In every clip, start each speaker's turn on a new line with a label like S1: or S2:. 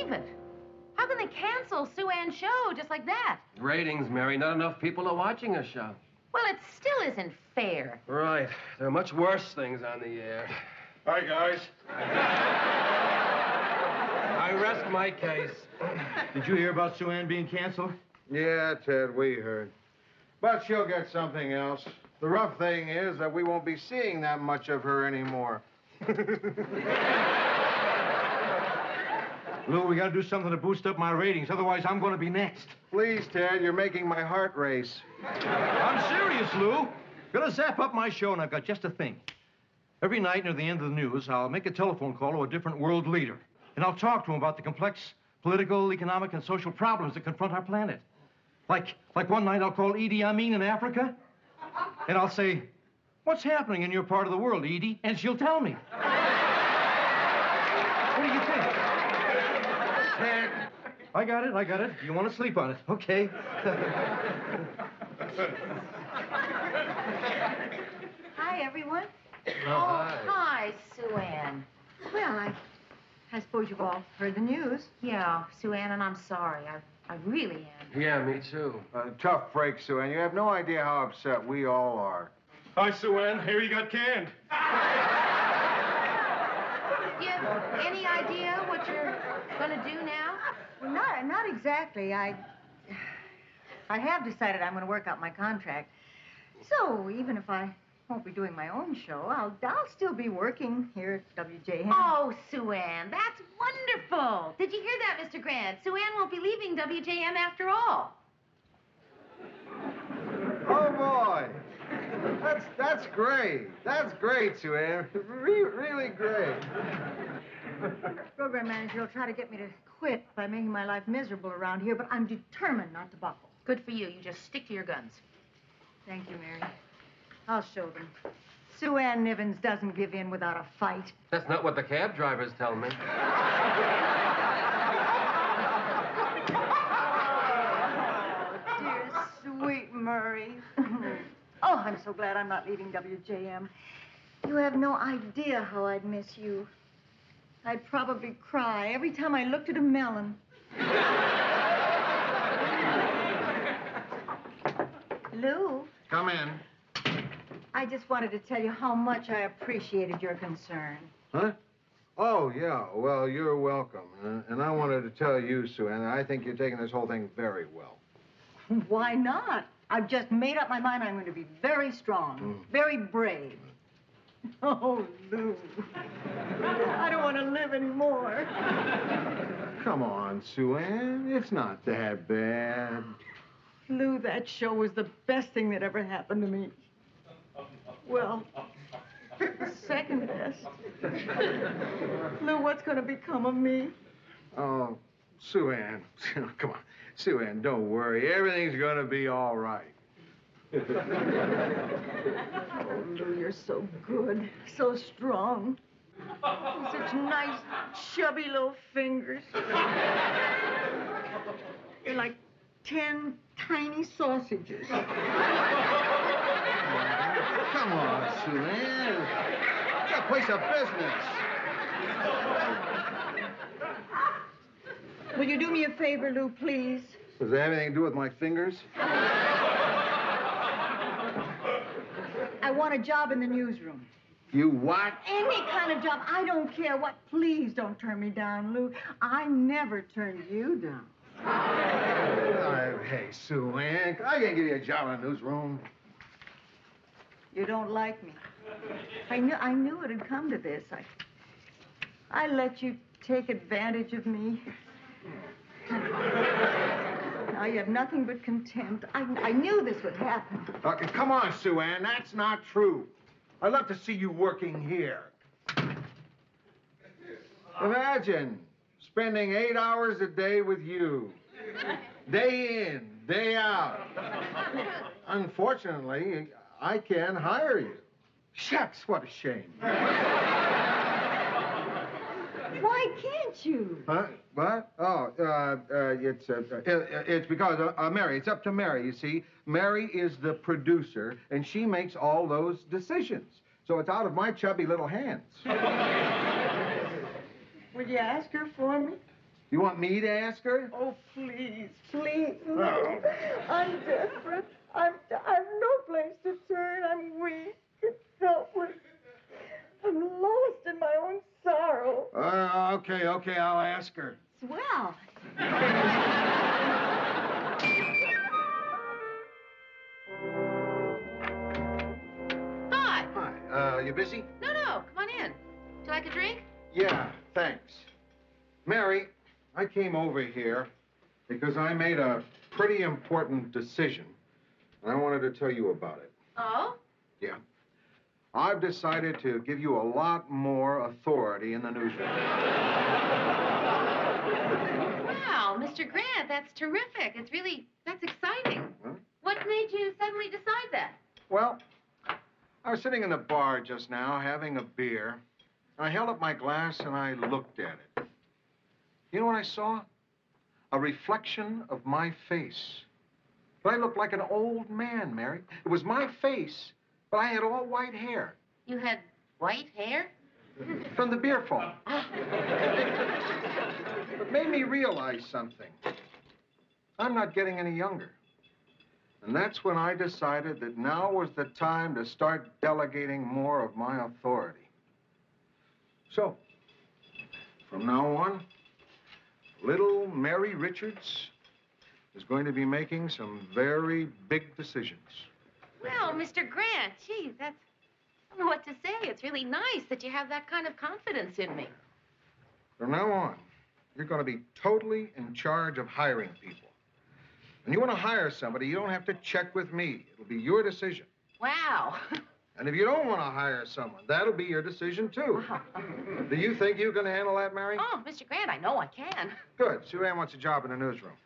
S1: believe it. How can they cancel Sue Ann's show just like that?
S2: Ratings, Mary. Not enough people are watching her show.
S1: Well, it still isn't fair.
S2: Right. There are much worse things on the air.
S3: Hi, guys.
S2: I rest my case.
S3: Did you hear about Sue Ann being canceled?
S4: Yeah, Ted, we heard. But she'll get something else. The rough thing is that we won't be seeing that much of her anymore.
S3: Lou, we got to do something to boost up my ratings. Otherwise, I'm going to be next.
S4: Please, Ted, you're making my heart race.
S3: I'm serious, Lou. Gonna zap up my show, and I've got just a thing. Every night near the end of the news, I'll make a telephone call to a different world leader. And I'll talk to him about the complex political, economic, and social problems that confront our planet. Like one night I'll call Edie Amin in Africa, and I'll say, "What's happening in your part of the world, Edie?" And she'll tell me. What do you think?
S4: Ted.
S3: I got it. You want to sleep on it? Okay.
S5: Hi, everyone.
S1: Hi, Sue Ann.
S5: Well, I suppose you've all heard the news.
S1: Yeah, Sue Ann, and I'm sorry. I really am.
S2: Yeah, me too.
S4: Tough break, Sue Ann. You have no idea how upset we all are.
S3: Hi, Sue Ann. Here you got canned.
S1: You have any idea what you're gonna do now?
S5: Well, not exactly. I have decided I'm going to work out my contract. So even if I won't be doing my own show, I'll still be working here at WJM.
S1: Oh, Sue Ann, that's wonderful. Did you hear that, Mr. Grant? Sue Ann won't be leaving WJM after all.
S4: Oh, boy. That's great. That's great, Sue Ann. Really great.
S5: Program manager will try to get me to quit by making my life miserable around here, but I'm determined not to buckle.
S1: Good for you. You just stick to your guns.
S5: Thank you, Mary. I'll show them. Sue Ann Nivens doesn't give in without a fight.
S2: That's not what the cab drivers tell me.
S5: Oh, dear, sweet Murray. Oh, I'm so glad I'm not leaving WJM. You have no idea how I'd miss you. I'd probably cry every time I looked at a melon. Lou?
S4: Come in.
S5: I just wanted to tell you how much I appreciated your concern.
S4: Huh? Oh, yeah. Well, you're welcome. And I wanted to tell you, Sue Ann, I think you're taking this whole thing very well.
S5: Why not? I've just made up my mind I'm going to be very strong, very brave. Oh, Lou. I don't want to live anymore.
S4: Come on, Sue Ann. It's not that bad.
S5: Lou, that show was the best thing that ever happened to me. Well, second best. Lou, what's going to become of me?
S4: Oh, Sue Ann. Come on. Sue Ann, don't worry. Everything's going to be all right.
S5: Oh, Lou, you're so good, so strong. Such nice, chubby little fingers. You're like 10 tiny sausages.
S4: Come on, Sue Ann. It's a place of business.
S5: Will you do me a favor, Lou, please?
S4: Does it have anything to do with my fingers?
S5: I want a job in the newsroom.
S4: You what?
S5: Any kind of job. I don't care what. Please don't turn me down, Lou. I never turned you down.
S4: Hey, Sue Ann, I can't give you a job in the newsroom.
S5: You don't like me. I knew it had come to this. I let you take advantage of me. Now you have nothing but contempt. I knew this would happen.
S4: Okay, come on, Sue Ann, that's not true. I'd love to see you working here. Imagine spending 8 hours a day with you. Day in, day out. Unfortunately, I can't hire you. Shucks, what a shame.
S5: Why can't you?
S4: Huh? What? Oh, it's because, Mary, it's up to Mary, you see. Mary is the producer, and she makes all those decisions. So it's out of my chubby little hands.
S5: Will you ask her for me?
S4: You want me to ask her?
S5: Oh, please, please, Lou. I'm desperate. I've no place to turn. I'm weak and helpless. I'm lost in my own sorrow.
S4: Okay, I'll ask her.
S5: Swell.
S1: Hi.
S4: Hi, you busy?
S1: No, come on in. Would you like a drink?
S4: Yeah, thanks. Mary, I came over here because I made a pretty important decision, and I wanted to tell you about it.
S1: Oh?
S4: Yeah. I've decided to give you a lot more authority in the newsroom.
S1: Wow, Mr. Grant, that's terrific. That's exciting.
S4: Huh?
S1: What made you suddenly decide that?
S4: Well, I was sitting in the bar just now having a beer. I held up my glass and I looked at it. You know what I saw? A reflection of my face. But I looked like an old man, Mary. It was my face, but I had all white hair.
S1: You had white hair?
S4: From the beer fall. It made me realize something. I'm not getting any younger. And that's when I decided that now was the time to start delegating more of my authority. So, from now on, little Mary Richards is going to be making some very big decisions.
S1: Well, Mr. Grant, gee, I don't know what to say. It's really nice that you have that kind of confidence in me.
S4: From now on, you're going to be totally in charge of hiring people. When you want to hire somebody, you don't have to check with me. It'll be your decision.
S1: Wow.
S4: And if you don't want to hire someone, that'll be your decision, too. Do you think you can handle that, Mary?
S1: Oh, Mr. Grant, I know I can.
S4: Good. Sue Ann wants a job in the newsroom.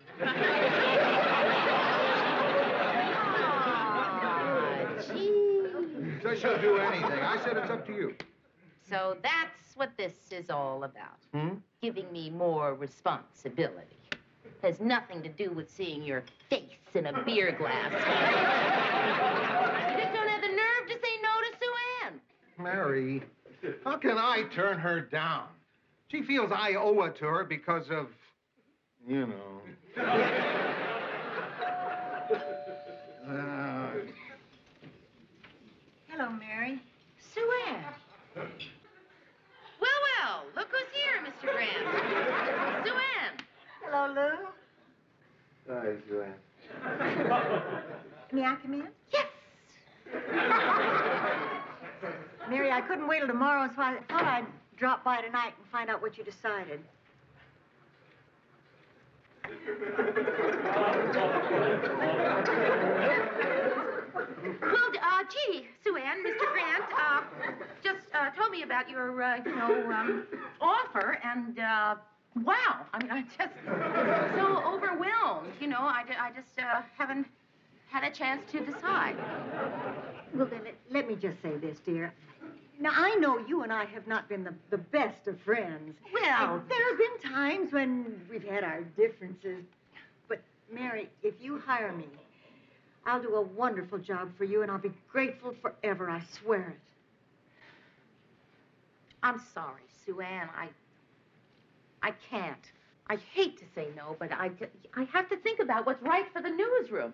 S1: Gee.
S4: So she'll do anything. I said it's up to you.
S1: So that's what this is all about.
S4: Hmm?
S1: Giving me more responsibility. Has nothing to do with seeing your face in a beer glass. You just don't have the nerve to say no to Sue Ann.
S4: Mary, how can I turn her down? She feels I owe it to her because of, you know.
S5: Hello, Mary.
S1: Sue Ann. Well, look who's here, Mr. Grant. Sue Ann.
S5: Hello, Lou.
S4: Hi, Sue Ann.
S5: May I come in?
S1: Yes.
S5: Mary, I couldn't wait till tomorrow, so I thought I'd drop by tonight and find out what you decided.
S1: Well, gee, Sue Ann, Mr. Grant, just told me about your, offer, and, wow. I mean, I'm just so overwhelmed. You know, I just haven't had a chance to decide.
S5: Well, then, let me just say this, dear. Now, I know you and I have not been the best of friends.
S1: Well...
S5: And there have been times when we've had our differences. But, Mary, if you hire me, I'll do a wonderful job for you, and I'll be grateful forever, I swear it.
S1: I'm sorry, Sue Ann. I can't. I hate to say no, but I have to think about what's right for the newsroom.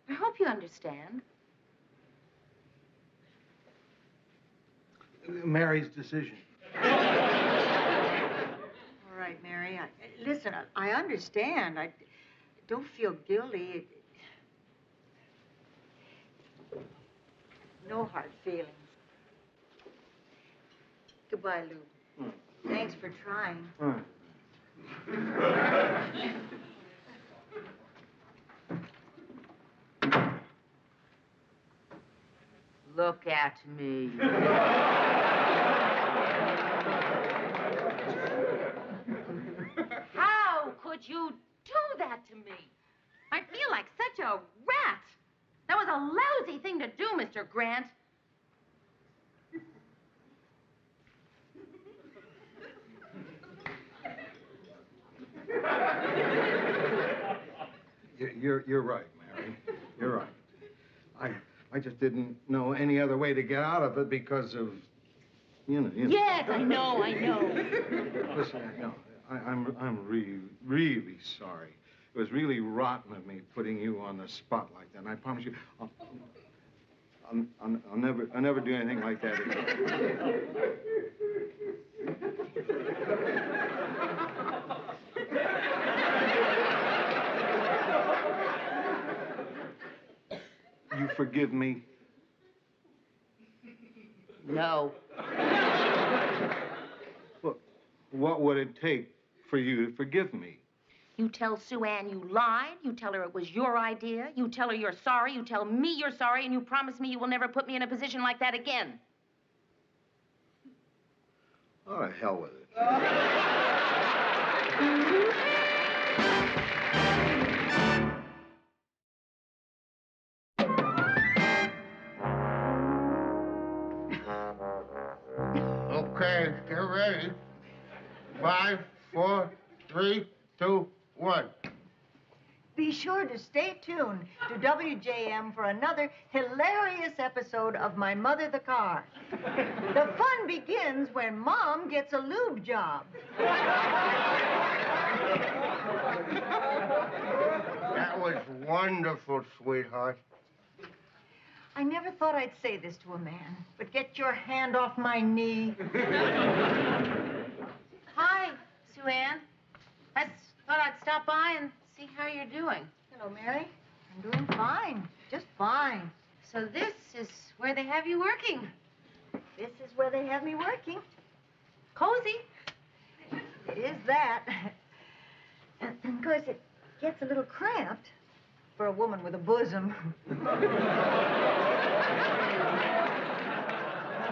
S1: I hope you understand.
S3: Mary's decision.
S5: All right, Mary. Listen, I understand. I don't feel guilty. No hard feelings. Goodbye, Lou. Thanks for trying.
S1: Look at me. How could you do that to me? I feel like such a rat. That was a lousy thing to do, Mr. Grant.
S4: You're right, Mary. You're right. I just didn't know any other way to get out of it because of, you know.
S1: Yes, I know.
S4: Listen, no, I'm really, really sorry. It was really rotten of me putting you on the spot like that. And I promise you, I'll never do anything like that again. You forgive me?
S1: No.
S4: Well, what would it take for you to forgive me?
S1: You tell Sue Ann you lied. You tell her it was your idea. You tell her you're sorry. You tell me you're sorry. And you promise me you will never put me in a position like that again.
S4: Oh, to hell with it.
S6: Okay, get ready. 5, 4, 3, 2, 1.
S5: Be sure to stay tuned to WJM for another hilarious episode of My Mother the Car. The fun begins when Mom gets a lube job.
S6: That was wonderful, sweetheart.
S5: I never thought I'd say this to a man, but get your hand off my knee.
S1: Hi, Sue Ann. I thought I'd stop by and see how you're doing.
S5: Hello, Mary. I'm doing fine, just fine.
S1: So this is where they have you working.
S5: This is where they have me working.
S1: Cozy.
S5: It is that. And of course, it gets a little cramped for a woman with a bosom.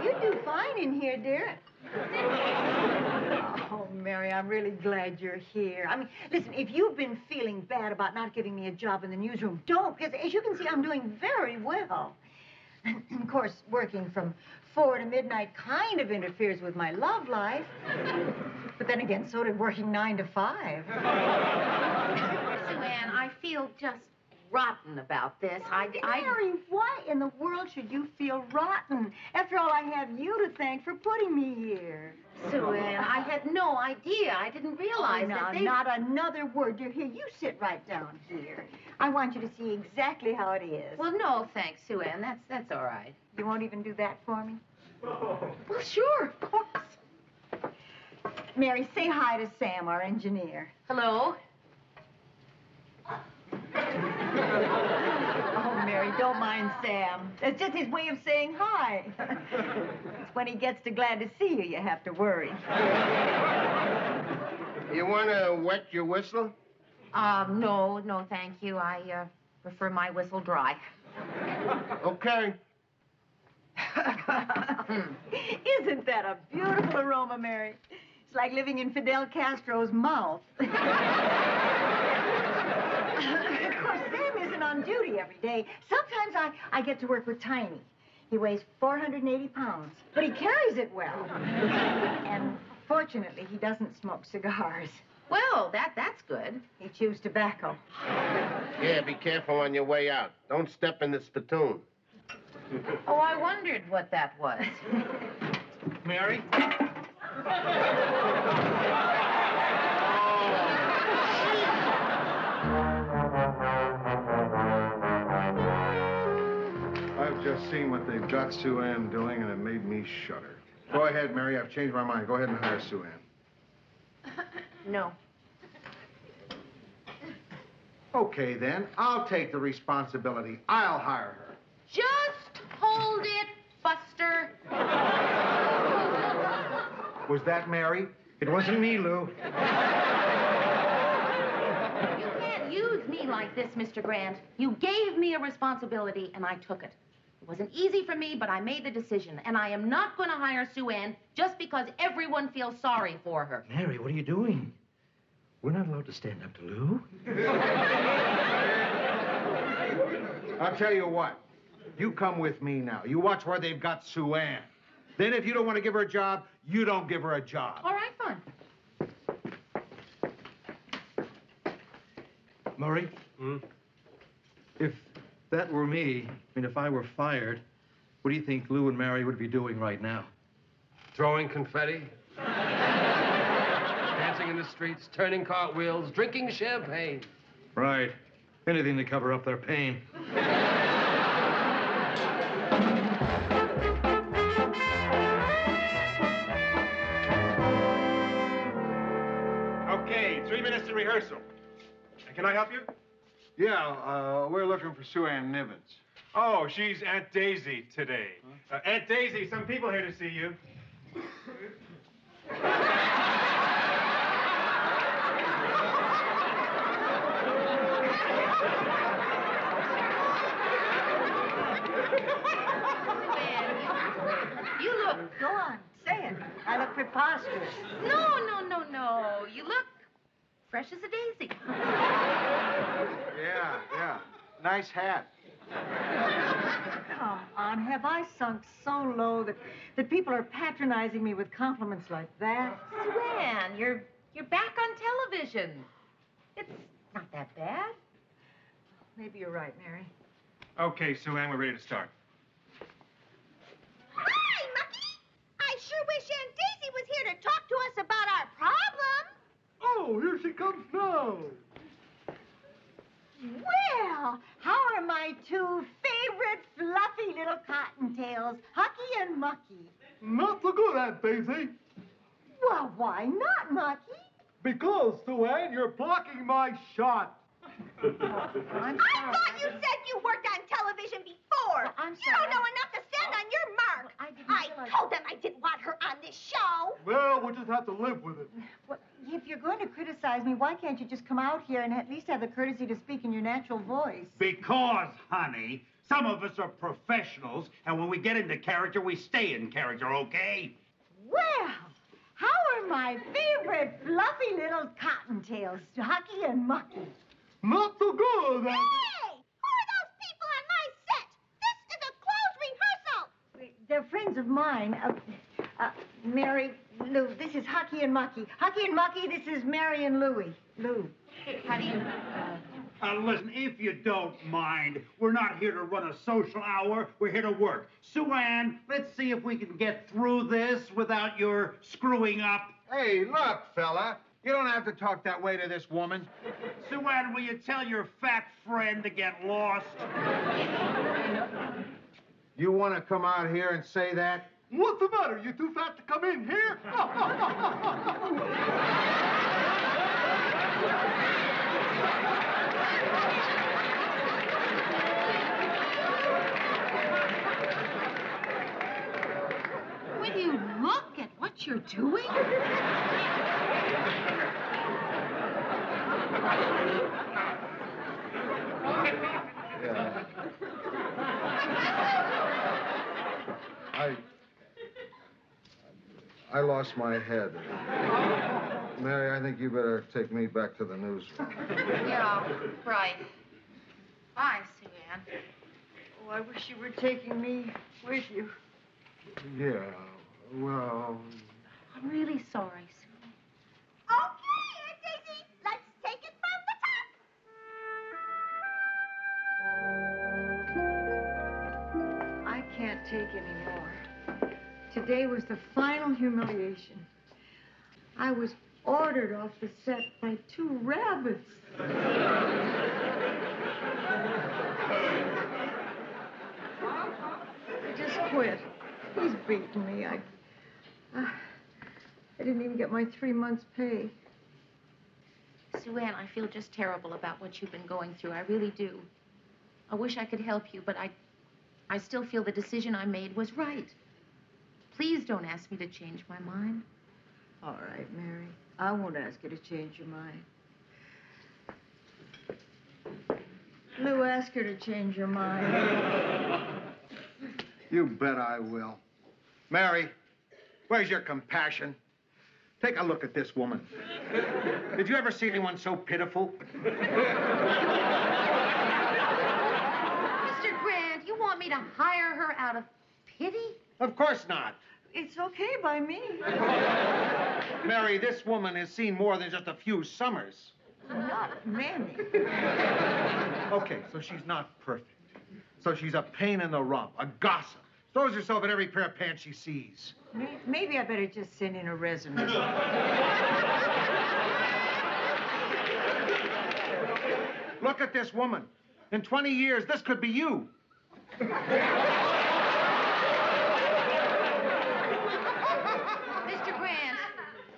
S5: You do fine in here, dear. Oh, Mary, I'm really glad you're here. I mean, listen, if you've been feeling bad about not giving me a job in the newsroom, don't, because as you can see, I'm doing very well. And of course, working from 4 to midnight kind of interferes with my love life. But then again, so did working 9 to 5.
S1: Sue Ann, I feel just rotten about this.
S5: Mary, why in the world should you feel rotten? After all, I have you to thank for putting me here.
S1: Sue Ann, I had no idea. I didn't realize that they...
S5: Not another word, dear. Here, you sit right down here. I want you to see exactly how it is.
S1: Well, no, thanks, Sue Ann. That's all right.
S5: You won't even do that for me?
S1: Well, sure, of course.
S5: Mary, say hi to Sam, our engineer.
S1: Hello?
S5: Oh, Mary, don't mind Sam. It's just his way of saying hi. It's when he gets too glad to see you, you have to worry.
S6: You want to wet your whistle?
S1: No, thank you. I prefer my whistle dry.
S6: Okay.
S5: Isn't that a beautiful aroma, Mary? It's like living in Fidel Castro's mouth. Of course, Sam isn't on duty every day. Sometimes I get to work with Tiny. He weighs 480 pounds, but he carries it well. And fortunately, he doesn't smoke cigars.
S1: Well, that's good.
S5: He chews tobacco.
S6: Yeah, be careful on your way out. Don't step in the spittoon.
S1: Oh, I wondered what that was.
S3: Mary?
S4: I've just seen what they've got Sue Ann doing, and it made me shudder. Go ahead, Mary. I've changed my mind. Go ahead and hire Sue Ann.
S1: No.
S4: Okay, then. I'll take the responsibility. I'll hire her.
S1: Just hold it, Buster.
S4: Was that Mary?
S3: It wasn't me, Lou.
S1: You can't use me like this, Mr. Grant. You gave me a responsibility, and I took it. It wasn't easy for me, but I made the decision. And I am not going to hire Sue Ann just because everyone feels sorry for her.
S3: Mary, what are you doing? We're not allowed to stand up to Lou.
S4: I'll tell you what. You come with me now. You watch where they've got Sue Ann. Then if you don't want to give her a job, you don't give her a job.
S1: All right, fine.
S3: Murray? If that were me, if I were fired, what do you think Lou and Mary would be doing right now?
S2: Throwing confetti? Dancing in the streets, turning cartwheels, drinking champagne.
S3: Right. Anything to cover up their pain.
S7: Okay, 3 minutes to rehearsal. Can I help you?
S4: Yeah, we're looking for Sue Ann Nivens.
S7: Oh, she's Aunt Daisy today. Aunt Daisy, some people here to see you.
S1: You look...
S5: Go on, say it. I look preposterous.
S1: No. You look fresh as a daisy.
S4: Yeah. Nice hat.
S5: Come on, have I sunk so low that people are patronizing me with compliments like that?
S1: Sue-Ann, you're back on television. It's not that bad.
S5: Maybe you're right, Mary.
S7: Okay, Sue Ann, we're ready to start.
S8: Hi, Mucky. I sure wish Aunt Daisy was here to talk to us about our problem.
S3: Oh, here she comes now.
S5: Well, how are my two favorite fluffy little cottontails, Hucky and Mucky?
S3: Not so good, Aunt Daisy.
S5: Well, why not, Mucky?
S3: Because, Sue Ann, you're blocking my shot.
S5: I'm
S8: I
S5: sorry.
S8: thought you said you worked on television before.
S5: Well, I'm
S8: You
S5: sorry.
S8: don't know enough to stand on your mark.
S5: I didn't
S8: I
S5: realize-
S8: told them I didn't want her on this show.
S3: Well, we'll just have to live with it.
S5: Well, if you're going to criticize me, why can't you just come out here and at least have the courtesy to speak in your natural voice?
S9: Because, honey, some of us are professionals, and when we get into character, we stay in character, okay?
S5: Well, how are my favorite fluffy little cottontails, Hucky and Mucky?
S3: Not so good,
S8: Hey! Who are those people on my set? This is a closed rehearsal.
S5: They're friends of mine. Mary, Lou, this is Hucky and Mucky. Hucky and Mucky, this is Mary and Louie. Lou.
S1: How do you...
S9: Listen, if you don't mind, we're not here to run a social hour. We're here to work. Sue Ann, let's see if we can get through this without your screwing up.
S4: Hey, look, fella. You don't have to talk that way to this woman.
S9: Sue Ann, will you tell your fat friend to get lost?
S4: You want to come out here and say that?
S3: What's the matter? You too fat to come in here?
S1: Will you look at what you're doing?
S4: Yeah. I lost my head. Mary, I think you better take me back to the newsroom.
S1: Yeah, right. Bye, Sue-Ann.
S5: Oh, I wish you were taking me with you.
S4: Yeah, well...
S1: I'm really sorry, Sue.
S8: Okay, Aunt Daisy, let's take it from the top.
S5: I can't take any more. Today was the final humiliation. I was ordered off the set by two rabbits. I just quit. He's beaten me. I didn't even get my 3 months' pay.
S1: Sue-Ann, I feel just terrible about what you've been going through. I really do. I wish I could help you, but I still feel the decision I made was right. Please don't ask me to change my mind.
S5: All right, Mary. I won't ask you to change your mind. Lou, ask her to change your mind.
S4: You bet I will. Mary, where's your compassion? Take a look at this woman. Did you ever see anyone so pitiful?
S1: Mr. Grant, you want me to hire her out of pity?
S4: Of course not.
S5: It's okay by me.
S4: Mary, this woman has seen more than just a few summers.
S5: Not many.
S3: Okay, so she's not perfect. So she's a pain in the rump, a gossip.
S4: Throws herself at every pair of pants she sees.
S5: Maybe I better just send in a resume.
S4: Look at this woman. In 20 years, this could be you.
S1: Mr. Grant,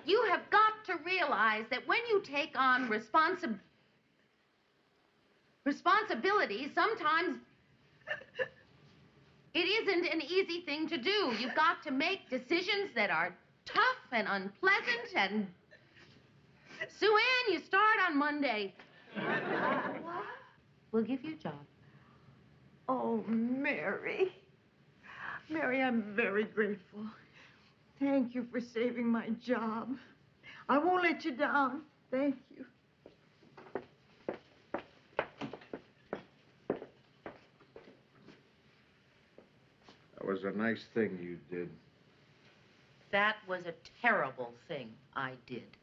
S1: you have got to realize that when you take on responsibility, sometimes it isn't an easy thing to do. You've got to make decisions that are tough and unpleasant. And Sue Ann, you start on Monday.
S5: What?
S1: We'll give you a job.
S5: Oh, Mary. Mary, I'm very grateful. Thank you for saving my job. I won't let you down. Thank you.
S4: That was a nice thing you did.
S1: That was a terrible thing I did.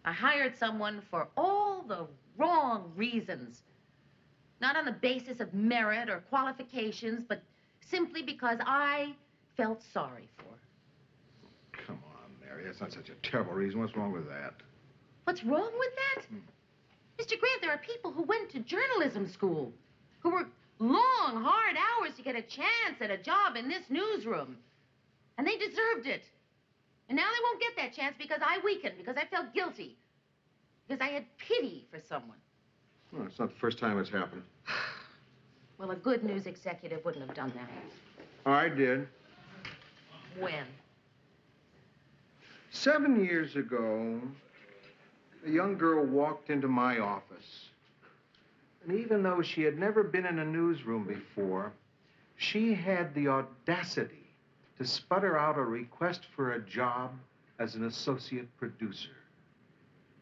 S1: I hired someone for all the wrong reasons. Not on the basis of merit or qualifications, but simply because I felt sorry for her.
S4: Come on, Mary. That's not such a terrible reason. What's wrong with that?
S1: What's wrong with that? Mr. Grant, there are people who went to journalism school, who worked long, hard hours to get a chance at a job in this newsroom. And they deserved it. And now they won't get that chance because I weakened, because I felt guilty, because I had pity for someone.
S4: Well, it's not the first time it's happened.
S1: Well, a good news executive wouldn't have done that.
S4: I did.
S1: When?
S4: 7 years ago, a young girl walked into my office. And even though she had never been in a newsroom before, she had the audacity to sputter out a request for a job as an associate producer.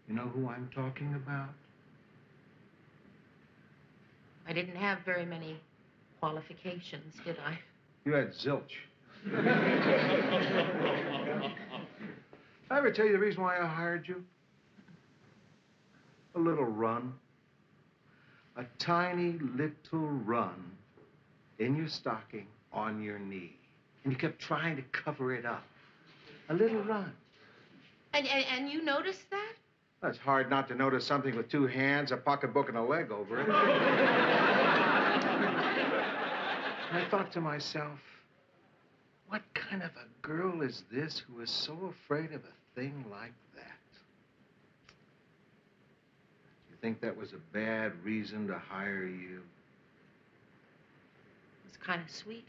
S4: You know who I'm talking about?
S1: I didn't have very many qualifications, did I?
S4: You had zilch. I ever tell you the reason why I hired you? A little run. A tiny little run in your stocking on your knee. And you kept trying to cover it up. A little run.
S1: And you noticed that?
S4: It's hard not to notice something with two hands, a pocketbook, and a leg over it. And I thought to myself, what kind of a girl is this who is so afraid of a thing like that? You think that was a bad reason to hire you?
S1: It was kind of sweet.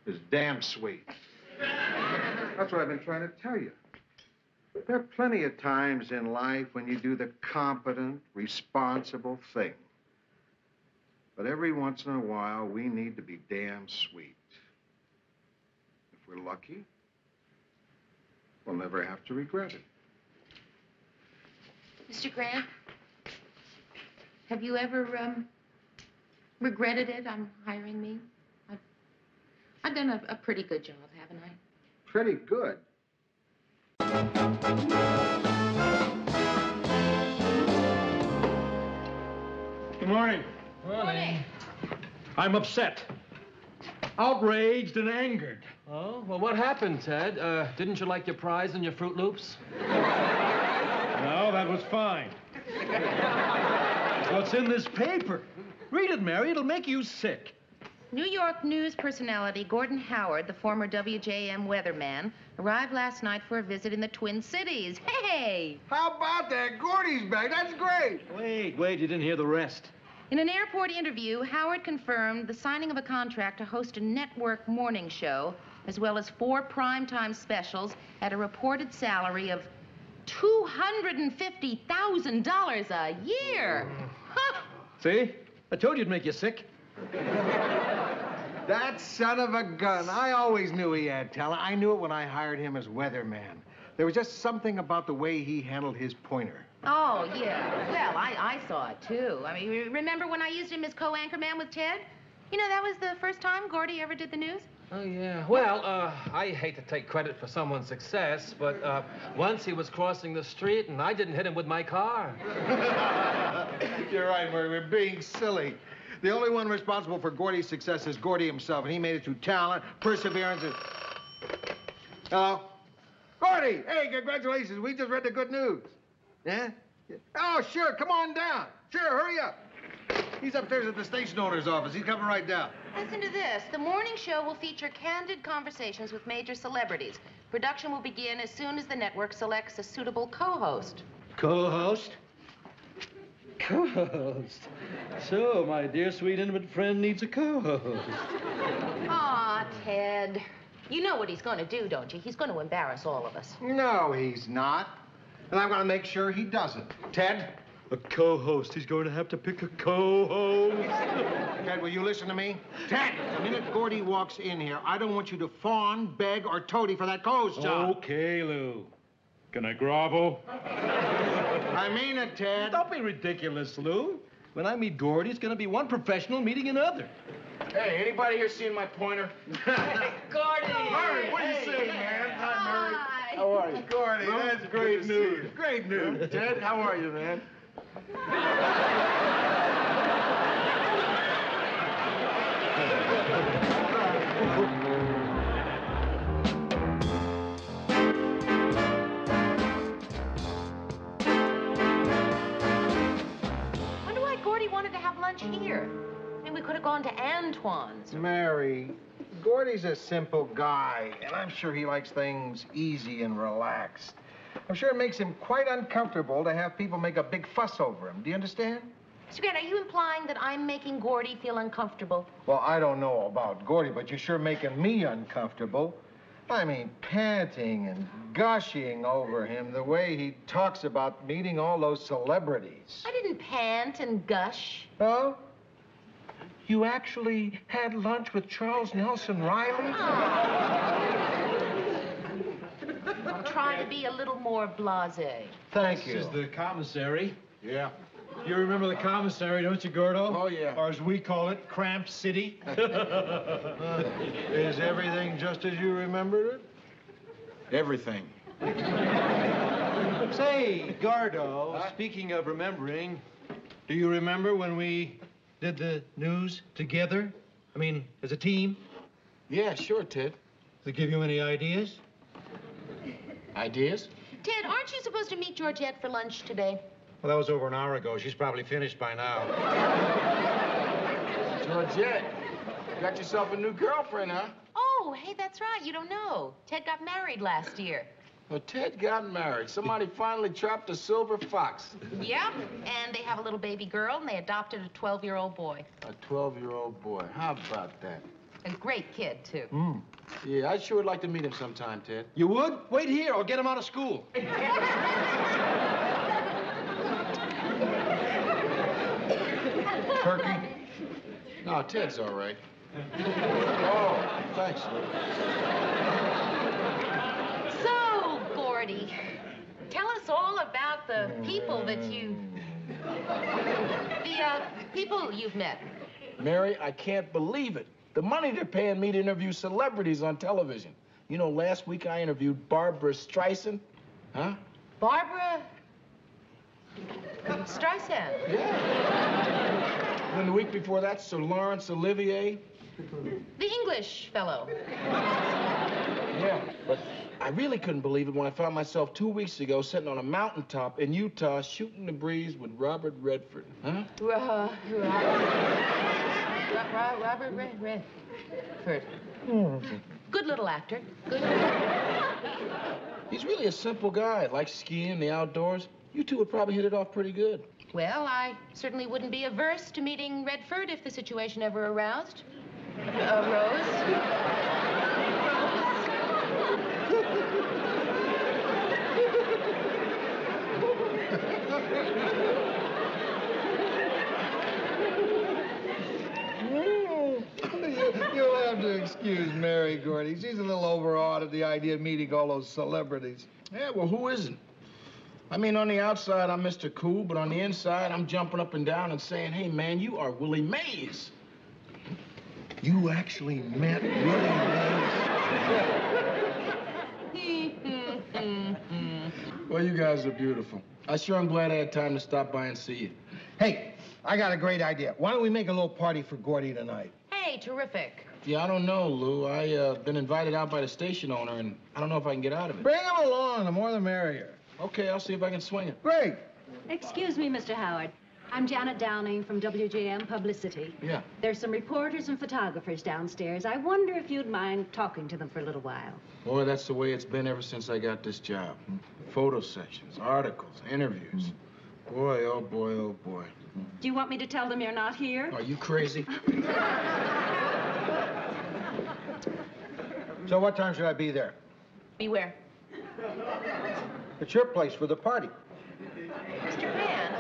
S4: It was damn sweet. That's what I've been trying to tell you. There are plenty of times in life when you do the competent, responsible thing. But every once in a while, we need to be damn sweet. If we're lucky, we'll never have to regret it.
S1: Mr. Grant, have you ever, regretted it on hiring me? I've done a pretty good job, haven't I?
S4: Pretty good.
S3: Good morning.
S1: Morning.
S3: I'm upset. Outraged and angered.
S2: Oh, well, what happened, Ted? Didn't you like your prize and your Fruit Loops?
S3: No, that was fine. What's in this paper? Read it, Mary. It'll make you sick.
S1: New York news personality Gordon Howard, the former WJM weatherman, arrived last night for a visit in the Twin Cities. Hey!
S4: How about that? Gordy's back. That's great.
S3: Wait, you didn't hear the rest.
S1: In an airport interview, Howard confirmed the signing of a contract to host a network morning show, as well as 4 primetime specials at a reported salary of $250,000 a year. Huh.
S3: See? I told you it'd make you sick.
S4: That son of a gun. I always knew he had talent. I knew it when I hired him as weatherman. There was just something about the way he handled his pointer.
S1: Oh, yeah. Well, I saw it, too. I mean, remember when I used him as co-anchorman with Ted? You know, that was the first time Gordy ever did the news.
S2: Oh, yeah. Well, I hate to take credit for someone's success, but once he was crossing the street and I didn't hit him with my car.
S4: You're right, Murray. We're being silly. The only one responsible for Gordy's success is Gordy himself, and he made it through talent, perseverance, and... Hello? Gordy! Hey, congratulations. We just read the good news. Yeah? Oh, sure. Come on down. Sure, hurry up. He's upstairs at the station owner's office. He's coming right down.
S1: Listen to this. The morning show will feature candid conversations with major celebrities. Production will begin as soon as the network selects a suitable co-host.
S3: Co-host? Co-host. So, my dear, sweet, intimate friend needs a co-host.
S1: Aw, Ted. You know what he's going to do, don't you? He's going to embarrass all of us.
S4: No, he's not. And I'm going to make sure he doesn't. Ted?
S3: A co-host. He's going to have to pick a co-host.
S4: Ted, will you listen to me? Ted, the minute Gordy walks in here, I don't want you to fawn, beg, or toady for that co-host job.
S9: Okay, Lou. Can I grovel?
S4: I mean it, Ted.
S3: Don't be ridiculous, Lou. When I meet Gordy, it's going to be one professional meeting another.
S6: Hey, anybody here seen my pointer?
S1: Hey, Gordy!
S4: Murray, what do you say, man? Hi, Murray.
S1: Hi.
S6: How are you?
S4: Gordy, that's great news. Great news.
S6: Ted, how are you, man?
S1: Wonder why Gordy wanted to have lunch here. I mean, we could have gone to Antoine's.
S4: Mary, Gordy's a simple guy, and I'm sure he likes things easy and relaxed. I'm sure it makes him quite uncomfortable to have people make a big fuss over him. Do you understand?
S1: Mr. Grant, are you implying that I'm making Gordy feel uncomfortable?
S4: Well, I don't know about Gordy, but you're sure making me uncomfortable. I mean, panting and gushing over him the way he talks about meeting all those celebrities.
S1: I didn't pant and gush.
S4: Oh? You actually had lunch with Charles Nelson Riley?
S1: I'll try to be a little more blasé.
S4: Thank you.
S3: This is the commissary.
S4: Yeah.
S3: You remember the commissary, don't you, Gordo?
S4: Oh, yeah.
S3: Or as we call it, Cramp City.
S4: Is everything just as you remembered it?
S6: Everything.
S3: Say, Gordo, speaking of remembering, do you remember when we did the news together? I mean, as a team?
S6: Yeah, sure, Ted.
S3: Does it give you any ideas?
S6: Ideas?
S1: Ted, aren't you supposed to meet Georgette for lunch today?
S3: Well, that was over an hour ago. She's probably finished by now.
S6: Georgette, you got yourself a new girlfriend, huh?
S1: Oh, hey, that's right. You don't know. Ted got married last year.
S6: Well, Ted got married. Somebody finally trapped a silver fox.
S1: Yep. And they have a little baby girl, and they adopted a 12-year-old boy.
S6: A 12-year-old boy. How about that?
S1: A great kid, too.
S6: Yeah, I sure would like to meet him sometime, Ted.
S3: You would? Wait here. I'll get him out of school.
S4: Turkey?
S6: No, Ted's all right. Oh, thanks, Lou.
S1: So, Gordy, tell us all about the people that people you've met.
S6: Mary, I can't believe it. The money they're paying me to interview celebrities on television. You know, last week I interviewed Barbara Streisand. Huh?
S1: Barbara Streisand.
S6: Yeah. And then the week before that, Sir Laurence Olivier.
S1: The English fellow.
S6: Yeah, but I really couldn't believe it when I found myself 2 weeks ago sitting on a mountaintop in Utah shooting the breeze with Robert Redford. Huh?
S1: Robert Redford. Good little actor. Good.
S6: He's really a simple guy. Likes skiing, the outdoors. You two would probably hit it off pretty good.
S1: Well, I certainly wouldn't be averse to meeting Redford if the situation ever arose.
S4: You'll have to excuse Mary, Gordy. She's a little overawed at the idea of meeting all those celebrities.
S6: Yeah, well, who isn't? I mean, on the outside, I'm Mr. Cool, but on the inside, I'm jumping up and down and saying, hey, man, you are Willie Mays.
S4: You actually met Willie Mays?
S6: Well, you guys are beautiful. I sure am glad I had time to stop by and see you.
S4: Hey,
S10: I got a great idea. Why don't we make a little party for Gordy tonight?
S1: Hey, terrific.
S6: Yeah, I don't know, Lou. I been invited out by the station owner, and I don't know if I can get out of it.
S10: Bring him along. The more the merrier.
S6: Okay, I'll see if I can swing it.
S10: Great.
S11: Excuse me, Mr. Howard. I'm Janet Downing from WJM Publicity.
S6: Yeah.
S11: There's some reporters and photographers downstairs. I wonder if you'd mind talking to them for a little while.
S6: Boy, that's the way it's been ever since I got this job. Photo sessions, articles, interviews. Boy, oh boy, oh boy.
S11: Do you want me to tell them you're not here?
S6: Are you crazy?
S10: So what time should I be there?
S1: Beware.
S10: It's your place for the party.
S1: Mr. Grant,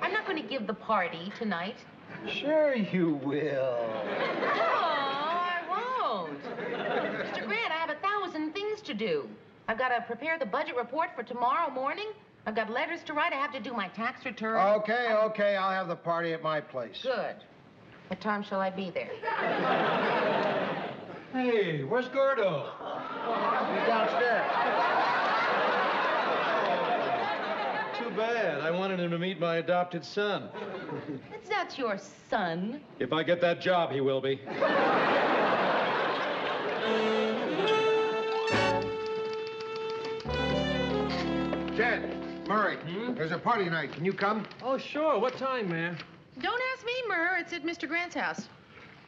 S1: I'm not going to give the party tonight.
S10: Sure you will.
S1: No, I won't. Mr. Grant, I have 1,000 things to do. I've got to prepare the budget report for tomorrow morning. I've got letters to write. I have to do my tax return.
S10: Okay, okay. I'll have the party at my place.
S1: Good. What time shall I be there?
S3: Hey, where's Gordo?
S10: He's downstairs.
S3: Too bad. I wanted him to meet my adopted son.
S1: That's not your son.
S3: If I get that job, he will be.
S10: Ted, Murray, there's a party tonight. Can you come?
S2: Oh, sure. What time, man?
S1: Don't ask me, Murr. It's at Mr. Grant's house.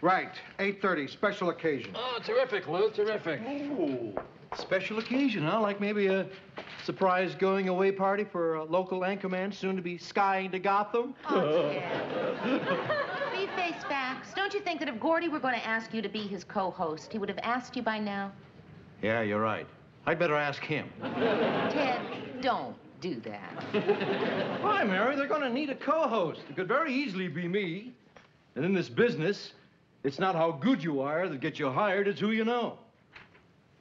S4: Right, 8:30, special occasion.
S2: Oh, terrific, Lou. Terrific.
S3: Oh, special occasion, huh? Like maybe a surprise going-away party for a local anchorman soon to be skying to Gotham?
S1: Oh, Ted. Be face facts. Don't you think that if Gordy were going to ask you to be his co-host, he would have asked you by now?
S3: Yeah, you're right. I'd better ask him.
S1: Ted, don't do that.
S3: Why, Mary? They're going to need a co-host. It could very easily be me. And in this business, it's not how good you are that gets you hired, it's who you know.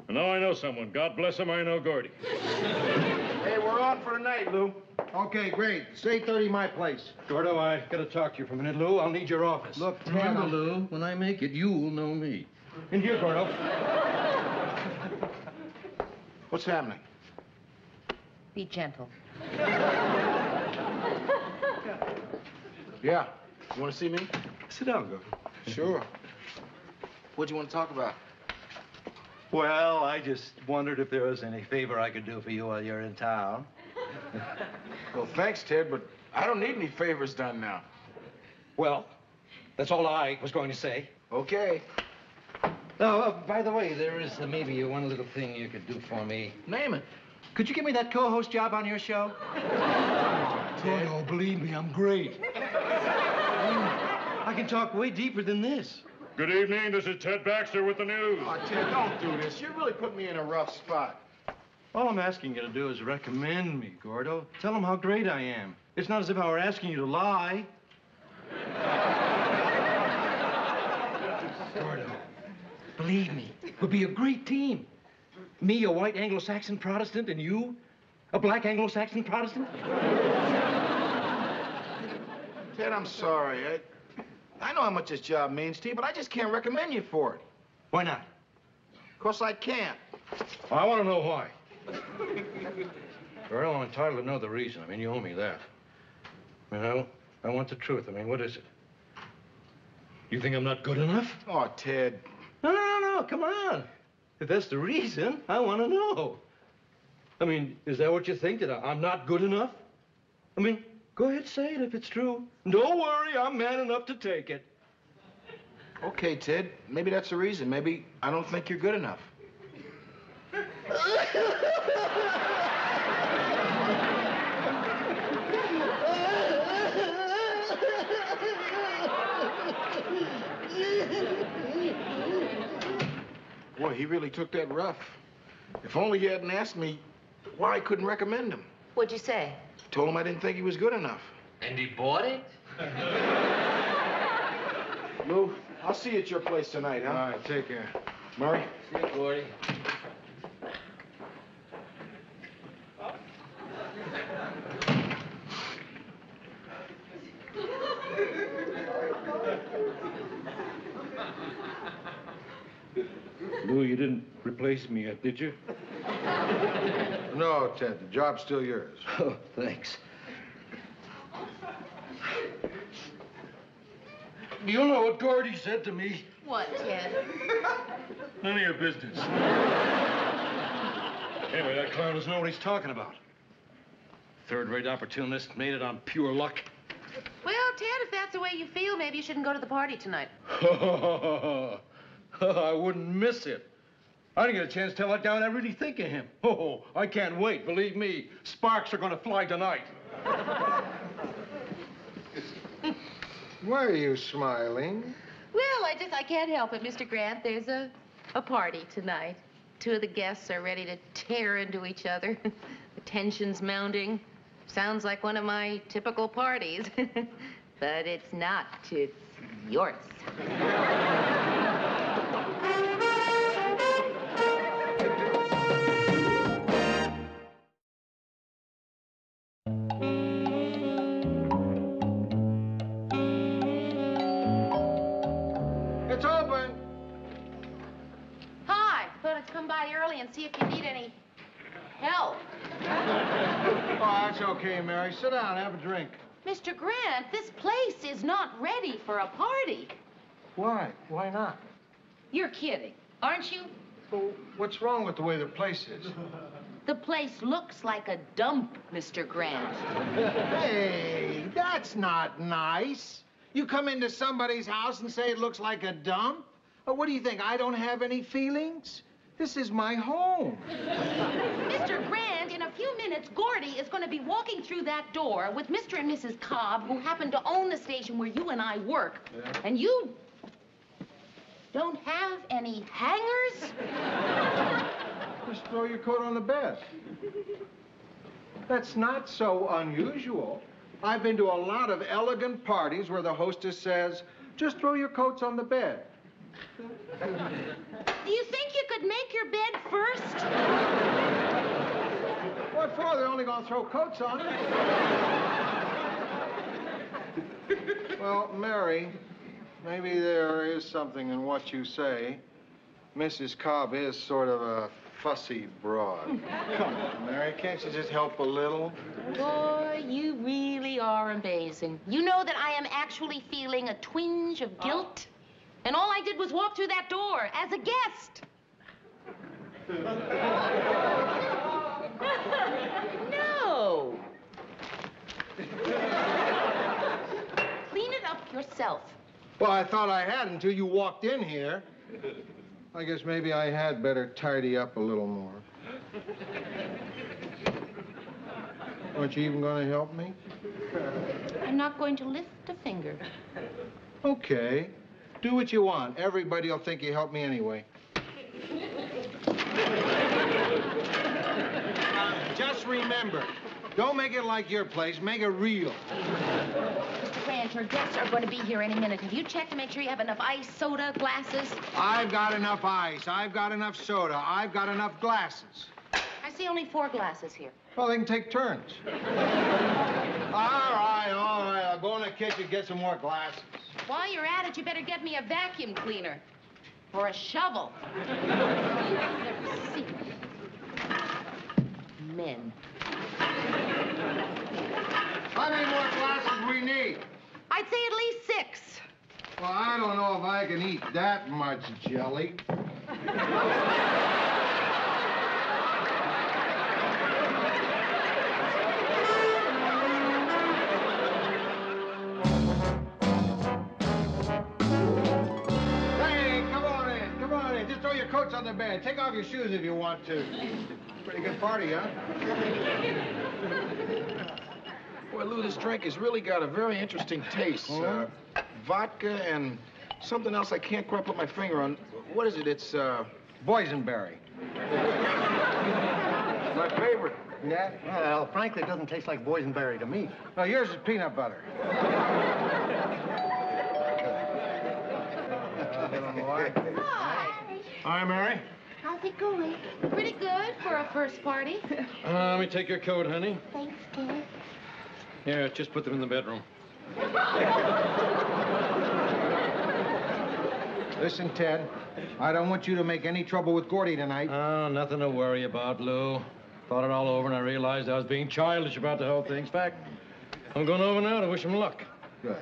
S12: And now I know someone. God bless him, I know Gordy.
S10: Hey, we're on for tonight, Lou. Okay, great. It's 8:30 my place.
S3: Gordo, I got to talk to you for a minute, Lou. I'll need your office.
S10: Look, Ted,
S3: remember,
S10: I'm-
S3: Lou, when I make it, you'll know me. In here, Gordo.
S10: What's happening?
S1: Be gentle.
S6: Yeah. You want to see me?
S3: Sit down, Gordo.
S6: Sure. What'd you want to talk about?
S3: Well, I just wondered if there was any favor I could do for you while you're in town.
S6: Well, thanks, Ted, but I don't need any favors done now.
S3: Well, that's all I was going to say.
S6: Okay.
S3: Oh, by the way, there is maybe one little thing you could do for me.
S6: Name it.
S3: Could you give me that co-host job on your show? Gordo, believe me, I'm great. I can talk way deeper than this.
S12: Good evening. This is Ted Baxter with the news.
S6: Oh, Ted, don't do this. You really put me in a rough spot.
S3: All I'm asking you to do is recommend me, Gordo. Tell them how great I am. It's not as if I were asking you to lie. Gordo, believe me, we'll be a great team. Me, a white Anglo-Saxon Protestant, and you, a black Anglo-Saxon Protestant?
S6: Ted, I'm sorry. I know how much this job means to you, but I just can't recommend you for it.
S3: Why not?
S6: 'Cause I can't.
S3: I want to know why. Gordo, I'm entitled to know the reason. I mean, you owe me that. You know, I want the truth. I mean, what is it? You think I'm not good enough?
S6: Oh, Ted.
S3: No, come on. If that's the reason, I want to know. I mean, is that what you think, that I'm not good enough? I mean, go ahead, say it if it's true. Don't worry, I'm man enough to take it.
S6: Okay, Ted. Maybe that's the reason. Maybe I don't think you're good enough. Boy, he really took that rough. If only he hadn't asked me why I couldn't recommend him.
S1: What'd you say?
S6: Told him I didn't think he was good enough.
S2: And he bought it?
S6: Lou, I'll see you at your place tonight, huh?
S10: All right, take care.
S6: Murray?
S2: See you, Gordy.
S3: Lou, you didn't replace me yet, did you?
S4: No, Ted, the job's still yours.
S3: Oh, thanks.
S6: You know what Gordy said to me?
S1: What, Ted?
S6: None of your business.
S3: Anyway, that clown doesn't know what he's talking about. Third-rate opportunist, made it on pure luck.
S1: Well, Ted, if that's the way you feel, maybe you shouldn't go to the party tonight.
S3: I wouldn't miss it. I didn't get a chance to tell that guy what I really think of him. Oh, I can't wait. Believe me, sparks are going to fly tonight.
S4: Why are you smiling?
S1: Well, I can't help it, Mr. Grant. There's a party tonight. Two of the guests are ready to tear into each other. The tension's mounting. Sounds like one of my typical parties. But it's not. It's yours.
S4: It's open.
S1: Hi. Thought I'd come by early and see if you need any help.
S10: Oh, that's okay, Mary. Sit down, have a drink.
S1: Mr. Grant, this place is not ready for a party.
S10: Why? Why not?
S1: You're kidding, aren't you?
S10: Well, what's wrong with the way the place is?
S1: The place looks like a dump, Mr. Grant.
S10: Hey, that's not nice. You come into somebody's house and say it looks like a dump? Oh, what do you think, I don't have any feelings? This is my home.
S1: Mr. Grant, in a few minutes, Gordy is going to be walking through that door with Mr. and Mrs. Cobb, who happen to own the station where you and I work. Yeah. And you don't have any hangers?
S10: Just throw your coat on the bed. That's not so unusual. I've been to a lot of elegant parties where the hostess says, just throw your coats on the bed.
S1: Do you think you could make your bed first?
S10: What for? They're only going to throw coats on. Well, Mary, maybe there is something in what you say. Mrs. Cobb is sort of a fussy broad. Come on, Mary, can't you just help a little?
S1: Boy, you really are amazing. You know that I am actually feeling a twinge of guilt? And all I did was walk through that door as a guest. No. Clean it up yourself.
S10: Well, I thought I had until you walked in here. I guess maybe I had better tidy up a little more. Aren't you even going to help me?
S1: I'm not going to lift a finger.
S10: Okay. Do what you want. Everybody will think you helped me anyway. Just remember, don't make it like your place. Make it real.
S1: Mr. Grant, your guests are going to be here any minute. Have you checked to make sure you have enough ice, soda, glasses?
S10: I've got enough ice. I've got enough soda. I've got enough glasses.
S1: I see only 4 glasses here.
S10: Well, they can take turns. All right. I'll go in the kitchen and get some more glasses.
S1: While you're at it, you better get me a vacuum cleaner. Or a shovel. Never seen men.
S10: How many more glasses we need?
S1: I'd say at least 6.
S10: Well, I don't know if I can eat that much jelly. Coats on the bed. Take off your shoes if you want to. Pretty good party, huh?
S6: Boy, Lou, this drink has really got a very interesting taste. Vodka and something else I can't quite put my finger on. What is it? It's,
S10: boysenberry.
S6: My favorite.
S10: Yeah?
S13: Well, frankly, it doesn't taste like boysenberry to me.
S10: Oh, yours is peanut butter.
S3: Hi, Mary.
S1: How's it going? Pretty good for a first party.
S3: Let me take your coat, honey.
S1: Thanks, Ted.
S3: Here, just put them in the bedroom.
S10: Listen, Ted, I don't want you to make any trouble with Gordy tonight.
S3: Oh, nothing to worry about, Lou. Thought it all over, and I realized I was being childish about the whole thing. In fact, I'm going over now to wish him luck.
S10: Good.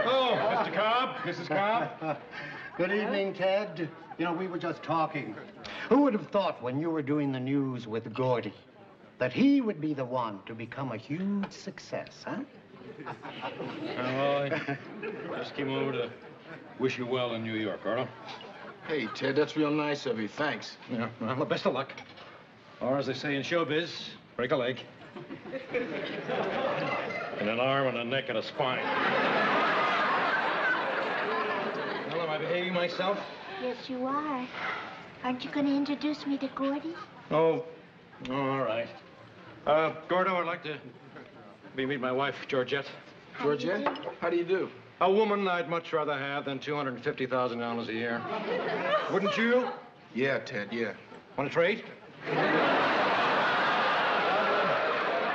S7: Oh, Mr. Cobb, Mrs. Cobb.
S13: Good evening, Ted. You know, we were just talking. Who would have thought when you were doing the news with Gordy that he would be the one to become a huge success, huh?
S3: Well, I just came over to wish you well in New York, Arnold.
S6: Hey, Ted, that's real nice of you. Thanks.
S3: Yeah, well, best of luck. Or as they say in showbiz, break a leg.
S12: And an arm and a neck and a spine.
S3: Well, am I behaving myself?
S8: Yes, you are. Aren't you going to introduce me to Gordy?
S3: Oh, all right. Gordo, I'd like to meet my wife, Georgette.
S6: Georgette, how do you do?
S3: A woman I'd much rather have than $250,000 a year. Wouldn't you?
S6: Yeah, Ted, yeah.
S3: Want to trade?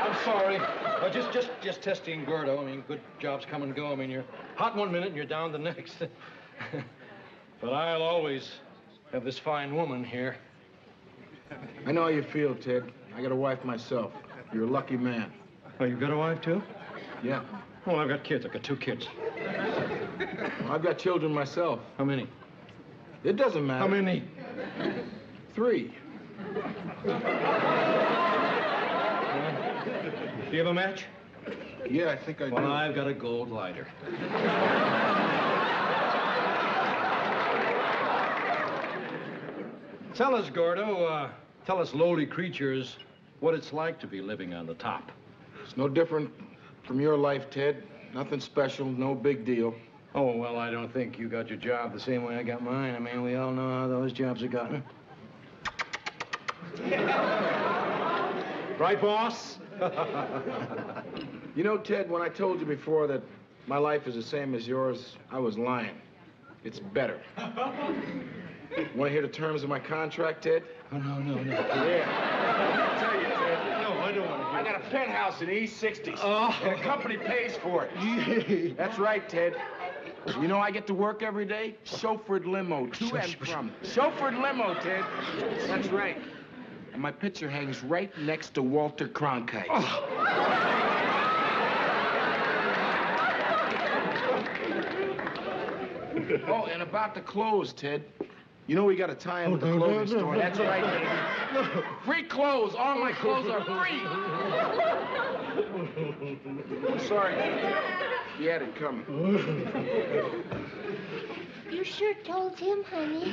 S3: I'm sorry. Just testing Gordo. I mean, good jobs come and go. I mean, you're hot one minute and you're down the next. But I'll always have this fine woman here.
S6: I know how you feel, Ted. I got a wife myself. You're a lucky man.
S3: Oh, you got a wife, too?
S6: Yeah.
S3: Well, I've got kids. I've got 2 kids.
S6: Well, I've got children myself.
S3: How many?
S6: It doesn't matter.
S3: How many?
S6: 3.
S3: Do you have a match?
S6: Yeah, I think I do.
S3: Well, I've got a gold lighter. Tell us, Gordo, tell us lowly creatures what it's like to be living on the top.
S6: It's no different from your life, Ted. Nothing special, no big deal.
S3: Oh, well, I don't think you got your job the same way I got mine. I mean, we all know how those jobs are gotten. Right, boss?
S6: You know, Ted, when I told you before that my life is the same as yours, I was lying. It's better. Want to hear the terms of my contract, Ted?
S3: Oh, no.
S6: Yeah. I'll tell you, Ted.
S3: No, I don't want to hear
S6: I got a penthouse in East 60s.
S3: Oh.
S6: And the company pays for it. That's right, Ted. You know I get to work every day? Chauffeured limo, to and from. Chauffeured limo, Ted. That's right. And my picture hangs right next to Walter Cronkite. Oh, and about the clothes, Ted. You know we got to tie in with the clothing store. That's right, baby. Free clothes. All my clothes are free. I'm sorry. You had it coming.
S8: You sure told him, honey.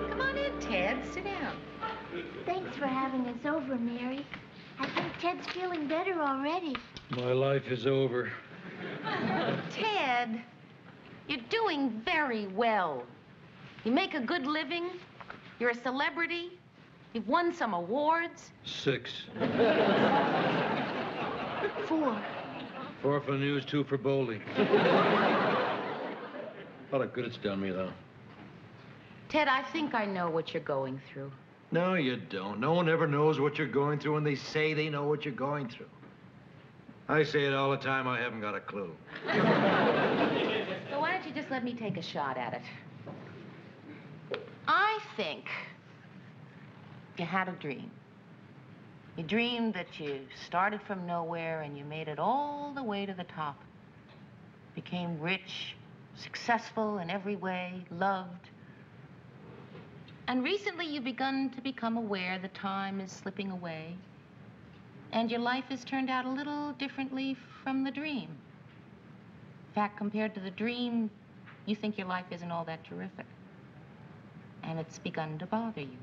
S1: Come on in, Ted. Sit down.
S8: Thanks for having us over, Mary. I think Ted's feeling better already.
S3: My life is over.
S1: Ted, you're doing very well. You make a good living. You're a celebrity. You've won some awards.
S3: 6.
S8: 4.
S3: 4 for news, 2 for bowling. What a good it's done me, though.
S1: Ted, I think I know what you're going through.
S3: No, you don't. No one ever knows what you're going through, and they say they know what you're going through. I say it all the time. I haven't got a clue.
S1: So why don't you just let me take a shot at it? I think you had a dream. You dreamed that you started from nowhere and you made it all the way to the top. Became rich, successful in every way, loved. And recently you've begun to become aware that time is slipping away and your life has turned out a little differently from the dream. In fact, compared to the dream, you think your life isn't all that terrific. And it's begun to bother you.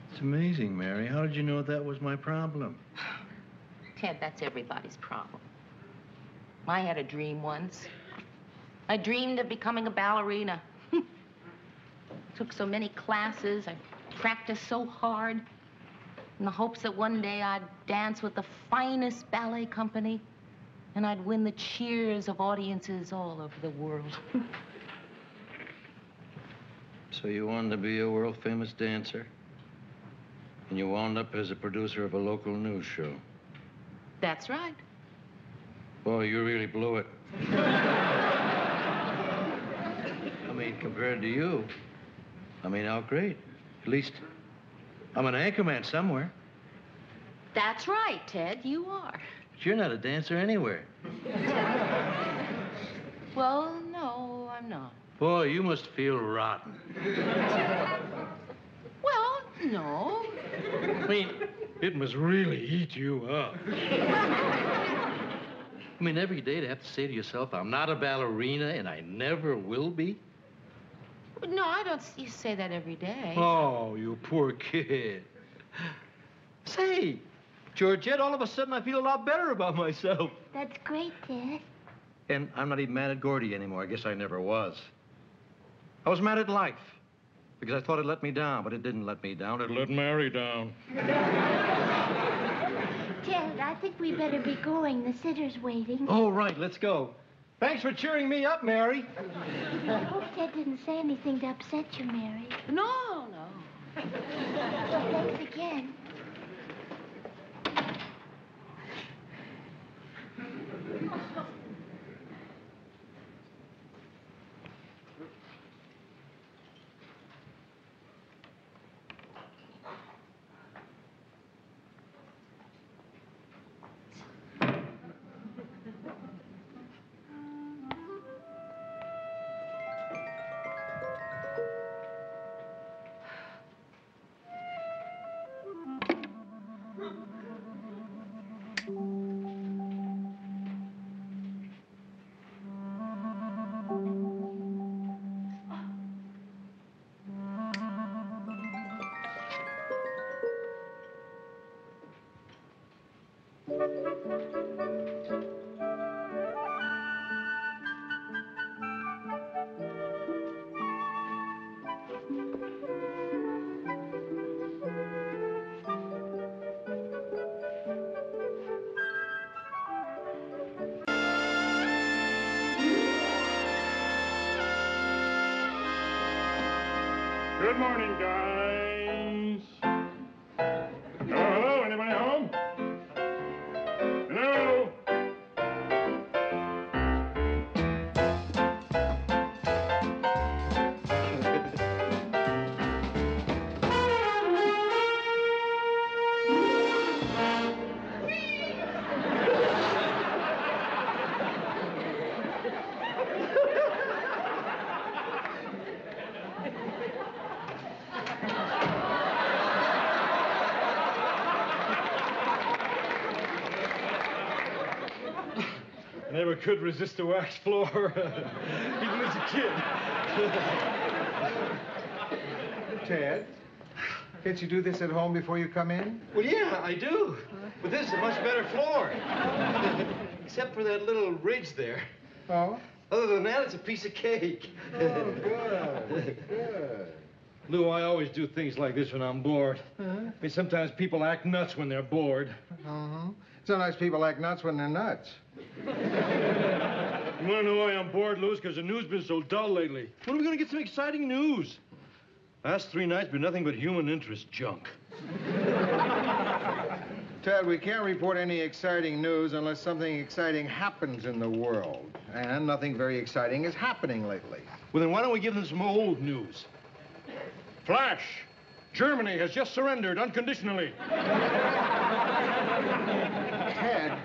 S3: It's amazing, Mary. How did you know that was my problem?
S1: Ted, that's everybody's problem. I had a dream once. I dreamed of becoming a ballerina. Took so many classes, I practiced so hard in the hopes that one day I'd dance with the finest ballet company and I'd win the cheers of audiences all over the world.
S3: So you wanted to be a world-famous dancer? And you wound up as a producer of a local news show?
S1: That's right.
S3: Boy, you really blew it. I mean, great compared to you. I mean, how great? At least I'm an anchorman somewhere.
S1: That's right, Ted, you are.
S3: But you're not a dancer anywhere.
S1: Well, no, I'm not.
S3: Boy, you must feel rotten.
S1: Well, no.
S3: I mean, it must really eat you up. I mean, every day to have to say to yourself, I'm not a ballerina and I never will be.
S1: No, I don't say that every day.
S3: Oh, you poor kid. Say, Georgette, all of a sudden I feel a lot better about myself.
S8: That's great, Ted.
S3: And I'm not even mad at Gordy anymore. I guess I never was. I was mad at life because I thought it let me down, but it didn't let me down. It let Mary down.
S8: Ted, I think we better be going. The sitter's waiting.
S3: Oh, right. Let's go. Thanks for cheering me up, Mary.
S8: I hope Ted didn't say anything to upset you, Mary.
S1: No.
S8: Well, thanks again.
S12: Good morning, guys. Hello, anybody home? Hello?
S3: I never could resist a wax floor, even as a kid.
S4: Ted, can't you do this at home before you come in?
S3: Well, yeah, I do. But this is a much better floor. Except for that little ridge there.
S4: Oh?
S3: Other than that, it's a piece of cake.
S4: Oh, good.
S3: Lou, I always do things like this when I'm bored.
S4: Uh-huh.
S3: I mean, sometimes people act nuts when they're bored.
S4: Uh-huh. Sometimes people act nuts when they're nuts.
S3: You want to know why I'm bored, Lou? Because the news has been so dull lately. When are we going to get some exciting news? Last 3 nights been nothing but human interest junk.
S4: Ted, we can't report any exciting news unless something exciting happens in the world. And nothing very exciting is happening lately.
S3: Well, then why don't we give them some old news?
S12: Flash! Germany has just surrendered unconditionally.
S4: Ted,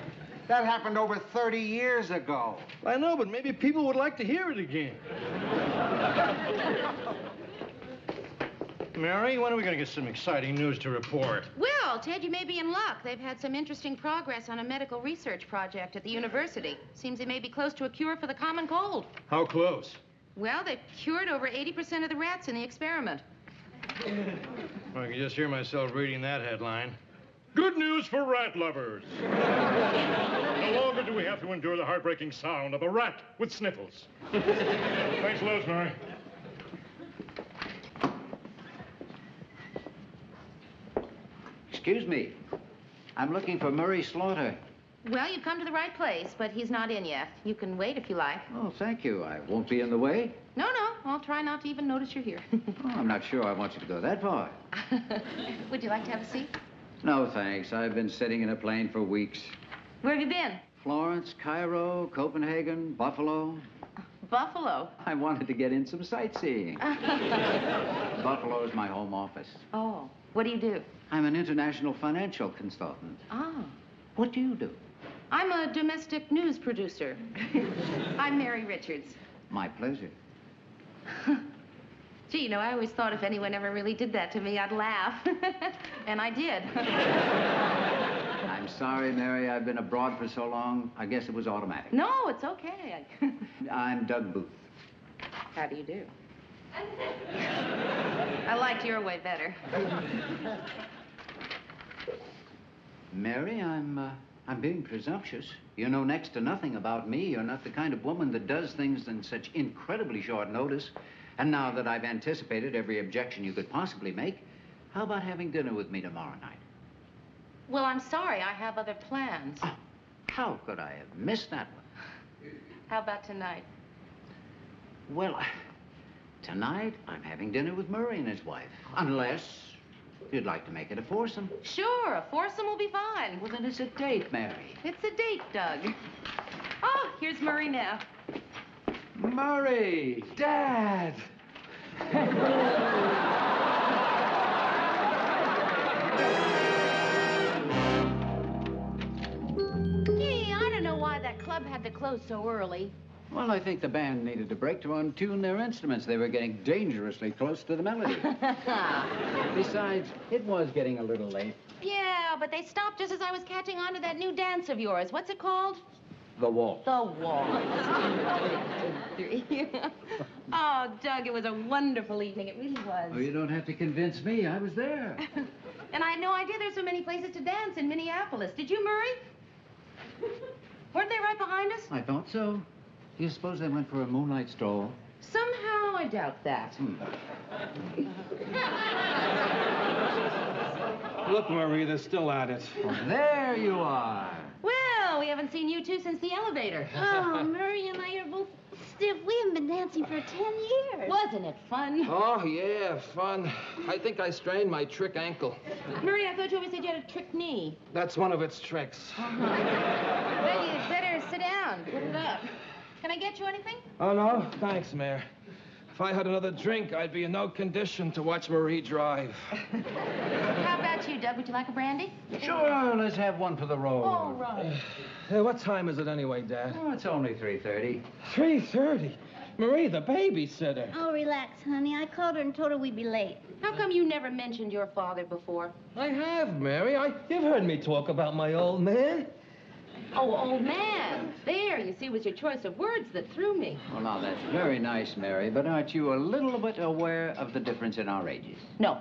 S4: that happened over 30 years ago.
S3: I know, but maybe people would like to hear it again. Mary, when are we going to get some exciting news to report?
S1: Well, Ted, you may be in luck. They've had some interesting progress on a medical research project at the university. Seems they may be close to a cure for the common cold.
S3: How close?
S1: Well, they've cured over 80% of the rats in the experiment.
S3: Well, I can just hear myself reading that headline.
S12: Good news for rat lovers. No longer do we have to endure the heartbreaking sound of a rat with sniffles. Thanks, Rosemary.
S14: Excuse me. I'm looking for Murray Slaughter.
S1: Well, you've come to the right place, but he's not in yet. You can wait if you like.
S14: Oh, thank you. I won't be in the way.
S1: No, I'll try not to even notice you're here.
S14: Oh, I'm not sure I want you to go that far.
S1: Would you like to have a seat?
S14: No, thanks. I've been sitting in a plane for weeks.
S1: Where have you been?
S14: Florence, Cairo, Copenhagen, Buffalo.
S1: Buffalo?
S14: I wanted to get in some sightseeing. Buffalo is my home office.
S1: Oh, what do you do?
S14: I'm an international financial consultant.
S1: Oh.
S14: What do you do?
S1: I'm a domestic news producer. I'm Mary Richards.
S14: My pleasure.
S1: Gee, you know, I always thought if anyone ever really did that to me, I'd laugh. And I did.
S14: I'm sorry, Mary. I've been abroad for so long. I guess it was automatic.
S1: No, it's okay.
S14: I'm Doug Booth.
S1: How do you do? I liked your way better.
S14: Mary, I'm being presumptuous. You know next to nothing about me. You're not the kind of woman that does things in such incredibly short notice. And now that I've anticipated every objection you could possibly make, how about having dinner with me tomorrow night?
S1: Well, I'm sorry. I have other plans.
S14: Oh, how could I have missed that one?
S1: How about tonight?
S14: Well, tonight I'm having dinner with Murray and his wife. Unless you'd like to make it a foursome.
S1: Sure, a foursome will be fine.
S14: Well, then it's a date, Mary.
S1: It's a date, Doug. Oh, here's Murray now.
S14: Murray!
S2: Dad!
S1: Gee, I don't know why that club had to close so early.
S14: Well, I think the band needed a break to untune their instruments. They were getting dangerously close to the melody. Besides, it was getting a little late.
S1: Yeah, but they stopped just as I was catching on to that new dance of yours. What's it called?
S14: The waltz.
S1: The waltz. Oh, Doug, it was a wonderful evening. It really was.
S14: Oh, you don't have to convince me. I was there.
S1: And I had no idea there's so many places to dance in Minneapolis. Did you, Murray? Weren't they right behind us?
S14: I thought so. Do you suppose they went for a moonlight stroll?
S1: Somehow I doubt that.
S2: Look, Marie, they're still at it.
S14: Oh, there you are.
S1: Well, we haven't seen you two since the elevator.
S8: Oh, Murray and I are both stiff. We haven't been dancing for 10 years.
S1: Wasn't it fun?
S2: Oh, yeah, fun. I think I strained my trick ankle.
S1: Murray, I thought you always said you had a trick knee.
S2: That's one of its tricks.
S1: Then you'd better sit down. Put it up. Can I get you anything?
S2: Oh, no? Thanks, Mayor. If I had another drink, I'd be in no condition to watch Marie drive.
S1: How about you, Doug? Would you like a brandy?
S14: Sure, let's have one for the road.
S1: All right.
S2: Hey, what time is it anyway, Dad?
S14: Oh, it's only 3:30.
S2: 3:30? Marie, the babysitter.
S8: Oh, relax, honey. I called her and told her we'd be late.
S1: How come you never mentioned your father before?
S2: I have, Mary. You've heard me talk about my old man.
S1: Oh, old man. There, you see, was your choice of words that threw me.
S14: Well, now, that's very nice, Mary, but aren't you a little bit aware of the difference in our ages?
S1: No.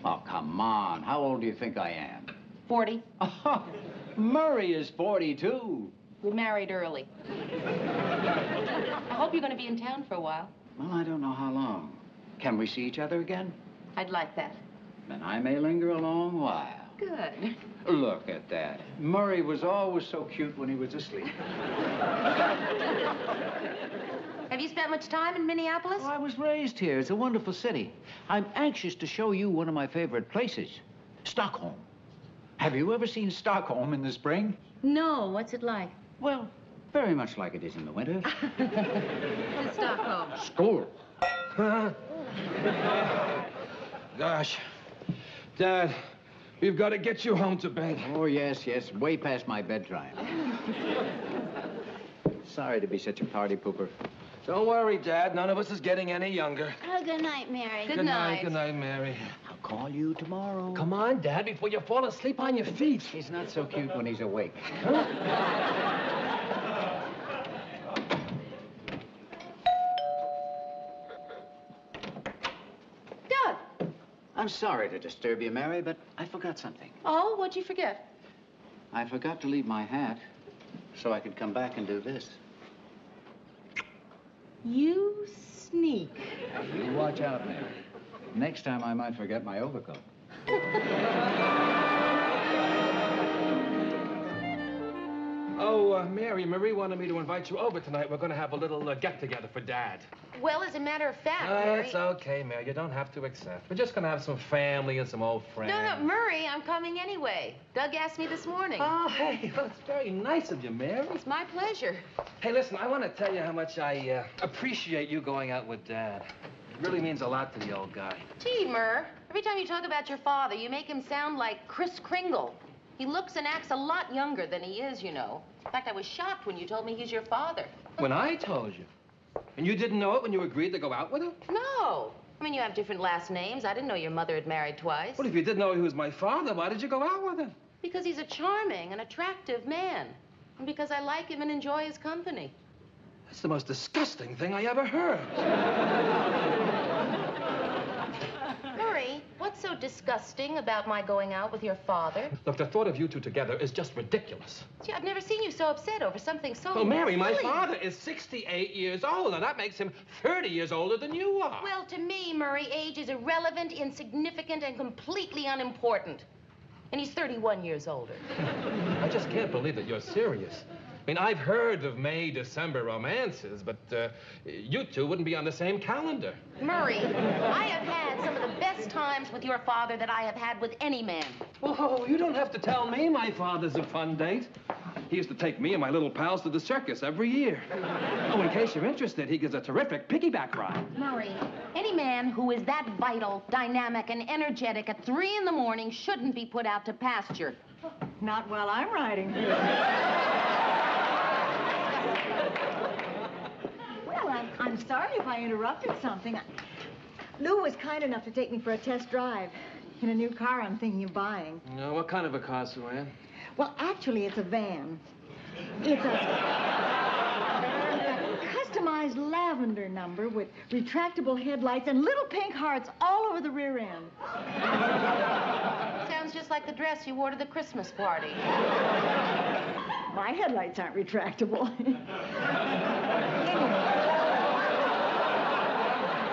S14: Oh, come on. How old do you think I am?
S1: 40.
S14: Oh, Murray is 42.
S1: We married early. I hope you're going to be in town for a while.
S14: Well, I don't know how long. Can we see each other again?
S1: I'd like that.
S14: Then I may linger a long while.
S1: Good.
S14: Look at that. Murray was always so cute when he was asleep.
S1: Have you spent much time in Minneapolis?
S14: Oh, I was raised here. It's a wonderful city. I'm anxious to show you one of my favorite places, Stockholm. Have you ever seen Stockholm in the spring?
S1: No. What's it like?
S14: Well, very much like it is in the winter.
S1: In Stockholm.
S14: School.
S2: Gosh. Dad, we've got to get you home to bed.
S14: Oh, yes, yes. Way past my bedtime. Sorry to be such a party pooper.
S2: Don't worry, Dad. None of us is getting any younger.
S8: Oh, good night, Mary.
S1: Good night.
S2: Good night, Mary.
S14: I'll call you tomorrow.
S2: Come on, Dad, before you fall asleep on your feet.
S14: He's not so cute when he's awake.
S1: Doug.
S14: I'm sorry to disturb you, Mary, but I forgot something.
S1: Oh, what'd you forget?
S14: I forgot to leave my hat so I could come back and do this.
S1: You sneak.
S14: You watch out, Mary. Next time I might forget my overcoat.
S2: Oh, Mary, Marie wanted me to invite you over tonight. We're going to have a little get-together for Dad.
S1: Well, as a matter of fact, Murray...
S2: It's okay, Mary. You don't have to accept. We're just going to have some family and some old friends.
S1: No, Murray, I'm coming anyway. Doug asked me this morning.
S2: Oh, hey, well, it's very nice of you, Mary.
S1: It's my pleasure.
S2: Hey, listen, I want to tell you how much I appreciate you going out with Dad. It really means a lot to the old guy.
S1: Gee, Murr, every time you talk about your father, you make him sound like Kris Kringle. He looks and acts a lot younger than he is, you know. In fact, I was shocked when you told me he's your father.
S2: When I told you? And you didn't know it when you agreed to go out with him?
S1: No. I mean, you have different last names. I didn't know your mother had married twice.
S2: Well, if you didn't know he was my father, why did you go out with him?
S1: Because he's a charming and attractive man. And because I like him and enjoy his company.
S2: That's the most disgusting thing I ever heard.
S1: Murray, what's so disgusting about my going out with your father?
S2: Look, the thought of you two together is just ridiculous.
S1: Gee, I've never seen you so upset over something so
S2: Oh, Mary, my
S1: silly.
S2: father is 68 years old, and that makes him 30 years older than you are.
S1: Well, to me, Murray, age is irrelevant, insignificant, and completely unimportant. And he's 31 years older.
S2: I just can't believe that you're serious. I mean, I've heard of May, December romances, but you two wouldn't be on the same calendar.
S1: Murray, I have had some of the best times with your father that I have had with any man.
S2: Oh, you don't have to tell me my father's a fun date. He used to take me and my little pals to the circus every year. Oh, in case you're interested, he gives a terrific piggyback ride.
S1: Murray, any man who is that vital, dynamic, and energetic at 3 in the morning shouldn't be put out to pasture.
S5: Not while I'm riding. Well, I'm sorry if I interrupted something. Lou was kind enough to take me for a test drive in a new car I'm thinking of buying.
S2: No, what kind of a car, Sue Ann?
S5: Well, actually, it's a van. It's a customized lavender number with retractable headlights and little pink hearts all over the rear end.
S1: Sounds just like the dress you wore to the Christmas party.
S5: My headlights aren't retractable.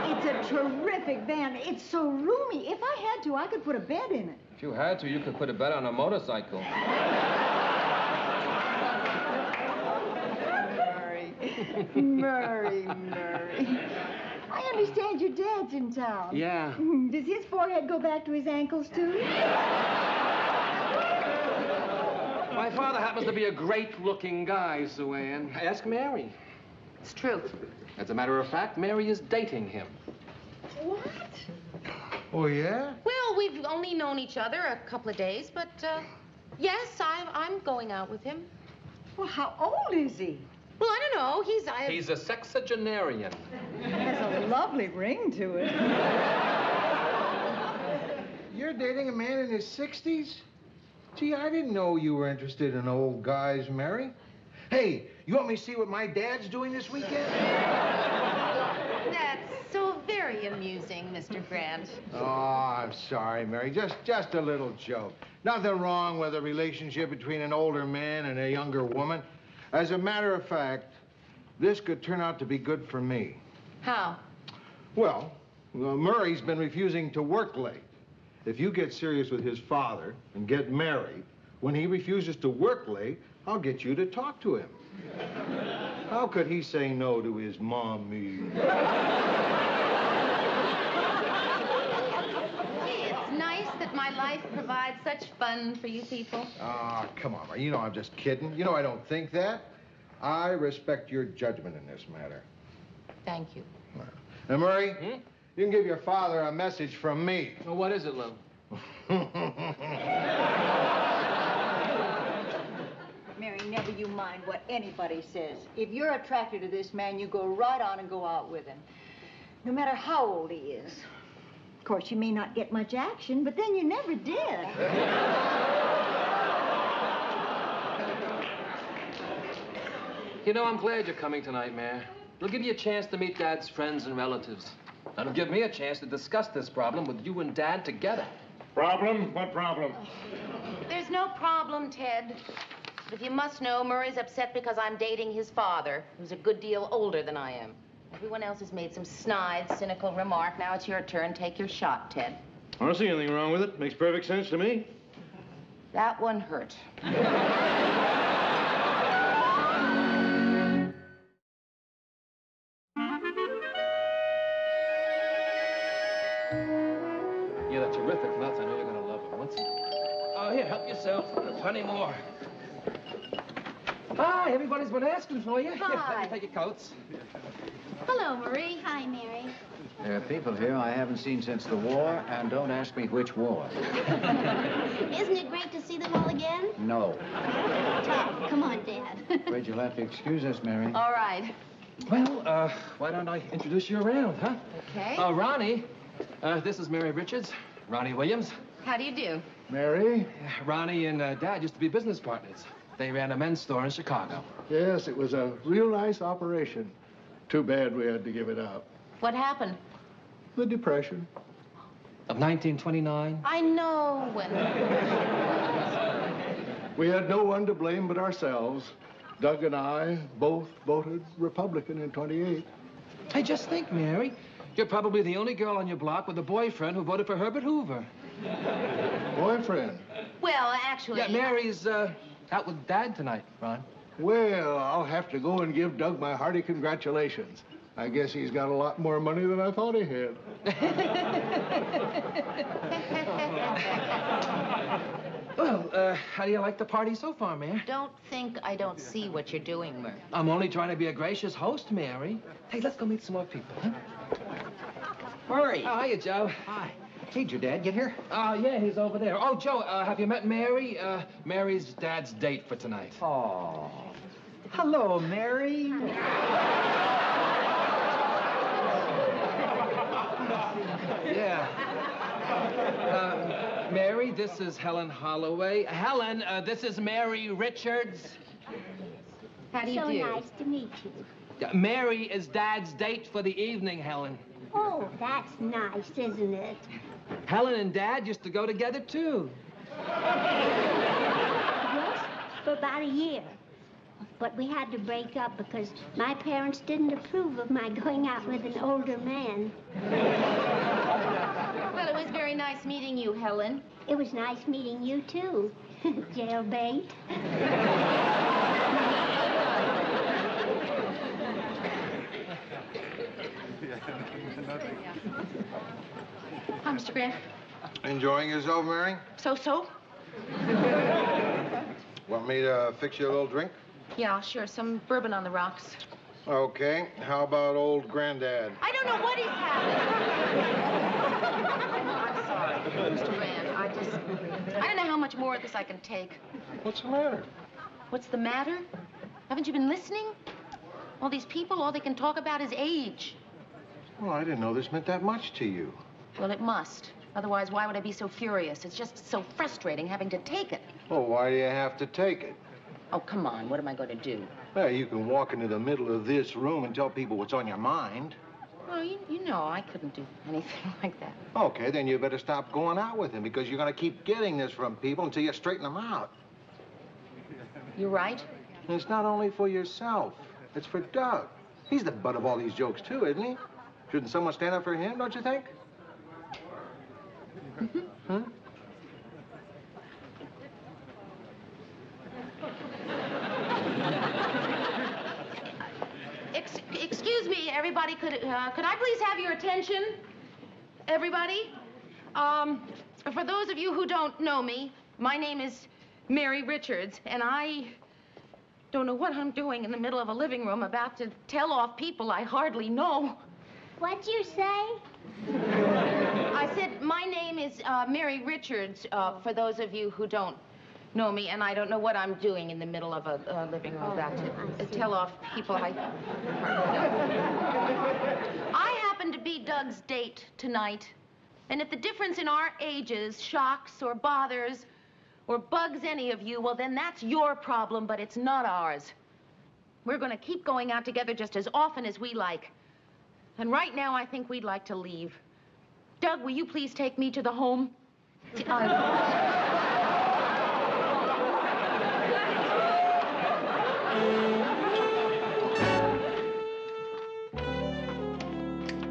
S5: It's a terrific van. It's so roomy. If I had to, I could put a bed in it.
S2: If you had to, you could put a bed on a motorcycle.
S5: Murray. I understand your dad's in town.
S2: Yeah.
S5: Does his forehead go back to his ankles, too?
S2: My father happens to be a great-looking guy, Sue Ann. Ask Mary.
S1: It's true.
S2: As a matter of fact, Mary is dating him.
S5: What?
S10: Oh, yeah?
S1: Well, we've only known each other a couple of days, but, yes, I'm going out with him.
S5: Well, how old is he?
S1: Well, I don't know.
S2: He's a sexagenarian.
S5: Has a lovely ring to it.
S10: You're dating a man in his 60s? Gee, I didn't know you were interested in old guys, Mary. Hey, you want me to see what my dad's doing this weekend?
S1: That's so very amusing, Mr. Grant.
S10: Oh, I'm sorry, Mary. Just a little joke. Nothing wrong with a relationship between an older man and a younger woman. As a matter of fact, this could turn out to be good for me.
S1: How?
S10: Well, Murray's been refusing to work late. If you get serious with his father and get married, when he refuses to work late, I'll get you to talk to him. How could he say no to his mommy?
S1: It's nice that my life provides such fun for you people.
S10: Ah, come on, Murray. You know I'm just kidding. You know I don't think that. I respect your judgment in this matter.
S1: Thank you.
S10: Now, Murray, you can give your father a message from me.
S2: Well, what is it, Lou?
S5: Mary, never you mind what anybody says. If you're attracted to this man, you go right on and go out with him. No matter how old he is. Of course, you may not get much action, but then you never did.
S2: You know, I'm glad you're coming tonight, Mayor. It'll give you a chance to meet Dad's friends and relatives. That'll give me a chance to discuss this problem with you and Dad together.
S12: Problem? What problem?
S1: There's no problem, Ted. But if you must know, Murray's upset because I'm dating his father, who's a good deal older than I am. Everyone else has made some snide, cynical remark. Now it's your turn. Take your shot, Ted.
S12: I don't see anything wrong with it. Makes perfect sense to me.
S1: That one hurt.
S2: Watson. Oh, here, help yourself. Plenty more. Hi, everybody's been asking for you.
S8: Hi.
S2: Here, let me take your coats.
S8: Hello, Marie. Hi, Mary.
S14: There are people here I haven't seen since the war, and don't ask me which war.
S8: Isn't it great to see them all again?
S14: No.
S8: Tough. Come on, Dad.
S14: Afraid you'll have to excuse us, Mary.
S8: All right.
S2: Well, why don't I introduce you around, huh?
S1: Okay.
S2: Ronnie, this is Mary Richards. Ronnie Williams.
S1: How do you do?
S10: Mary?
S2: Ronnie and Dad used to be business partners. They ran a men's store in Chicago.
S10: Yes, it was a real nice operation. Too bad we had to give it up.
S1: What happened?
S10: The Depression.
S2: Of 1929?
S1: I know when.
S10: We had no one to blame but ourselves. Doug and I both voted Republican in '28.
S2: Hey, just think, Mary. You're probably the only girl on your block with a boyfriend who voted for Herbert Hoover.
S10: Boyfriend?
S1: Well, actually...
S2: Yeah, Mary's out with Dad tonight, Ron.
S10: Well, I'll have to go and give Doug my hearty congratulations. I guess he's got a lot more money than I thought he had.
S2: Well, how do you like the party so far, Mary?
S1: Don't think I don't see what you're doing, Murph.
S2: I'm only trying to be a gracious host, Mary. Hey, let's go meet some more people, huh?
S14: Murray.
S2: Oh, hiya, Joe.
S14: Hi. Did your dad get here?
S2: Yeah, he's over there. Oh, Joe, have you met Mary? Mary's Dad's date for tonight.
S14: Oh. Hello, Mary.
S2: Yeah. Mary, this is Helen Holloway. Helen, this is Mary Richards.
S1: How do you
S8: So
S1: do?
S8: nice to meet you.
S2: Mary is Dad's date for the evening, Helen.
S8: Oh, that's nice, isn't it?
S2: Helen and Dad used to go together, too.
S8: Yes, for about a year. But we had to break up because my parents didn't approve of my going out with an older man.
S1: Well, it was very nice meeting you, Helen.
S8: It was nice meeting you, too. Jailbait.
S1: Hi, Mr. Grant.
S4: Enjoying yourself, Mary?
S1: So?
S4: Want me to fix you a little drink?
S1: Yeah, sure. Some bourbon on the rocks.
S4: Okay. How about old Granddad?
S1: I don't know what he's having. I'm sorry, Mr. Grant. I don't know how much more of this I can take.
S4: What's the matter?
S1: What's the matter? Haven't you been listening? All these people, all they can talk about is age.
S4: Well, I didn't know this meant that much to you.
S1: Well, it must. Otherwise, why would I be so furious? It's just so frustrating having to take it.
S4: Well, why do you have to take it?
S1: Oh, come on. What am I going to do?
S4: Well, you can walk into the middle of this room and tell people what's on your mind.
S1: Well, you know I couldn't do anything like that.
S4: Okay, then you better stop going out with him because you're going to keep getting this from people until you straighten them out.
S1: You're right.
S4: And it's not only for yourself. It's for Doug. He's the butt of all these jokes, too, isn't he? Shouldn't someone stand up for him, don't you think? Huh?
S1: Excuse me, everybody. Could I please have your attention? Everybody? For those of you who don't know me, my name is Mary Richards, and I don't know what I'm doing in the middle of a living room about to tell off people I hardly know.
S8: What'd you say?
S1: I said my name is Mary Richards, for those of you who don't know me, and I don't know what I'm doing in the middle of a living room about to tell off people I happen to be Doug's date tonight. And if the difference in our ages shocks or bothers or bugs any of you, well, then that's your problem, but it's not ours. We're going to keep going out together just as often as we like. And right now, I think we'd like to leave. Doug, will you please take me to the home?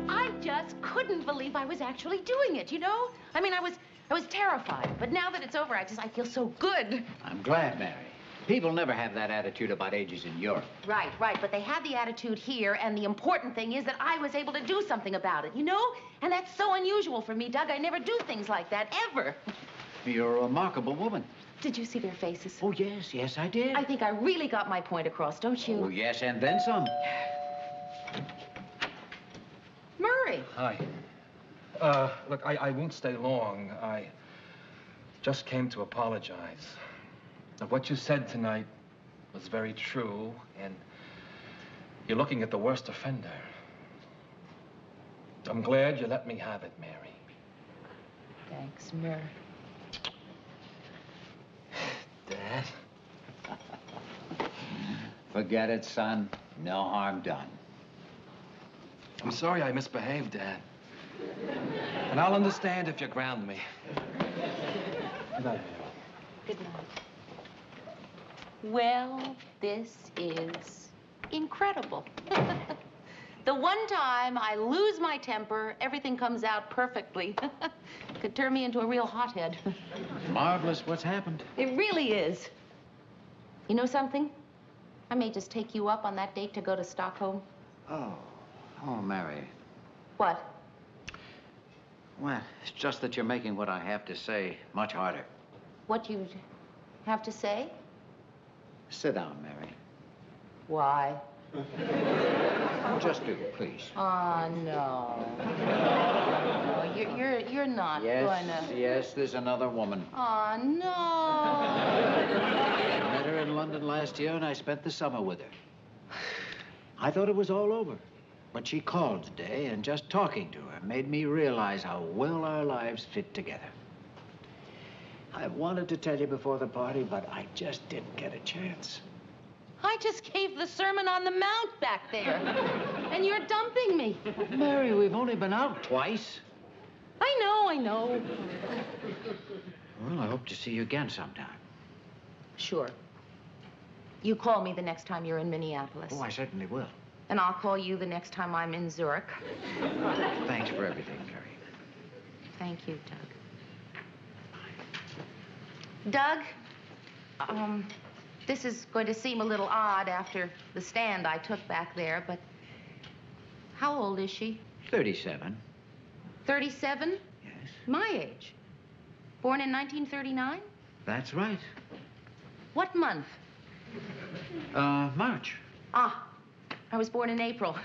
S1: I just couldn't believe I was actually doing it, you know? I mean, I was terrified, but now that it's over, I feel so good.
S14: I'm glad, Mary. People never have that attitude about ages in Europe.
S1: Right, but they had the attitude here, and the important thing is that I was able to do something about it, you know? And that's so unusual for me, Doug. I never do things like that, ever.
S14: You're a remarkable woman.
S1: Did you see their faces?
S14: Oh, yes, yes, I did.
S1: I think I really got my point across, don't you?
S14: Oh, yes, and then some.
S1: Murray.
S2: Hi. Look, I won't stay long. I just came to apologize. Now, what you said tonight was very true, and you're looking at the worst offender. I'm glad you let me have it, Mary.
S1: Thanks, Murray.
S2: Dad?
S14: Forget it, son. No harm done.
S2: I'm sorry I misbehaved, Dad. And I'll understand if you ground me. Good night, Mary.
S1: Good night. Well, this is incredible. The one time I lose my temper, everything comes out perfectly. Could turn me into a real hothead.
S14: Marvelous what's happened.
S1: It really is. You know something? I may just take you up on that date to go to Stockholm.
S14: Oh, Mary.
S1: What?
S14: Well, it's just that you're making what I have to say much harder.
S1: What you have to say?
S14: Sit down, Mary.
S1: Why?
S14: Just do, please.
S1: Oh, no. No, you're not going to...
S14: Yes, there's another woman.
S1: Oh, no.
S14: I met her in London last year, and I spent the summer with her. I thought it was all over. But she called today, and just talking to her made me realize how well our lives fit together. I wanted to tell you before the party, but I just didn't get a chance.
S1: I just gave the Sermon on the Mount back there. And you're dumping me.
S14: Mary, we've only been out twice.
S1: I know.
S14: Well, I hope to see you again sometime.
S1: Sure. You call me the next time you're in Minneapolis.
S14: Oh, I certainly will.
S1: And I'll call you the next time I'm in Zurich.
S14: Thanks for everything, Mary.
S1: Thank you, Doug. Doug, this is going to seem a little odd after the stand I took back there, but how old is she?
S14: 37.
S1: 37?
S14: Yes.
S1: My age. Born in 1939?
S14: That's right.
S1: What month?
S14: March.
S1: Ah, I was born in April,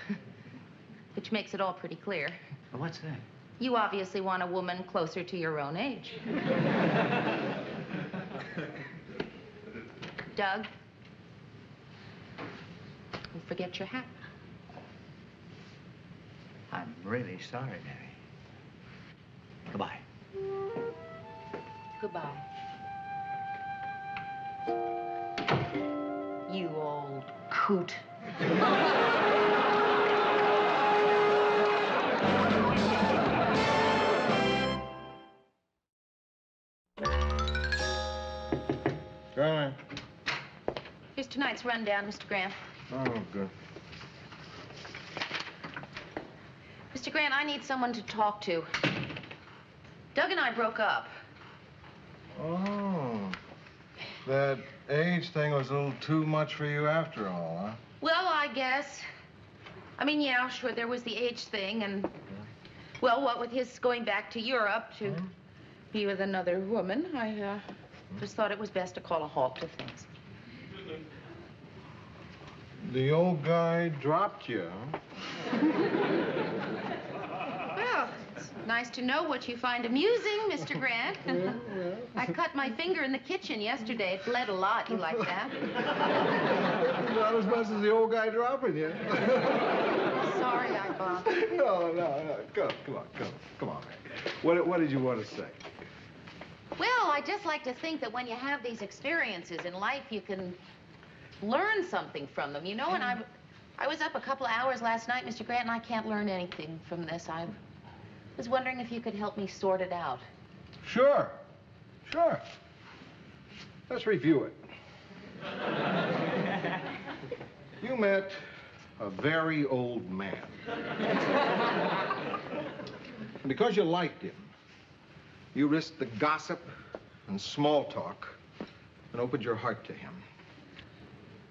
S1: which makes it all pretty clear.
S14: What's that?
S1: You obviously want a woman closer to your own age. Doug, don't forget your hat.
S14: I'm really sorry, Mary. Goodbye.
S1: Goodbye. You old coot.
S10: Go on.
S1: Here's tonight's rundown, Mr. Grant.
S10: Oh, good.
S1: Mr. Grant, I need someone to talk to. Doug and I broke up.
S10: Oh. That age thing was a little too much for you after all, huh?
S1: Well, I guess. I mean, yeah, sure, there was the age thing, and, well, what with his going back to Europe to be with another woman, I just thought it was best to call a halt to things.
S10: The old guy dropped you, huh?
S1: Well, it's nice to know what you find amusing, Mr. Grant. I cut my finger in the kitchen yesterday. It bled a lot. You like that?
S10: Not as much as the old guy dropping you.
S1: Sorry, I bothered.
S10: No. Come on, man. What did you want to say?
S1: Well, I just like to think that when you have these experiences in life, you can learn something from them, you know? And I was up a couple of hours last night, Mr. Grant, and I can't learn anything from this. I was wondering if you could help me sort it out.
S10: Sure. Let's review it. You met a very old man. And because you liked him, you risked the gossip and small talk and opened your heart to him.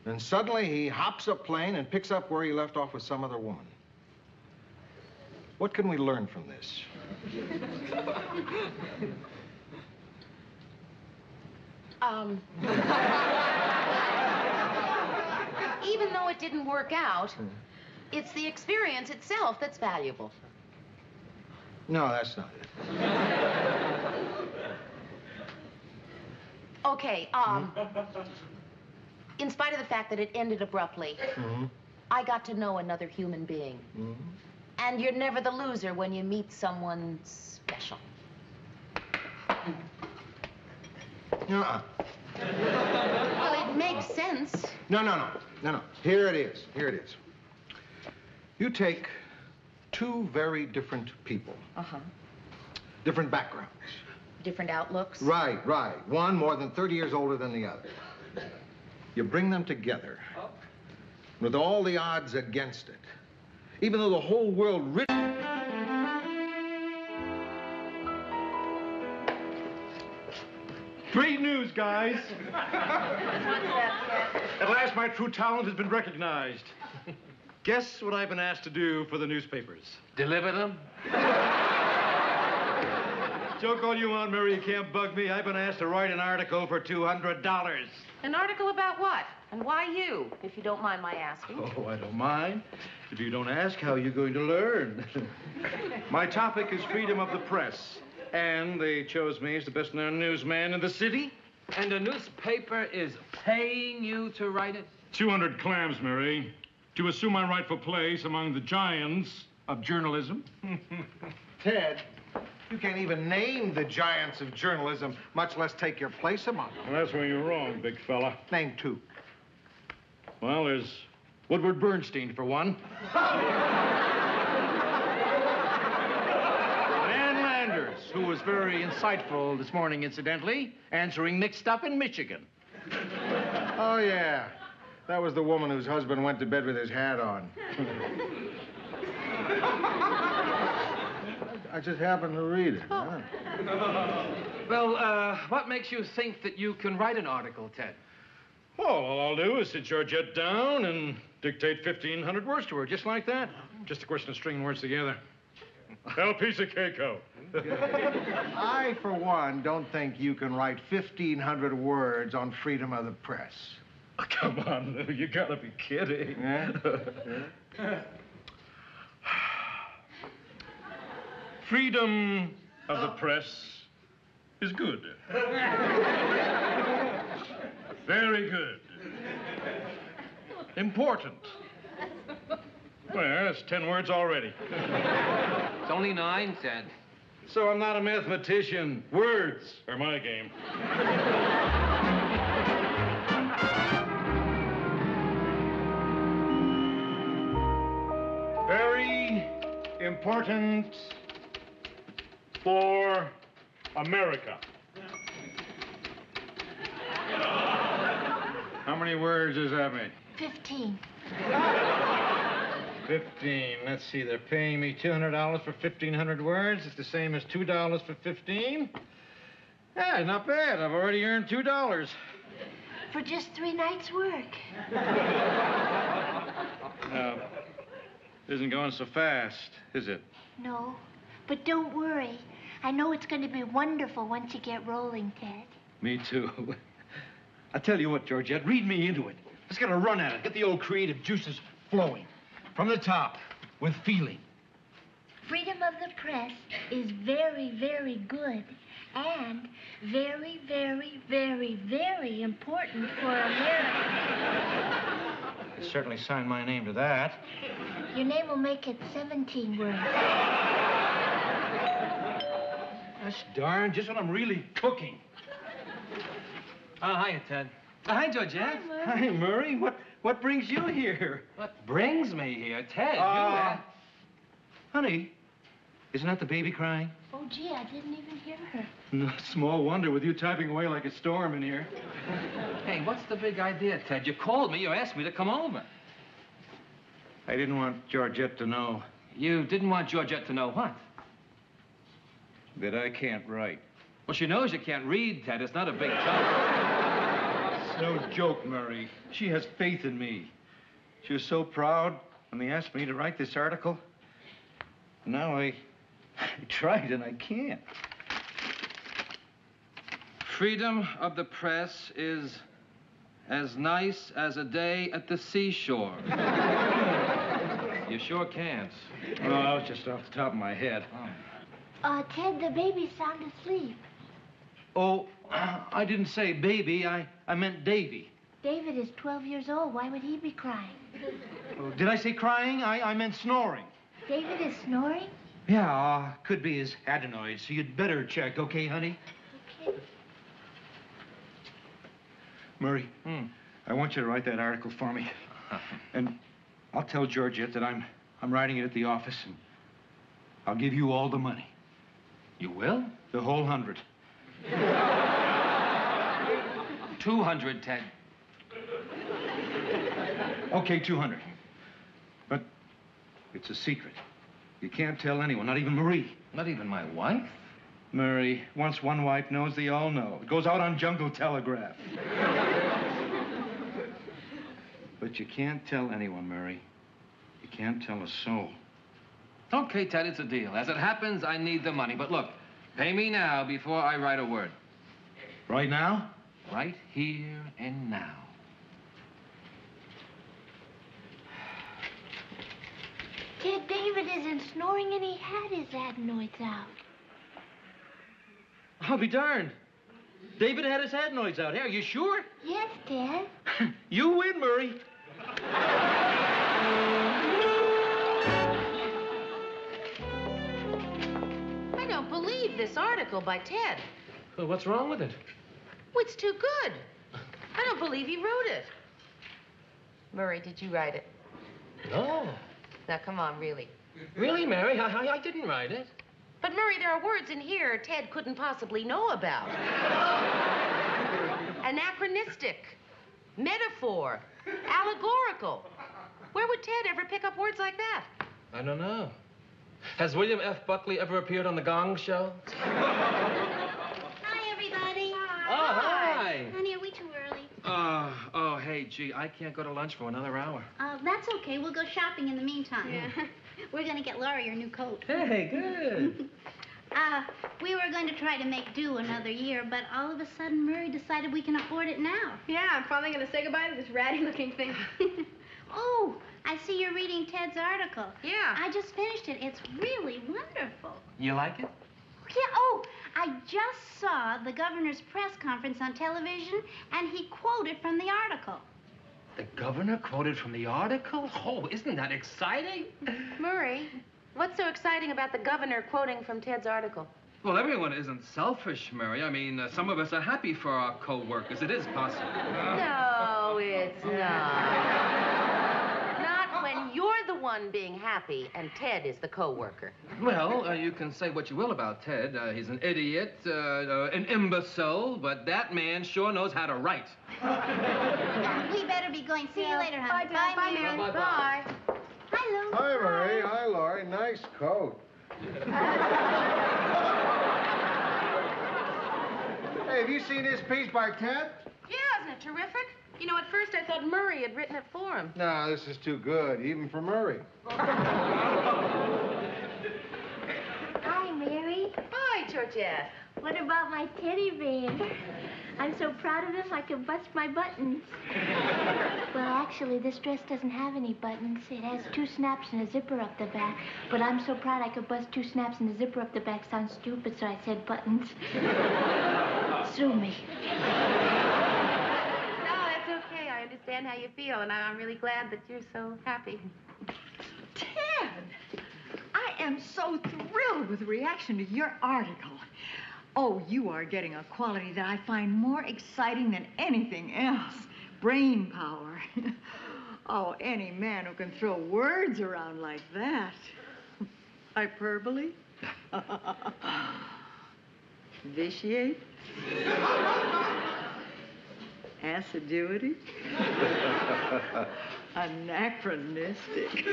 S10: And suddenly he hops a plane and picks up where he left off with some other woman. What can we learn from this?
S1: Even though it didn't work out, it's the experience itself that's valuable.
S10: No, that's not it.
S1: Okay, in spite of the fact that it ended abruptly, I got to know another human being. And you're never the loser when you meet someone special.
S10: Uh-uh.
S1: Well, it makes sense.
S10: No. Here it is. You take two very different people. Different backgrounds.
S1: Different outlooks.
S10: Right. One more than 30 years older than the other. You bring them together with all the odds against it. Even though the whole world...
S12: Great news, guys. At last, my true talent has been recognized. Guess what I've been asked to do for the newspapers?
S2: Deliver them?
S12: Joke all you want, Mary. You can't bug me. I've been asked to write an article for $200.
S1: An article about what? And why you, if you don't mind my asking?
S12: Oh, I don't mind. If you don't ask, how are you going to learn? My topic is freedom of the press. And they chose me as the best-known newsman in the city.
S2: And the newspaper is paying you to write it?
S12: 200 clams, Mary, to assume my rightful place among the giants of journalism.
S10: Ted, you can't even name the giants of journalism, much less take your place among them.
S12: Well, that's where you're wrong, big fella.
S10: Name two.
S12: Well, there's Woodward Bernstein, for one. Who was very insightful this morning, incidentally, answering mixed up in Michigan.
S10: Oh, yeah. That was the woman whose husband went to bed with his hat on. I just happened to read it.
S2: Oh. Well, what makes you think that you can write an article, Ted?
S12: Well, all I'll do is sit Georgette down and dictate 1,500 words to her, just like that. Just a question of stringing words together. El piece of Keiko.
S10: I, for one, don't think you can write 1,500 words on freedom of the press.
S12: Oh, come on, Lou. You gotta be kidding.
S10: Yeah?
S12: Freedom of the press is good. Very good. Important. Well, that's 10 words already.
S2: It's only 9, Ted.
S12: So I'm not a mathematician. Words are my game. Very important for America. How many words does that make?
S8: 15.
S12: 15. Let's see, they're paying me $200 for 1,500 words. It's the same as $2 for 15. Yeah, not bad. I've already earned $2.
S8: For just 3 nights' work.
S12: No, isn't going so fast, is it?
S8: No, but don't worry. I know it's going to be wonderful once you get rolling, Ted.
S12: Me too. I'll tell you what, Georgette, read me into it. Let's get a run at it. Get the old creative juices flowing. From the top, with feeling.
S8: Freedom of the press is very, very good. And very, very, very, very important for America.
S12: I certainly signed my name to that.
S8: Your name will make it 17 words.
S12: That's darn just what I'm really cooking.
S2: Hiya, Ted. Hi, Georgette.
S12: Hi, Murray. What brings you here?
S2: What brings me here? Ted,
S12: Honey, isn't that the baby crying?
S8: Oh, gee, I didn't even hear her.
S12: No, small wonder with you typing away like a storm in here.
S2: Hey, what's the big idea, Ted? You called me. You asked me to come over.
S12: I didn't want Georgette to know.
S2: You didn't want Georgette to know what?
S12: That I can't write.
S2: Well, she knows you can't read, Ted. It's not a big joke.
S12: It's no joke, Murray. She has faith in me. She was so proud when they asked me to write this article. Now I tried and I can't.
S2: freedom of the press is as nice as a day at the seashore. You sure can't.
S12: Oh, it's just off the top of my head.
S8: Ted, the baby's sound asleep.
S12: Oh, I didn't say baby. I meant Davy.
S8: David is 12 years old. Why would he be crying?
S12: Oh, did I say crying? I meant snoring.
S8: David is snoring?
S12: Yeah, could be his adenoids, so you'd better check, okay, honey?
S8: Okay.
S12: Murray, I want you to write that article for me. And I'll tell Georgette that I'm writing it at the office, and I'll give you all the money.
S2: You will?
S12: The whole 100.
S2: 200, Ted.
S12: Okay, 200. But it's a secret. You can't tell anyone, not even Marie.
S2: Not even my wife?
S12: Murray, once one wife knows, they all know. It goes out on Jungle Telegraph. But you can't tell anyone, Murray. You can't tell a soul.
S2: Okay, Ted, it's a deal. As it happens, I need the money. But look, pay me now before I write a word.
S12: Right now?
S2: Right here and now.
S8: Ted, David isn't snoring and he had his adenoids out.
S12: I'll be darned. David had his adenoids out. Hey, are you sure?
S8: Yes, Ted.
S12: You win, Murray.
S1: I don't believe this article by Ted.
S2: Well, what's wrong with it?
S1: Oh, it's too good. I don't believe he wrote it. Murray, did you write it?
S2: No.
S1: Now, come on, really.
S2: Really, Mary? I didn't write it.
S1: But, Murray, there are words in here Ted couldn't possibly know about. Anachronistic, metaphor, allegorical. Where would Ted ever pick up words like that?
S2: I don't know. Has William F. Buckley ever appeared on The Gong Show?
S8: Hi, everybody.
S2: Oh, hi.
S8: Honey, are we too early?
S2: Oh, hey, gee, I can't go to lunch for another hour.
S8: That's okay. We'll go shopping in the meantime. Yeah. We're going to get Laura your new coat.
S2: Hey, good.
S8: We were going to try to make do another year, but all of a sudden Murray decided we can afford it now.
S15: Yeah, I'm finally going to say goodbye to this ratty-looking thing.
S8: Oh, I see you're reading Ted's article.
S1: Yeah.
S8: I just finished it. It's really wonderful.
S2: You like it?
S8: Yeah, oh, I just saw the governor's press conference on television, and he quoted from the article.
S2: The governor quoted from the article? Oh, isn't that exciting?
S1: Murray, what's so exciting about the governor quoting from Ted's article?
S2: Well, everyone isn't selfish, Mary. I mean, some of us are happy for our co-workers. It is possible.
S1: No, it's not. Not when you're the one being happy and Ted is the co-worker.
S2: Well, you can say what you will about Ted. He's an idiot, an imbecile, but that man sure knows how to write.
S8: We better be going. See you later, honey.
S15: Bye, Mary.
S1: Bye.
S8: Hi, Lou.
S4: Hi, Murray. Hi, Laurie. Nice coat. Hey, have you seen this piece by Ted?
S1: Yeah, isn't it terrific? You know, at first I thought Murray had written it for him.
S4: No, this is too good, even for Murray.
S8: Hi, Mary.
S1: Hi, Georgette.
S8: What about my teddy bear? I'm so proud of him I can bust my buttons. Well, actually, this dress doesn't have any buttons. It has 2 snaps and a zipper up the back. But I'm so proud I could bust 2 snaps and a zipper up the back. Sounds stupid, so I said buttons. Sue me.
S1: No, that's okay. I understand how you feel, and I'm really glad that you're so happy.
S5: Ted, I am so thrilled with the reaction to your article. Oh, you are getting a quality that I find more exciting than anything else. Brain power. Oh, any man who can throw words around like that. Hyperbole? Vitiate? Assiduity? Anachronistic.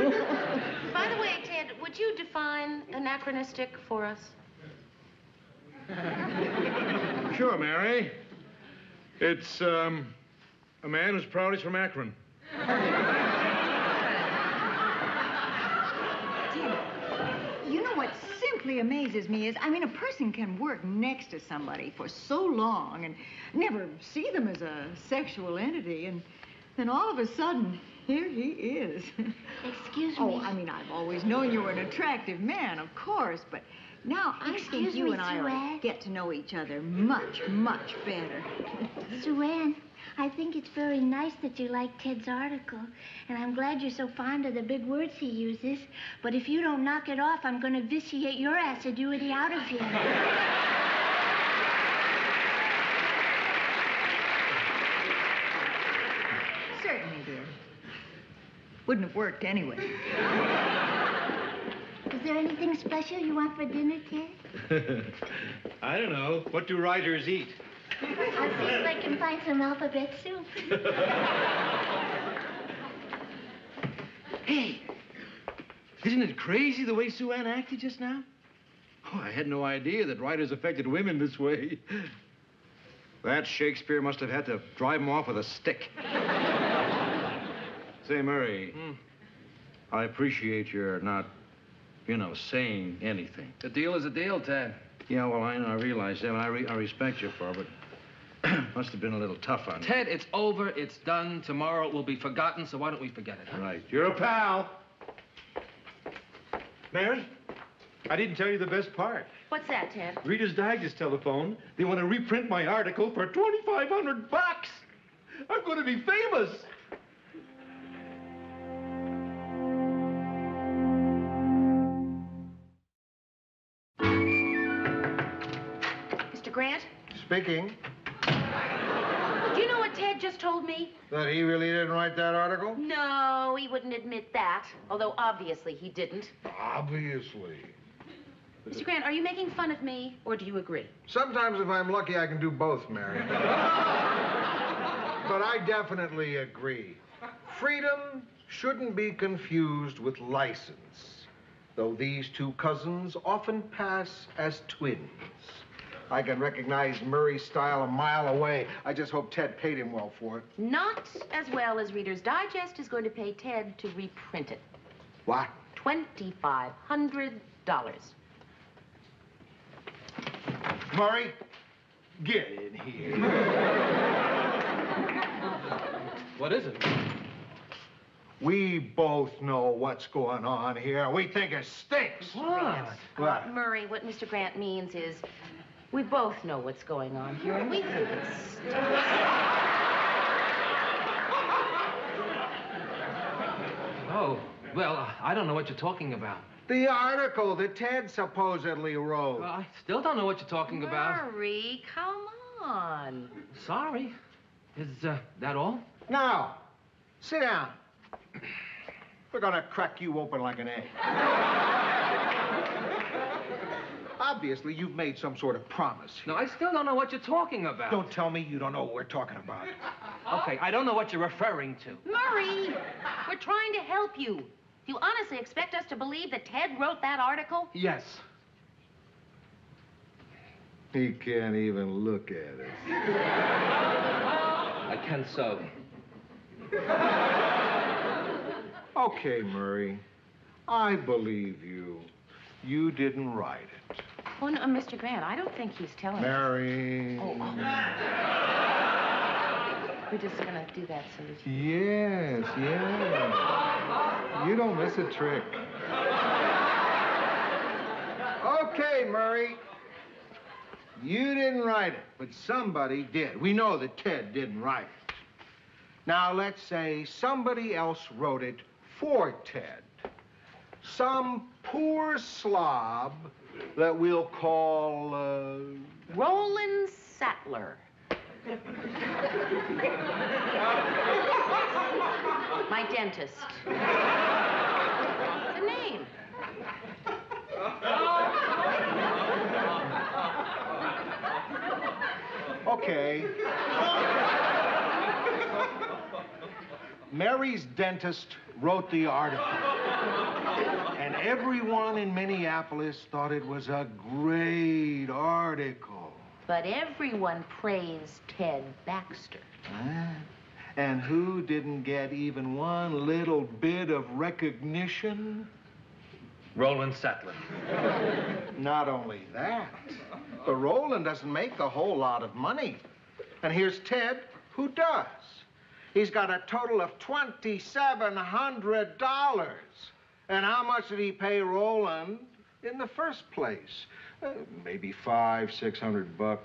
S1: By the way, Ted, would you define anachronistic for us?
S12: Sure, Mary. It's, a man who's proud he's from Akron.
S5: You know what perfectly amazes me is, I mean, a person can work next to somebody for so long and never see them as a sexual entity, and then all of a sudden, here he is.
S8: Excuse
S5: Oh,
S8: me.
S5: I mean, I've always known you were an attractive man, of course, but now I think
S8: Excuse
S5: you
S8: me,
S5: and I
S8: Sue
S5: ought
S8: Ann.
S5: to get to know each other much, much better.
S8: Sue Ann, I think it's very nice that you like Ted's article, and I'm glad you're so fond of the big words he uses, but if you don't knock it off, I'm going to vitiate your assiduity out of here.
S5: Certainly, dear. Wouldn't have worked anyway.
S8: Is there anything special you want for dinner, Ted?
S12: I don't know. What do writers eat?
S8: I'll see if I can find some alphabet soup.
S12: Hey, isn't it crazy the way Sue Ann acted just now? Oh, I had no idea that writers affected women this way. That Shakespeare must have had to drive him off with a stick. Say, Murray, I appreciate your not, saying anything.
S2: The deal is a deal, Ted.
S12: Yeah, well, I realize that. I respect you for it, but must have been a little tough on you.
S2: Ted, it's over. It's done. Tomorrow it will be forgotten, so why don't we forget it, huh?
S12: Right. You're a pal. Mary, I didn't tell you the best part.
S1: What's that, Ted?
S12: Reader's Digest telephone. They want to reprint my article for $2,500. I'm going to be famous.
S1: Mr. Grant?
S4: Speaking.
S1: Do you know what Ted just told me?
S4: That he really didn't write that article?
S1: No, he wouldn't admit that. Although, obviously, he didn't.
S4: Obviously.
S1: Mr. Grant, are you making fun of me, or do you agree?
S4: Sometimes, if I'm lucky, I can do both, Mary. But I definitely agree. Freedom shouldn't be confused with license, though these two cousins often pass as twins. I can recognize Murray's style a mile away. I just hope Ted paid him well for it.
S1: Not as well as Reader's Digest is going to pay Ted to reprint it.
S4: What?
S1: $2,500.
S4: Murray, get in here.
S2: What is it?
S4: We both know what's going on here. We think it stinks.
S2: What?
S1: Murray, what Mr. Grant means is we both know what's going on here, and we think it's...
S2: Oh, well, I don't know what you're talking about.
S4: The article that Ted supposedly wrote.
S2: Well, I still don't know what you're talking about.
S1: Murray, come on.
S2: Sorry. Is that all?
S4: Now, sit down. We're gonna crack you open like an egg. Obviously, you've made some sort of promise.
S2: No, I still don't know what you're talking about.
S4: Don't tell me you don't know what we're talking about.
S2: Okay, I don't know what you're referring to.
S1: Murray, we're trying to help you. Do you honestly expect us to believe that Ted wrote that article?
S2: Yes.
S4: He can't even look at it.
S2: I can so.
S4: Okay, Murray. I believe you. You didn't write it.
S1: Oh, no, Mr. Grant, I don't think he's telling us.
S4: Mary.
S1: Oh. We're just gonna do that so that you...
S4: Yes. You don't miss a trick. Okay, Murray. You didn't write it, but somebody did. We know that Ted didn't write it. Now, let's say somebody else wrote it for Ted. Some poor slob that we'll call,
S1: Roland Sattler. My dentist. It's a name.
S4: Okay. Mary's dentist wrote the article. And everyone in Minneapolis thought it was a great article.
S1: But everyone praised Ted Baxter.
S4: And who didn't get even one little bit of recognition?
S2: Roland Sattler.
S4: Not only that, but Roland doesn't make a whole lot of money. And here's Ted, who does. He's got a total of $2,700. And how much did he pay Roland in the first place? Maybe $500-600.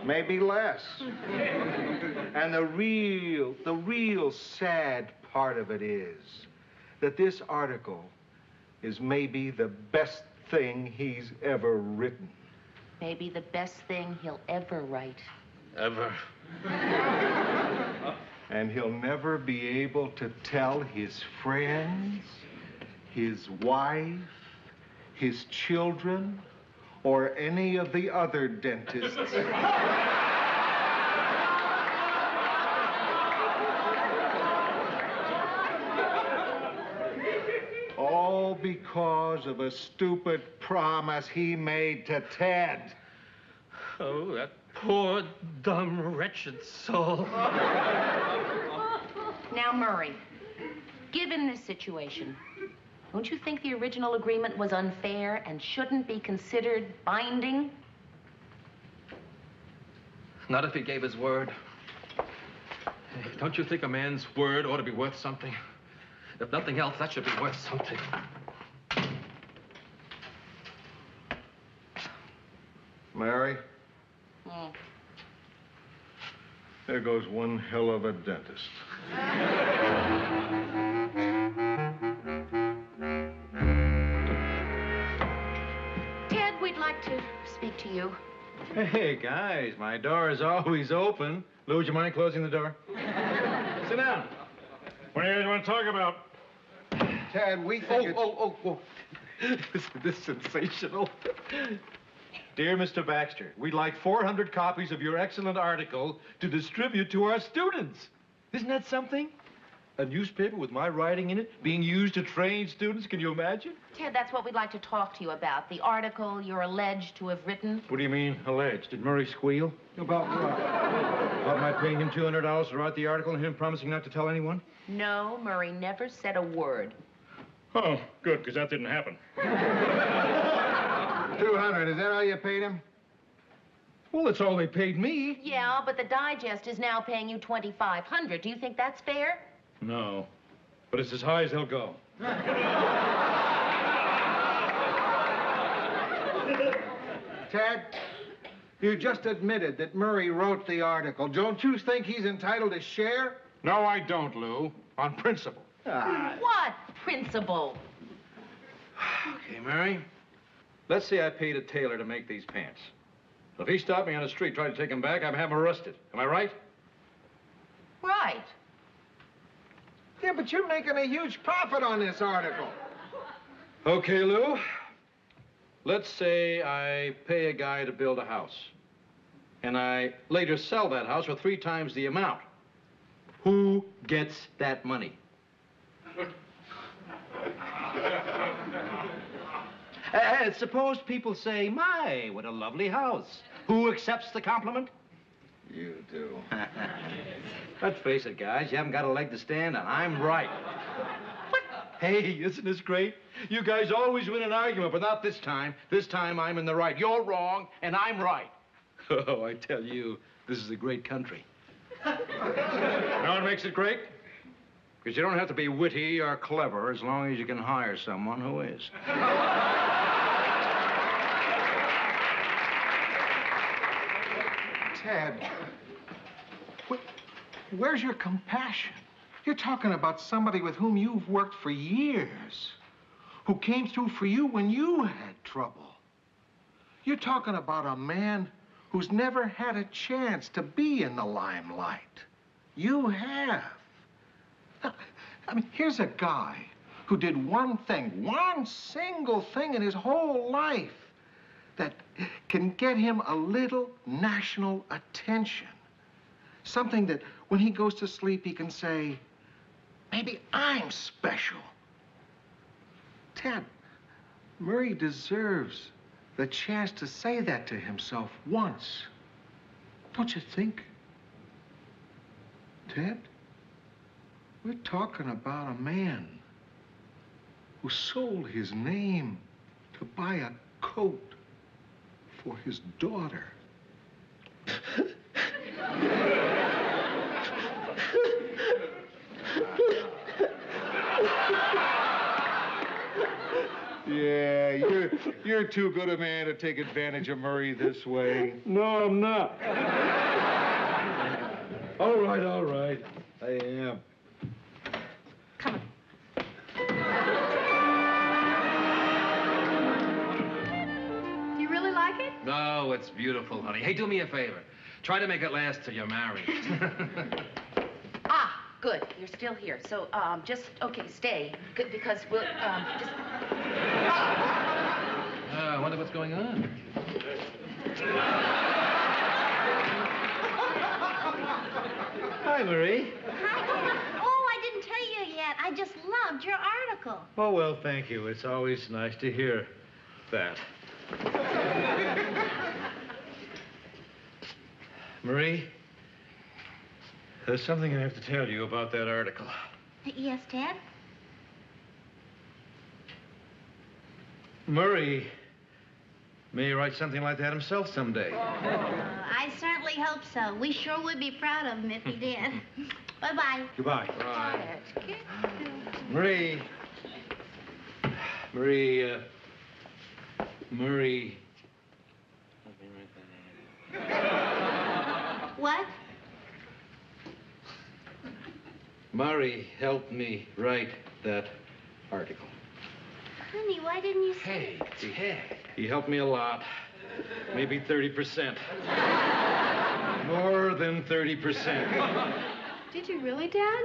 S4: Maybe less. And the real sad part of it is that this article is maybe the best thing he's ever written.
S1: Maybe the best thing he'll ever write.
S2: Ever.
S4: And he'll never be able to tell his friends, his wife, his children, or any of the other dentists. All because of a stupid promise he made to Ted.
S2: Oh, that poor, dumb, wretched soul.
S1: Now, Murray, given this situation, don't you think the original agreement was unfair and shouldn't be considered binding?
S2: Not if he gave his word. Hey, don't you think a man's word ought to be worth something? If nothing else, that should be worth something.
S4: Mary? There goes one hell of a dentist.
S1: Ted, we'd like to speak to you.
S3: Hey, guys, my door is always open. Lou, would you mind closing the door? Sit down. What do you guys want to talk about?
S4: Ted, we think
S3: Isn't this sensational? Dear Mr. Baxter, we'd like 400 copies of your excellent article to distribute to our students. Isn't that something? A newspaper with my writing in it being used to train students, can you imagine?
S1: Ted, that's what we'd like to talk to you about. The article you're alleged to have written.
S3: What do you mean, alleged? Did Murray squeal? About what? About my paying him $200 to write the article and him promising not to tell anyone?
S1: No, Murray never said a word.
S3: Oh, good, because that didn't happen.
S4: 200, is that all you paid him?
S3: Well, that's all they paid me.
S1: Yeah, but the Digest is now paying you $2,500. Do you think that's fair?
S3: No, but it's as high as they'll go.
S4: Ted, you just admitted that Murray wrote the article. Don't you think he's entitled to share?
S3: No, I don't, Lou. On principle.
S1: What principle?
S3: Okay, Mary. Let's say I paid a tailor to make these pants. If he stopped me on the street, tried to take them back, I'd have him arrested. Am I right?
S1: Right.
S4: Yeah, but you're making a huge profit on this article.
S3: Okay, Lou. Let's say I pay a guy to build a house. And I later sell that house for 3 times the amount. Who gets that money? Suppose people say, my, what a lovely house. Who accepts the compliment?
S4: You do.
S3: Let's face it, guys, you haven't got a leg to stand on. I'm right. Hey, isn't this great? You guys always win an argument, but not this time. This time I'm in the right. You're wrong, and I'm right. Oh, I tell you, this is a great country. You know what makes it great? Because you don't have to be witty or clever as long as you can hire someone who is.
S4: Ted, where's your compassion? You're talking about somebody with whom you've worked for years, who came through for you when you had trouble. You're talking about a man who's never had a chance to be in the limelight. You have. I mean, here's a guy who did one thing, one single thing in his whole life that can get him a little national attention. Something that when he goes to sleep, he can say, maybe I'm special. Ted, Murray deserves the chance to say that to himself once. Don't you think? Ted, we're talking about a man who sold his name to buy a coat for his daughter.
S10: Yeah, you're too good a man to take advantage of Murray this way.
S12: No, I'm not. All right. I am.
S1: Come on.
S15: Do you really like it?
S2: No, it's beautiful, honey. Hey, do me a favor. Try to make it last till you're married.
S1: Ah, good. You're still here. So, okay, stay. Good, because we'll, just...
S2: I wonder what's going on.
S12: Hi, Marie.
S8: Hi. Oh, I didn't tell you yet. I just loved your article.
S12: Oh, well, thank you. It's always nice to hear that. Marie, there's something I have to tell you about that article.
S8: Yes, Ted?
S12: Murray may write something like that himself someday.
S8: I certainly hope so. We sure would be proud of him if he did. Bye-bye.
S12: Goodbye.
S2: Bye.
S12: Marie. Marie.
S8: What?
S12: Murray helped me write that article.
S8: Honey, why didn't you say...
S2: Hey.
S12: He helped me a lot. Maybe 30%. More than 30%.
S15: Did you really, Dad?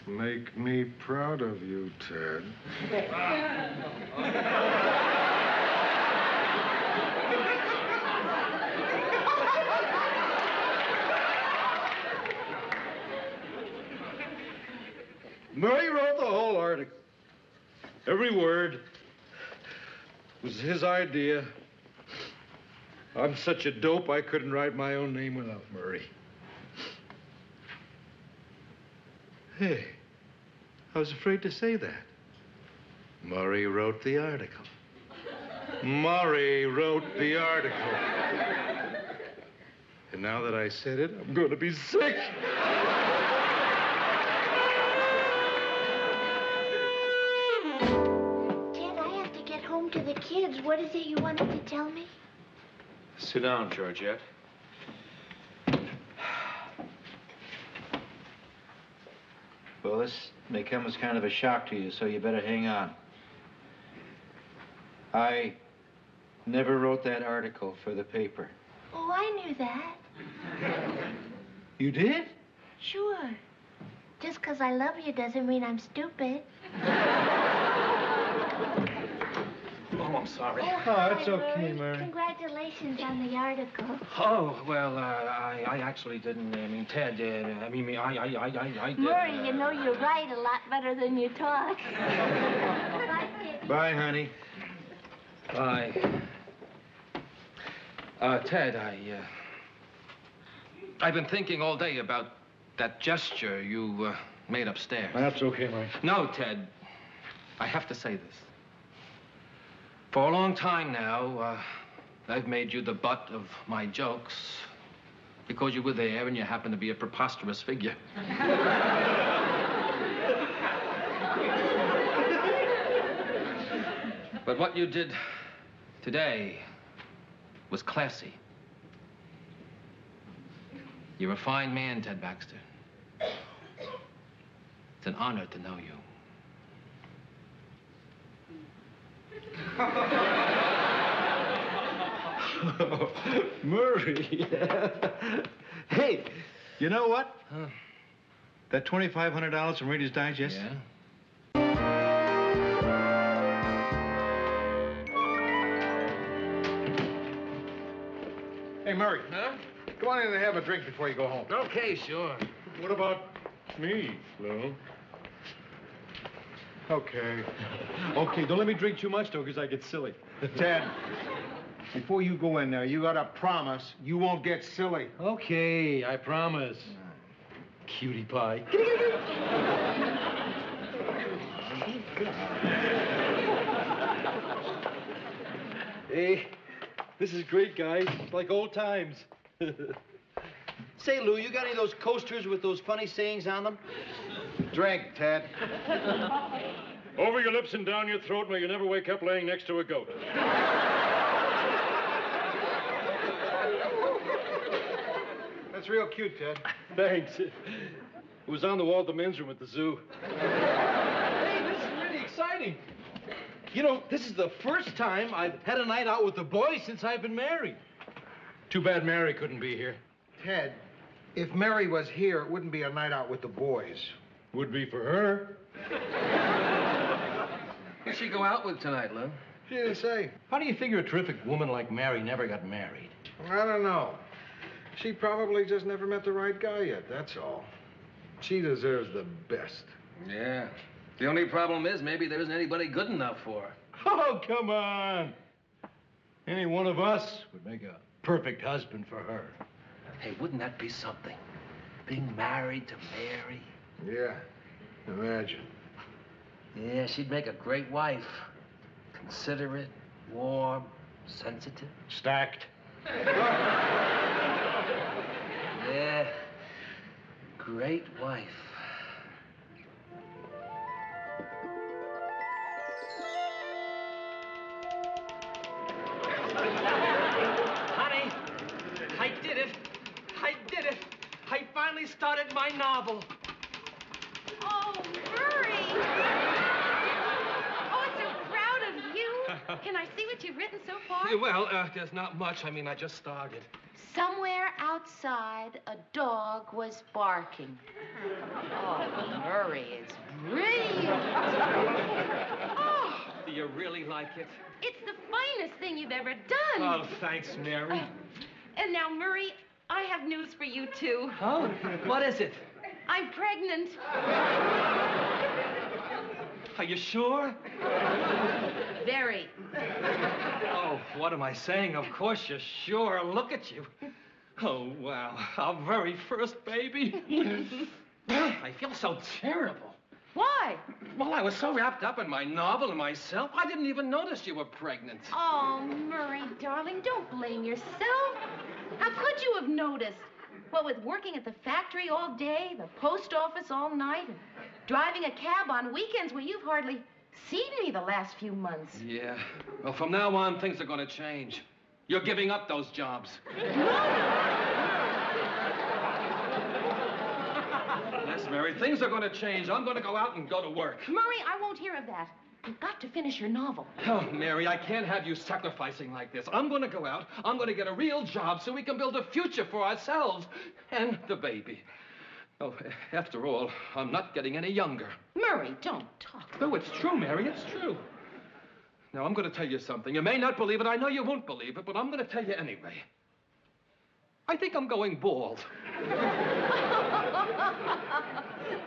S4: Make me proud of you, Ted.
S12: Murray wrote the whole article. Every word was his idea. I'm such a dope I couldn't write my own name without Murray. Hey, I was afraid to say that. Murray wrote the article. Murray wrote the article. And now that I said it, I'm going to be sick.
S8: To the kids. What is it you wanted to tell me?
S12: Sit down, Georgette. Well, this may come as kind of a shock to you, so you better hang on. I never wrote that article for the paper.
S8: Oh, I knew that.
S12: You did?
S8: Sure. Just 'cause I love you doesn't mean I'm stupid.
S2: Oh, I'm sorry.
S12: Oh, it's okay, Murray.
S8: Congratulations on the article.
S2: Oh, well, I actually didn't. I mean, Ted did. I did.
S8: Murray, you know you write a lot better than you talk. Bye, Ted.
S12: Bye, honey.
S2: Bye. Ted, I've been thinking all day about that gesture you made upstairs.
S12: That's okay, Murray.
S2: No, Ted. I have to say this. For a long time now, I've made you the butt of my jokes because you were there and you happen to be a preposterous figure. But what you did today was classy. You're a fine man, Ted Baxter. It's an honor to know you.
S12: Murray. Hey, you know what?
S2: Huh?
S12: That $2,500 from Reader's Digest?
S2: Yeah?
S10: Hey, Murray.
S2: Huh?
S10: Come on in and have a drink before you go home.
S2: Okay, sure.
S12: What about me, Lou?
S10: Okay.
S12: Okay, don't let me drink too much, though, because I get silly.
S10: Ted, before you go in there, you gotta promise you won't get silly.
S12: Okay, I promise. Cutie pie.
S3: Hey, this is great, guys. It's like old times. Say, Lou, you got any of those coasters with those funny sayings on them?
S10: Drink, Ted.
S16: Over your lips and down your throat, may you never wake up laying next to a goat.
S10: That's real cute, Ted.
S16: Thanks. It was on the wall at the men's room at the zoo.
S3: Hey, this is really exciting. You know, this is the first time I've had a night out with the boys since I've been married.
S16: Too bad Mary couldn't be here.
S10: Ted, if Mary was here, it wouldn't be a night out with the boys.
S16: Would be for her.
S2: Who'd she go out with tonight, Lou?
S10: She didn't say.
S3: How do you figure a terrific woman like Mary never got married?
S10: I don't know. She probably just never met the right guy yet, that's all. She deserves the best.
S2: Yeah. The only problem is maybe there isn't anybody good enough for her.
S16: Oh, come on. Any one of us would make a perfect husband for her.
S2: Hey, wouldn't that be something? Being married to Mary.
S10: Yeah, imagine.
S2: Yeah, she'd make a great wife. Considerate, warm, sensitive.
S16: Stacked.
S2: Yeah, great wife.
S17: Honey, I did it. I did it. I finally started my novel.
S1: Oh, Murray! Oh, I'm so proud of you. Can I see what you've written so far?
S2: Well, there's not much. I mean, I just started.
S1: Somewhere outside, a dog was barking. Oh, Murray is brilliant. Oh,
S17: Do you really like it?
S1: it's the finest thing you've ever done.
S17: Oh, thanks, Mary.
S1: And now, Murray, I have news for you, too.
S17: Oh, what is it?
S1: I'm pregnant.
S17: Are you sure?
S1: Very.
S17: Oh, what am I saying? Of course you're sure. Look at you. Oh, wow. Our very first baby. I feel so terrible.
S1: Why?
S2: Well, I was so wrapped up in my novel and myself, I didn't even notice you were pregnant.
S1: Oh, Murray, darling, don't blame yourself. How could you have noticed? What with working at the factory all day, the post office all night, and driving a cab on weekends where you've hardly seen me the last few months.
S2: Yeah. Well, from now on, things are going to change. You're giving up those jobs. Yes, Mary, things are going to change. I'm going to go out and go to work.
S1: Murray, I won't hear of that. You've got to finish your novel.
S2: Oh, Mary, I can't have you sacrificing like this. I'm going to go out. I'm going to get a real job so we can build a future for ourselves and the baby. Oh, after all, I'm not getting any younger.
S1: Murray, don't talk.
S2: No, it's true, Mary. It's true. Now, I'm going to tell you something. You may not believe it. I know you won't believe it, but I'm going to tell you anyway. I think I'm going bald.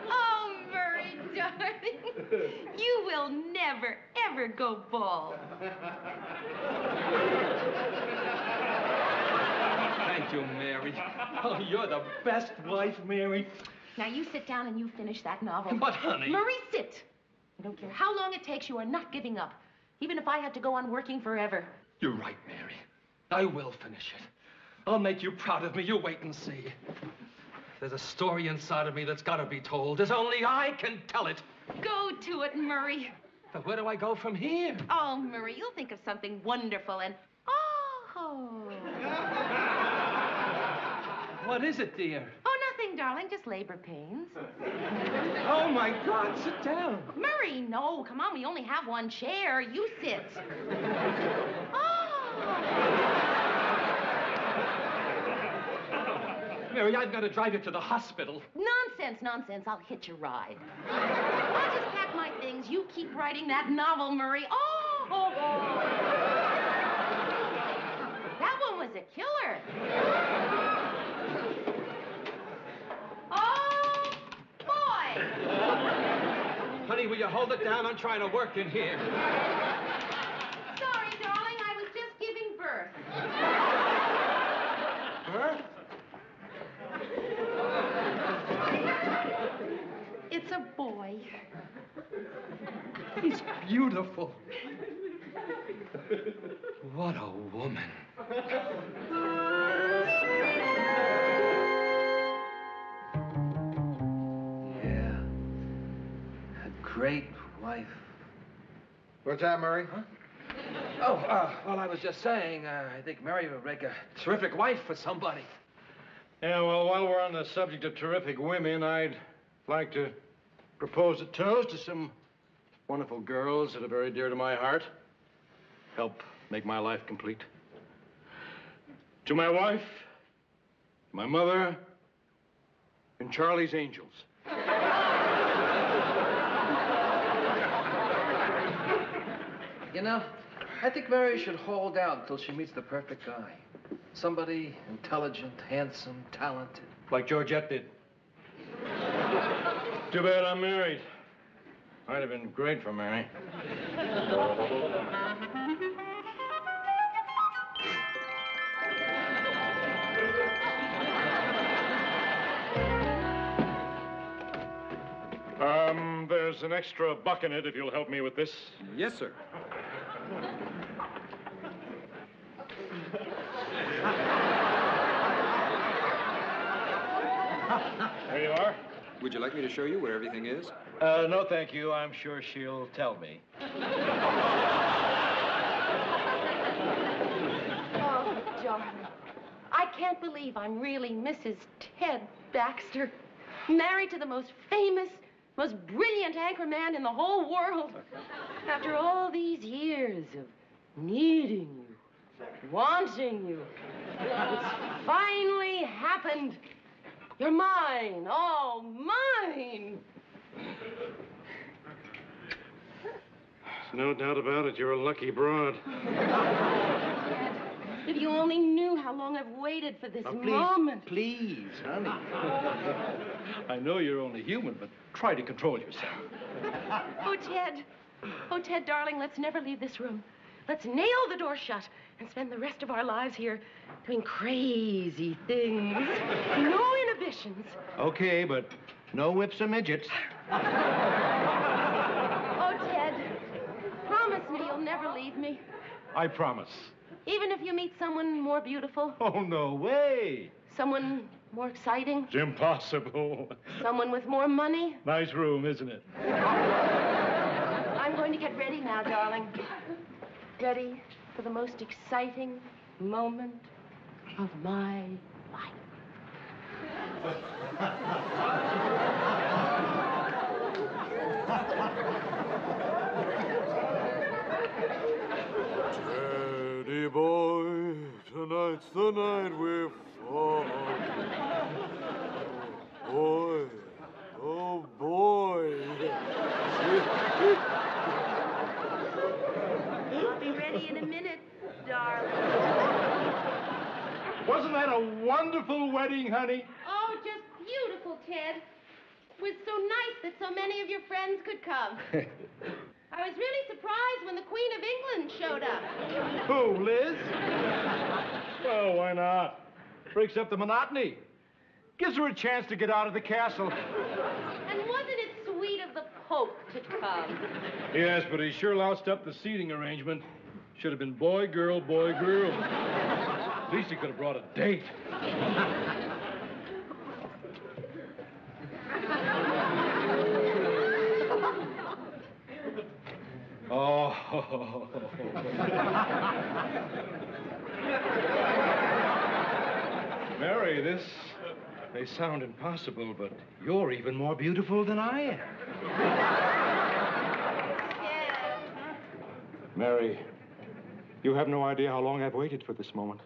S1: Oh, Murray, darling. You will never, ever go bald.
S17: Thank you, Mary. Oh, you're the best wife, Mary.
S1: Now, you sit down and you finish that novel.
S17: But, honey...
S1: Murray, sit. I don't care how long it takes, you are not giving up. Even if I had to go on working forever.
S2: You're right, Mary. I will finish it. I'll make you proud of me. You wait and see. There's a story inside of me that's got to be told. There's only I can tell it.
S1: Go to it, Murray.
S2: But where do I go from here?
S1: Oh, Murray, you'll think of something wonderful and... Oh.
S17: What is it, dear?
S1: Oh, nothing, darling. Just labor pains.
S17: Oh, my God. Sit down.
S1: Murray, no. Come on, we only have one chair. You sit. Oh.
S2: Mary, I've got to drive you to the hospital.
S1: Nonsense, nonsense. I'll hitch a ride. I'll just pack my things. You keep writing that novel, Murray. Oh. That one was a killer. Oh, boy.
S2: Honey, will you hold it down? I'm trying to work in here.
S1: Sorry, darling. I was just giving birth.
S2: Birth?
S1: It's a boy.
S17: He's beautiful. What a woman. Yeah. A great wife.
S10: What's that, Murray?
S2: Huh? Well, I was just saying, I think Mary would make a terrific wife for somebody.
S12: Yeah, well, while we're on the subject of terrific women, I'd like to propose a toast to some wonderful girls that are very dear to my heart. Help make my life complete. To my wife, my mother, and Charlie's Angels.
S2: You know, I think Mary should hold out until she meets the perfect guy. Somebody intelligent, handsome, talented.
S12: Like Georgette did. Too bad I'm married. Might have been great for Mary. There's an extra buck in it if you'll help me with this.
S2: Yes, sir.
S12: There you are.
S18: Would you like me to show you where everything is?
S12: No, thank you. I'm sure she'll tell me.
S1: Oh, darling. I can't believe I'm really Mrs. Ted Baxter, married to the most famous, most brilliant anchor man in the whole world. After all these years of needing you, wanting you, it's finally happened. You're mine, all mine.
S12: There's no doubt about it. You're a lucky broad.
S1: Dad, if you only knew how long I've waited for this moment.
S12: Please, honey. I know you're only human, but try to control yourself.
S1: Oh, Ted. Oh, Ted, darling, let's never leave this room. Let's nail the door shut and spend the rest of our lives here doing crazy things. No inhibitions.
S10: Okay, but no whips or midgets.
S1: Oh, Ted, promise me you'll never leave me.
S12: I promise.
S1: Even if you meet someone more beautiful.
S12: Oh, no way.
S1: Someone more exciting.
S12: It's impossible.
S1: Someone with more money.
S12: Nice room, isn't it?
S1: I'm going to get ready now, darling. Ready for the most exciting moment of my life.
S19: Teddy boy, tonight's the night we're falling. Boy, oh boy.
S1: I'll be ready in a minute, darling.
S12: Wasn't that a wonderful wedding, honey?
S1: Oh, just beautiful, Ted. It was so nice that so many of your friends could come. I was really surprised when the Queen of England showed up.
S12: Who, Liz? Well, why not? Breaks up the monotony. Gives her a chance to get out of the castle.
S1: And wasn't it sweet of the Pope to come?
S12: Yes, but he sure loused up the seating arrangement. Should have been boy, girl, boy, girl. At least he could have brought a date. Oh. Mary, this may sound impossible, but you're even more beautiful than I am. Mary, you have no idea how long I've waited for this moment.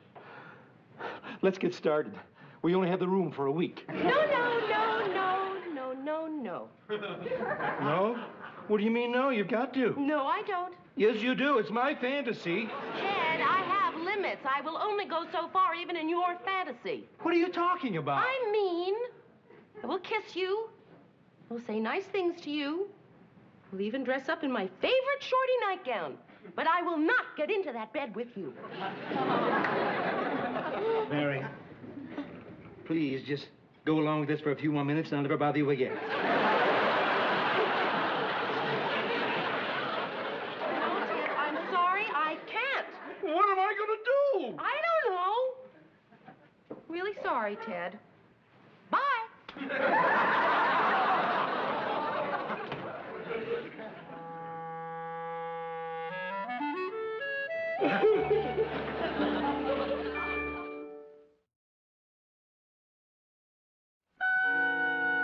S12: Let's get started. We only have the room for a week.
S1: No.
S12: No? What do you mean, no? You've got to.
S1: No, I don't.
S12: Yes, you do. It's my fantasy.
S1: Ted, I have limits. I will only go so far, even in your fantasy.
S12: What are you talking about?
S1: I mean, I will kiss you. I'll say nice things to you. I'll even dress up in my favorite shorty nightgown. But I will not get into that bed with you.
S12: Mary, please just go along with this for a few more minutes and I'll never bother you again. What am I going to do?
S1: I don't know. Really sorry, Ted. Bye.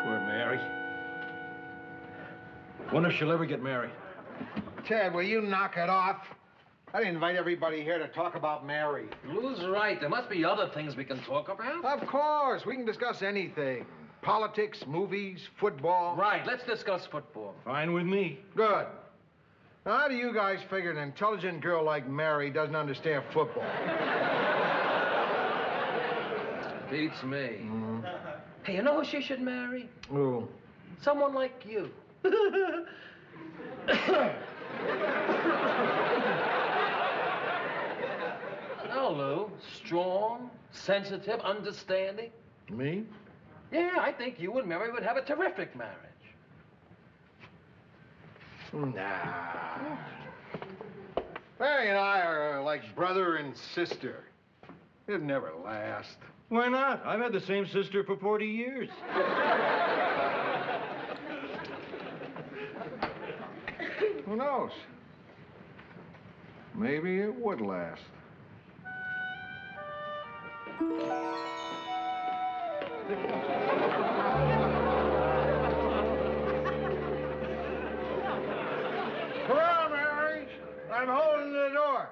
S3: Poor Mary. Wonder if she'll ever get married.
S10: Ted, will you knock it off? I didn't invite everybody here to talk about Mary.
S2: Lou's right. There must be other things we can talk about.
S10: Of course. We can discuss anything. Politics, movies, football.
S2: Right. Let's discuss football.
S3: Fine with me.
S10: Good. Now, how do you guys figure an intelligent girl like Mary doesn't understand football?
S2: Beats me. Hey, you know who she should marry?
S10: Who?
S2: Someone like you. No, Lou. Strong, sensitive, understanding.
S10: Me?
S2: Yeah, I think you and Mary would have a terrific marriage.
S10: Nah. Mary and I are like brother and sister. It'd never last.
S3: Why not? I've had the same sister for 40 years.
S10: Who knows? Maybe it would last. Come on, Mary. I'm holding the door.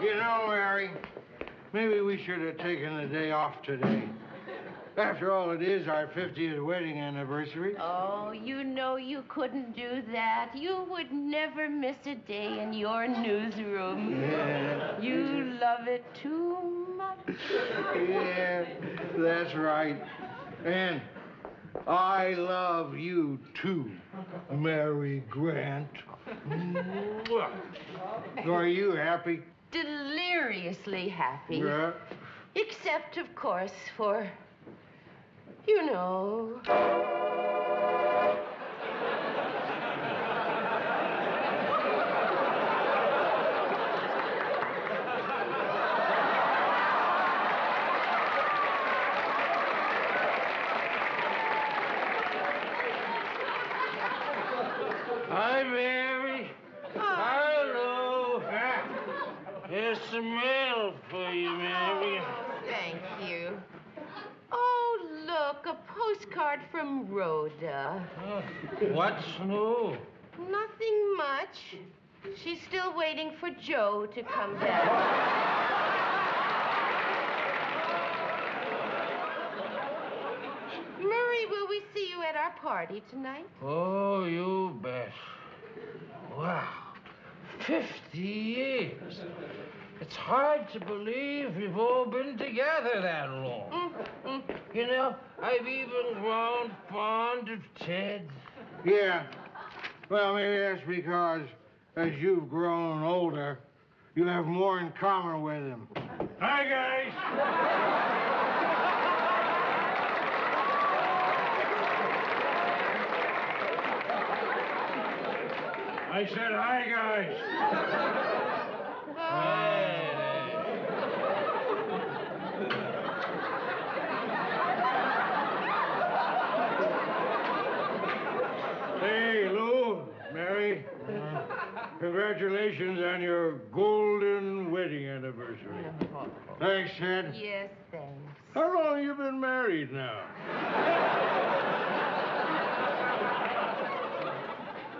S10: You know, Mary, maybe we should have taken the day off today. After all, it is our 50th wedding anniversary.
S1: Oh, you know you couldn't do that. You would never miss a day in your newsroom.
S10: Yeah.
S1: You love it too much.
S10: Yeah, that's right. And I love you too, Mary Grant. Are you happy?
S1: Deliriously happy.
S10: Yeah.
S1: Except, of course, for, you know.
S19: Hi, Mary. Hello. Here's some mail for you, Mary.
S1: Thank you. Oh, look, a postcard from Rhoda.
S19: What's new?
S1: Nothing much. She's still waiting for Joe to come back. Murray, will we see you at our party tonight?
S19: Oh, you bet. Wow. 50 years. It's hard to believe we've all been together that long. You know, I've even grown fond of Ted.
S10: Yeah. Well, maybe that's because as you've grown older, you have more in common with him.
S19: Hi, guys. I said hi, guys. Hey, Lou, Mary, congratulations on your golden wedding anniversary. Thanks, Ted.
S1: Yes, thanks.
S19: How long have you been married now?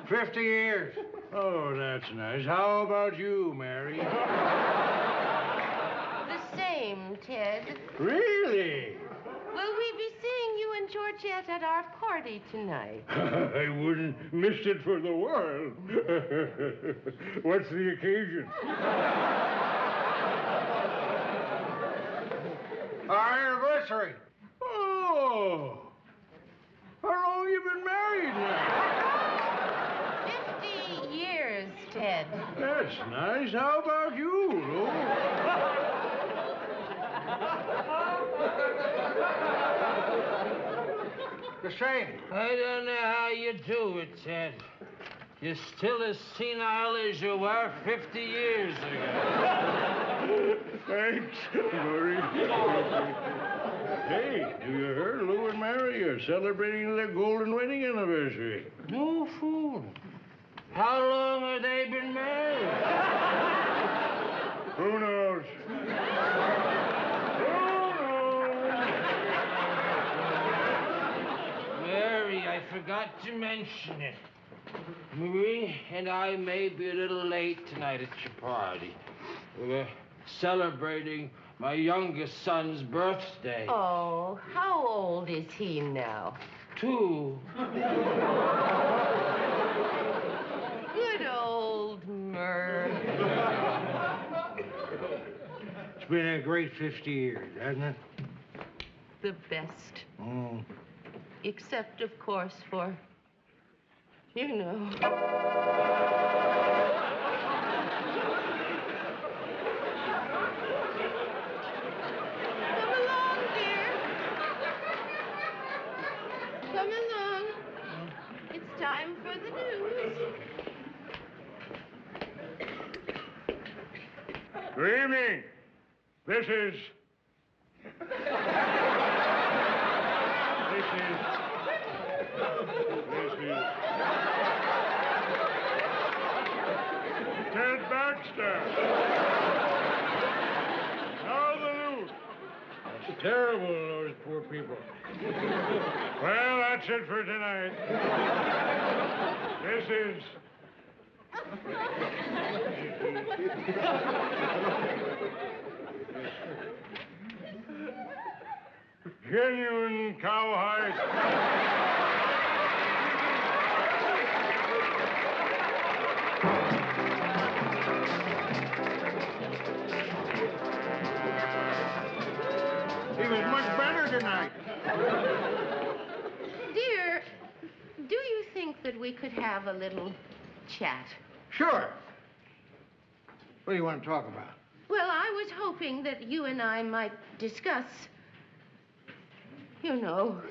S10: 50 years.
S19: Oh, that's nice. How about you, Mary?
S1: The same, Ted.
S19: Really?
S1: Will we be seeing you and Georgette at our party tonight?
S19: I wouldn't miss it for the world. What's the occasion?
S10: Our anniversary.
S19: Oh. How long have you been married now?
S1: 50 years, Ted.
S19: That's nice. How about you, Lou?
S10: The same.
S19: I don't know how you do it, Ted. You're still as senile as you were 50 years ago.
S16: Thanks, Murray. Hey, do you hear Lou and Mary are celebrating their golden wedding anniversary?
S19: No fool. How long have they been married?
S16: Who knows?
S19: Mary, I forgot to mention it. Marie and I may be a little late tonight at your party. We're celebrating my youngest son's birthday.
S1: Oh, how old is he now?
S19: 2.
S1: Good old Murr.
S10: It's been a great 50 years, hasn't it?
S1: The best.
S10: Mm.
S1: Except, of course, for, you know.
S15: Come along. It's time for the news.
S16: Good evening. This is Ted Baxter. Now the news.
S12: It's terrible, those poor people.
S16: Well, that's it for tonight. This is... genuine cowhide.
S10: He was much better tonight.
S1: Dear, do you think that we could have a little chat?
S10: Sure. What do you want to talk about?
S1: Well, I was hoping that you and I might discuss, you know.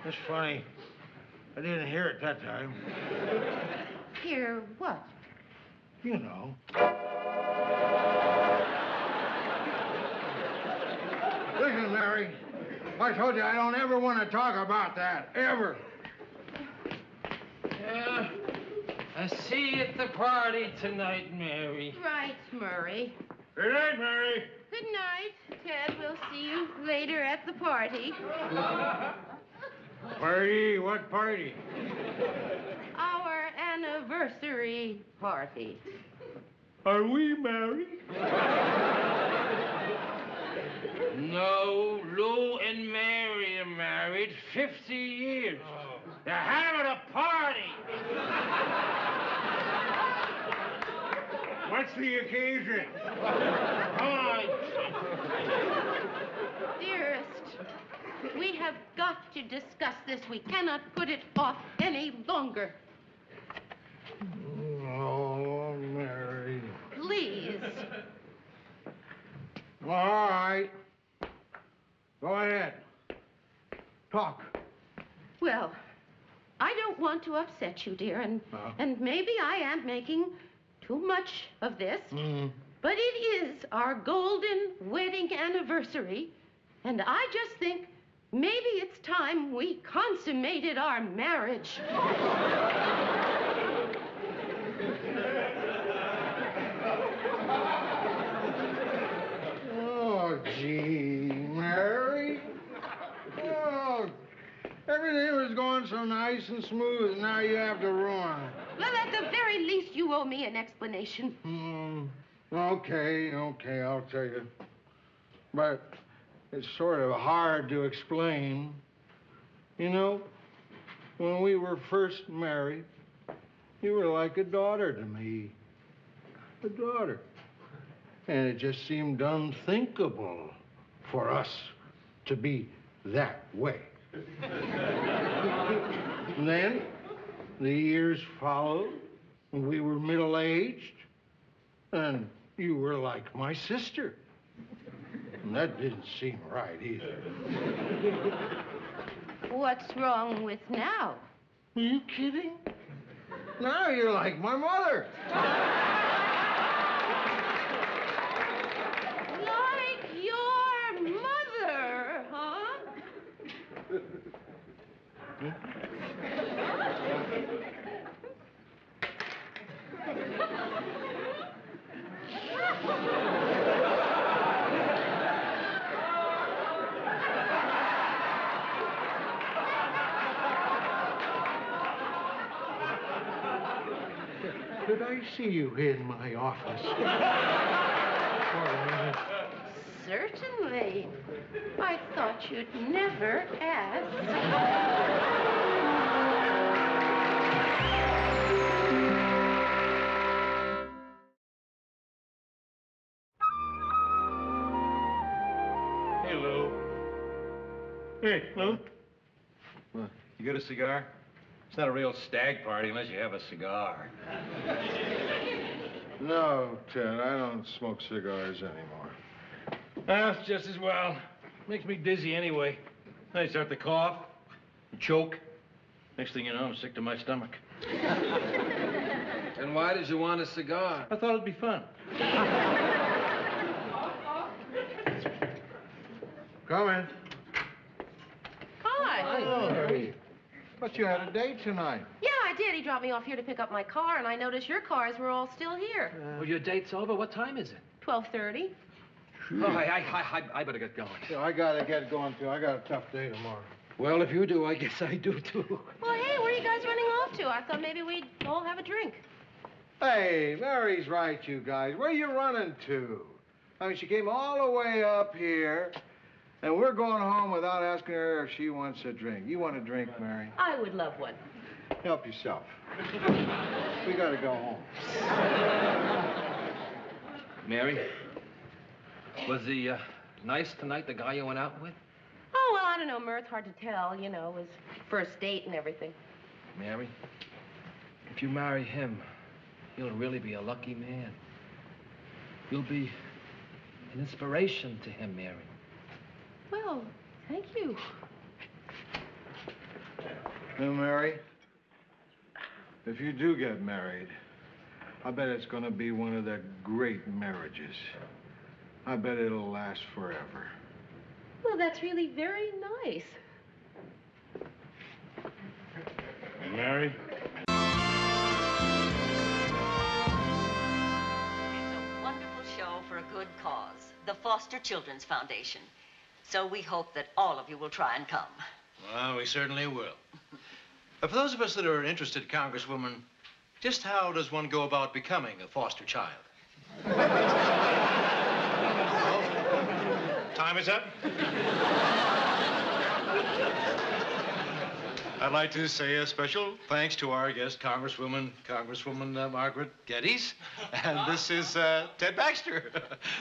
S10: That's funny. I didn't hear it that time.
S1: Hear what?
S10: You know. Listen, Mary. I told you I don't ever want to talk about that. Ever.
S19: Yeah, I see you at the party tonight, Mary.
S1: Right, Murray.
S16: Good night, Mary.
S1: Good night, Ted. We'll see you later at the party.
S10: Party? What party?
S1: Our anniversary party.
S16: Are we married?
S19: No, Lou and Mary are married 50 years. They're having a party.
S16: What's the occasion?
S19: Come on.
S1: Dearest, we have got to discuss this. We cannot put it off any longer.
S10: Oh, Mary.
S1: Please.
S10: All right. Go ahead. Talk.
S1: Well, I don't want to upset you, dear, and maybe I am making too much of this. But it is our golden wedding anniversary, and I just think maybe it's time we consummated our marriage.
S10: Oh, gee, Mary. Oh, everything was going so nice and smooth, and now you have to ruin it.
S1: Well, at the very least, you owe me an explanation.
S10: Okay, I'll tell you. But it's sort of hard to explain. You know, when we were first married, you were like a daughter to me. A daughter. And it just seemed unthinkable for us to be that way. And then, The years followed, and we were middle-aged, and you were like my sister. And that didn't seem right either.
S15: What's wrong with now?
S10: Are you kidding? Now you're like my mother.
S15: Like your mother, huh?
S10: Did I see you in my office? For a minute.
S15: Certainly. I thought you'd never ask.
S3: Hey, Lou. Hey, Lou. What? You got a cigar? It's not a real stag party unless you have a cigar.
S10: No, Ted, I don't smoke cigars anymore.
S3: That's just as well. Makes me dizzy anyway. I start to cough, and choke. Next thing you know, I'm sick to my stomach.
S2: And why did you want a cigar?
S3: I thought it'd be fun.
S10: Come in.
S1: Hi.
S10: Oh, Harry. But you had a date tonight.
S1: Yeah, I did. He dropped me off here to pick up my car, and I noticed your cars were all still here.
S2: Well, your date's over. What time is it?
S1: 12:30.
S2: Oh, I better get going.
S10: Yeah, I gotta get going, too. I got a tough day tomorrow.
S3: Well, if you do, I guess I do, too.
S1: Well, hey, where are you guys running off to? I thought maybe we'd all have a drink.
S10: Hey, Mary's right, you guys. Where you running to? I mean, she came all the way up here, and we're going home without asking her if she wants a drink. You want a drink, Mary?
S1: I would love one.
S10: Help yourself. We gotta go home.
S2: Mary, was he nice tonight, the guy you went out with?
S1: Oh, well, I don't know, Mirth. Hard to tell. You know, his first date and everything.
S2: Mary, if you marry him, you'll really be a lucky man. You'll be an inspiration to him, Mary.
S1: Well, thank you.
S10: Now, Mary, if you do get married, I bet it's gonna be one of the great marriages. I bet it'll last forever.
S1: Well, that's really very nice.
S3: Mary?
S11: It's a wonderful show for a good cause, the Foster Children's Foundation. So we hope that all of you will try and come.
S12: Well, we certainly will. For those of us that are interested, Congresswoman, just how does one go about becoming a foster child?
S3: Time is up.
S12: I'd like to say a special thanks to our guest, Congresswoman Margaret Geddes. And this is Ted Baxter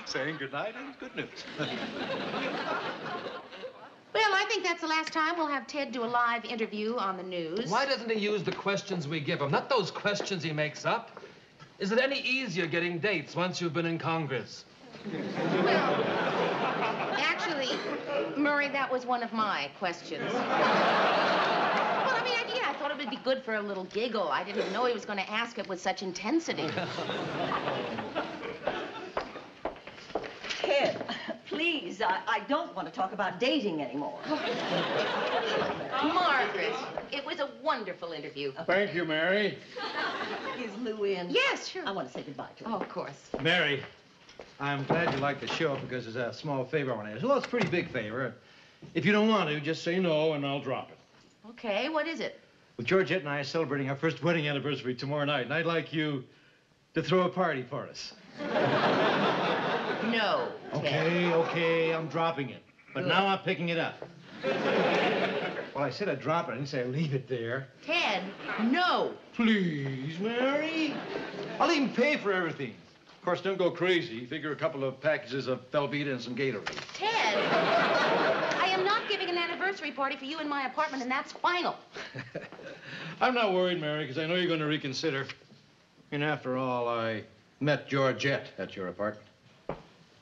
S12: saying good night and good news.
S1: Well, I think that's the last time we'll have Ted do a live interview on the news.
S2: Why doesn't he use the questions we give him? Not those questions he makes up. Is it any easier getting dates once you've been in Congress?
S1: Well, actually, Murray, that was one of my questions. Well, I mean, I thought it would be good for a little giggle. I didn't know he was going to ask it with such intensity.
S11: Ted, please, I don't want to talk about dating anymore.
S1: Margaret, it was a wonderful interview.
S10: Thank you, Mary.
S11: Is Lou in?
S1: Yes, sure.
S11: I want to say goodbye to him.
S1: Oh, of course.
S3: Mary, I'm glad you like the show because there's a small favor I want to ask. Well, it's a pretty big favor. If you don't want to, just say no and I'll drop it.
S1: Okay, what is it?
S3: Well, Georgette and I are celebrating our first wedding anniversary tomorrow night, and I'd like you to throw a party for us.
S1: No, Ted.
S3: Okay, I'm dropping it. But now I'm picking it up. Well, I said I'd drop it. I didn't say I'd leave it there.
S1: Ted, no.
S3: Please, Mary. I'll even pay for everything. Of course, don't go crazy. Figure a couple of packages of Velveeta and some Gatorade.
S1: Ted, I am not giving an anniversary party for you in my apartment, and that's final.
S12: I'm not worried, Mary, because I know you're going to reconsider. And after all, I met Georgette at your apartment.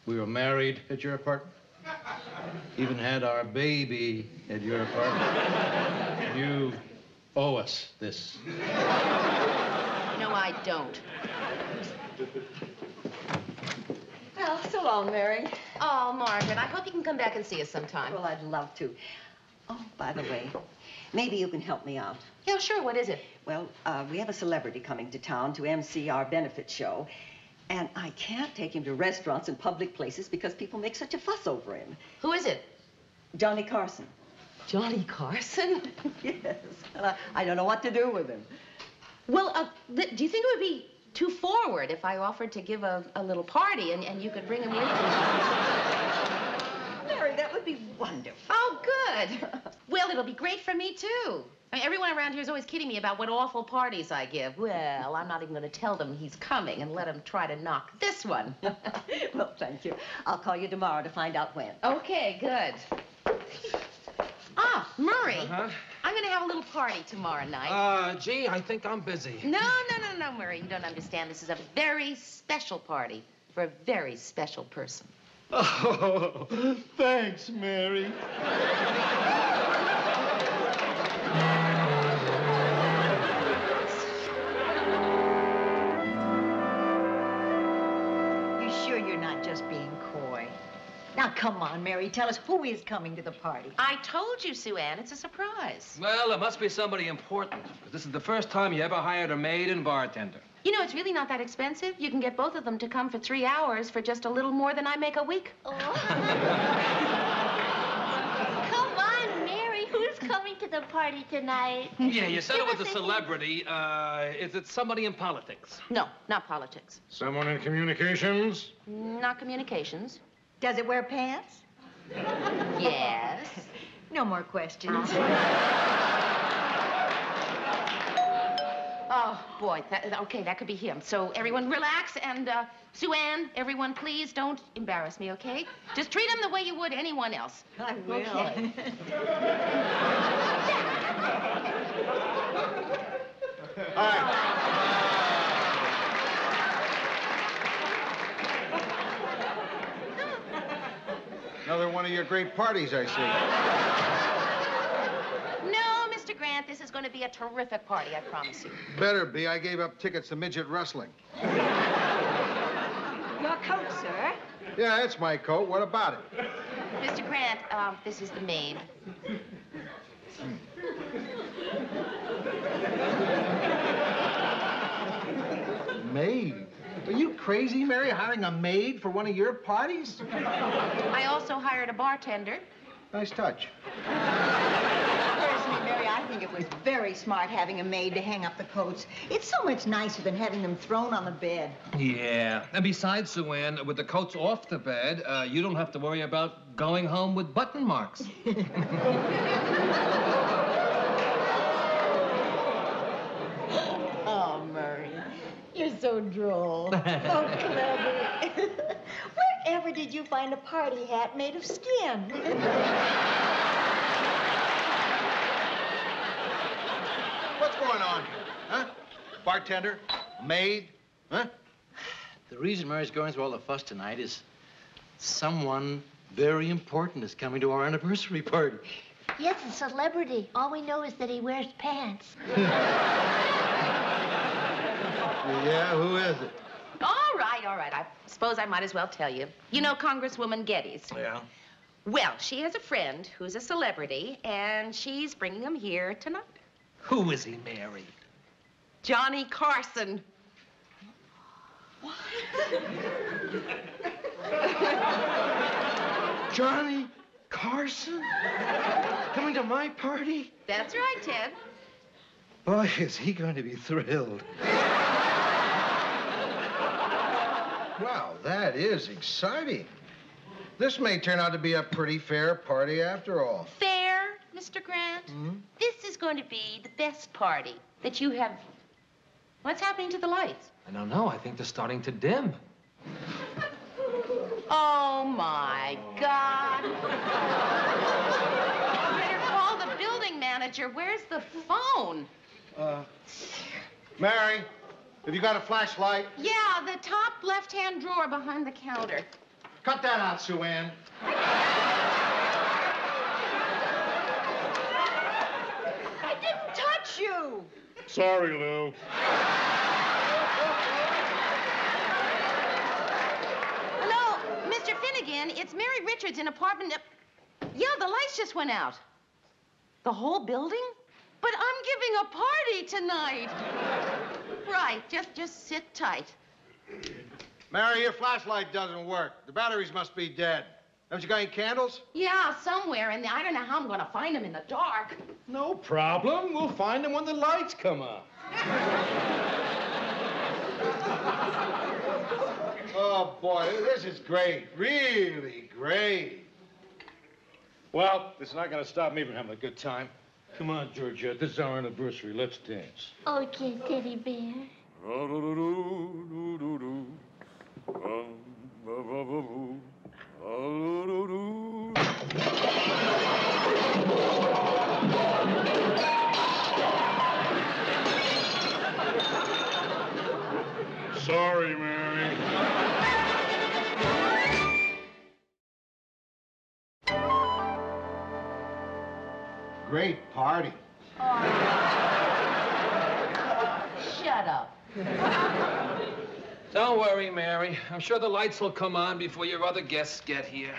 S12: We were married at your apartment. Even had our baby at your apartment. You owe us this.
S1: No, I don't.
S11: Well, so long, Mary.
S1: Oh, Margaret, I hope you can come back and see us sometime.
S11: Well, I'd love to. Oh, by the way, maybe you can help me out.
S1: Yeah, sure. What is it?
S11: Well, we have a celebrity coming to town to MC our benefit show. And I can't take him to restaurants and public places because people make such a fuss over him.
S1: Who is it?
S11: Johnny Carson.
S1: Johnny Carson?
S11: Yes. And I don't know what to do with him.
S1: Well, do you think it would be too forward if I offered to give a little party and you could bring him with you?
S11: Mary, that would be wonderful.
S1: Oh, good. Well, it'll be great for me, too. I mean, everyone around here is always kidding me about what awful parties I give. Well, I'm not even going to tell them he's coming and let him try to knock this one.
S11: Well, thank you. I'll call you tomorrow to find out when.
S1: Okay, good. Ah, Murray.
S2: Uh-huh.
S1: I'm going to have a little party tomorrow night.
S2: Gee, I think I'm busy.
S1: No, Murray. You don't understand. This is a very special party for a very special person.
S12: Oh, thanks, Mary.
S5: You sure you're not just being coy? Now, come on, Mary. Tell us who is coming to the party.
S1: I told you, Sue Ann. It's a surprise.
S2: Well, it must be somebody important. This is the first time you ever hired a maid and bartender.
S1: You know, it's really not that expensive. You can get both of them to come for 3 hours for just a little more than I make a week.
S8: Oh. Come on, Mary. Who's coming to the party tonight?
S2: Yeah, you said
S8: Give
S2: it was
S8: us
S2: a celebrity. Is it somebody in politics?
S1: No, not politics.
S16: Someone in communications?
S1: Not communications.
S5: Does it wear pants?
S1: Yes.
S5: No more questions.
S1: Oh, boy. Okay, that could be him. So everyone relax, and Sue Ann, everyone, please don't embarrass me, okay? Just treat him the way you would anyone else.
S5: I will.
S1: Okay.
S10: All right. Another one of your great parties, I see.
S1: No, Mr. Grant, this is going to be a terrific party, I promise you.
S10: Better be. I gave up tickets to midget wrestling.
S5: Your coat, sir.
S10: Yeah, that's my coat. What about it?
S1: Mr. Grant, this is the maid.
S10: Maid? Are you crazy, Mary, hiring a maid for one of your parties?
S1: I also hired a bartender.
S10: Nice touch.
S5: Personally, Mary, I think it was very smart having a maid to hang up the coats. It's so much nicer than having them thrown on the bed.
S2: Yeah. And besides, Sue Ann, with the coats off the bed, you don't have to worry about going home with button marks.
S5: Oh, Murray, you're so droll. So clever. Wherever did you find a party hat made of skin?
S10: What's going on? Huh? Bartender? Maid? Huh?
S12: The reason Mary's going through all the fuss tonight is someone very important is coming to our anniversary party.
S8: Yes, a celebrity. All we know is that he wears pants.
S10: Yeah, who is it?
S1: All right. I suppose I might as well tell you. You know Congresswoman Geddes?
S2: Yeah.
S1: Well, she has a friend who's a celebrity, and she's bringing him here tonight.
S2: Who is he, Mary?
S1: Johnny Carson.
S12: Johnny Carson? Coming to my party?
S1: That's right, Ted.
S12: Boy, is he going to be thrilled.
S10: Well, that is exciting. This may turn out to be a pretty fair party after all.
S1: Fair, Mr. Grant?
S10: Mm-hmm.
S1: This is going to be the best party that you have... What's happening to the lights?
S2: I don't know. I think they're starting to dim.
S1: Oh, my God. You better call the building manager. Where's the phone?
S10: Mary, have you got a flashlight?
S1: Yeah, the top left-hand drawer behind the counter.
S10: Cut that out, Sue Ann.
S5: I didn't touch you.
S16: Sorry, Lou.
S1: Hello, Mr. Finnegan. It's Mary Richards in apartment... Yeah, the lights just went out. The whole building? But I'm giving a party tonight. Right, just sit tight.
S10: Mary, your flashlight doesn't work. The batteries must be dead. Haven't you got any candles?
S1: Yeah, somewhere in there. I don't know how I'm gonna find them in the dark.
S16: No problem. We'll find them when the lights come on.
S10: Oh, boy, this is great. Really great.
S16: Well, it's not going to stop me from having a good time. Come on, Georgette. This is our anniversary. Let's dance.
S8: Okay, teddy bear.
S16: Sorry, Mary.
S10: Great party.
S1: Shut up.
S2: Don't worry, Mary. I'm sure the lights will come on before your other guests get here.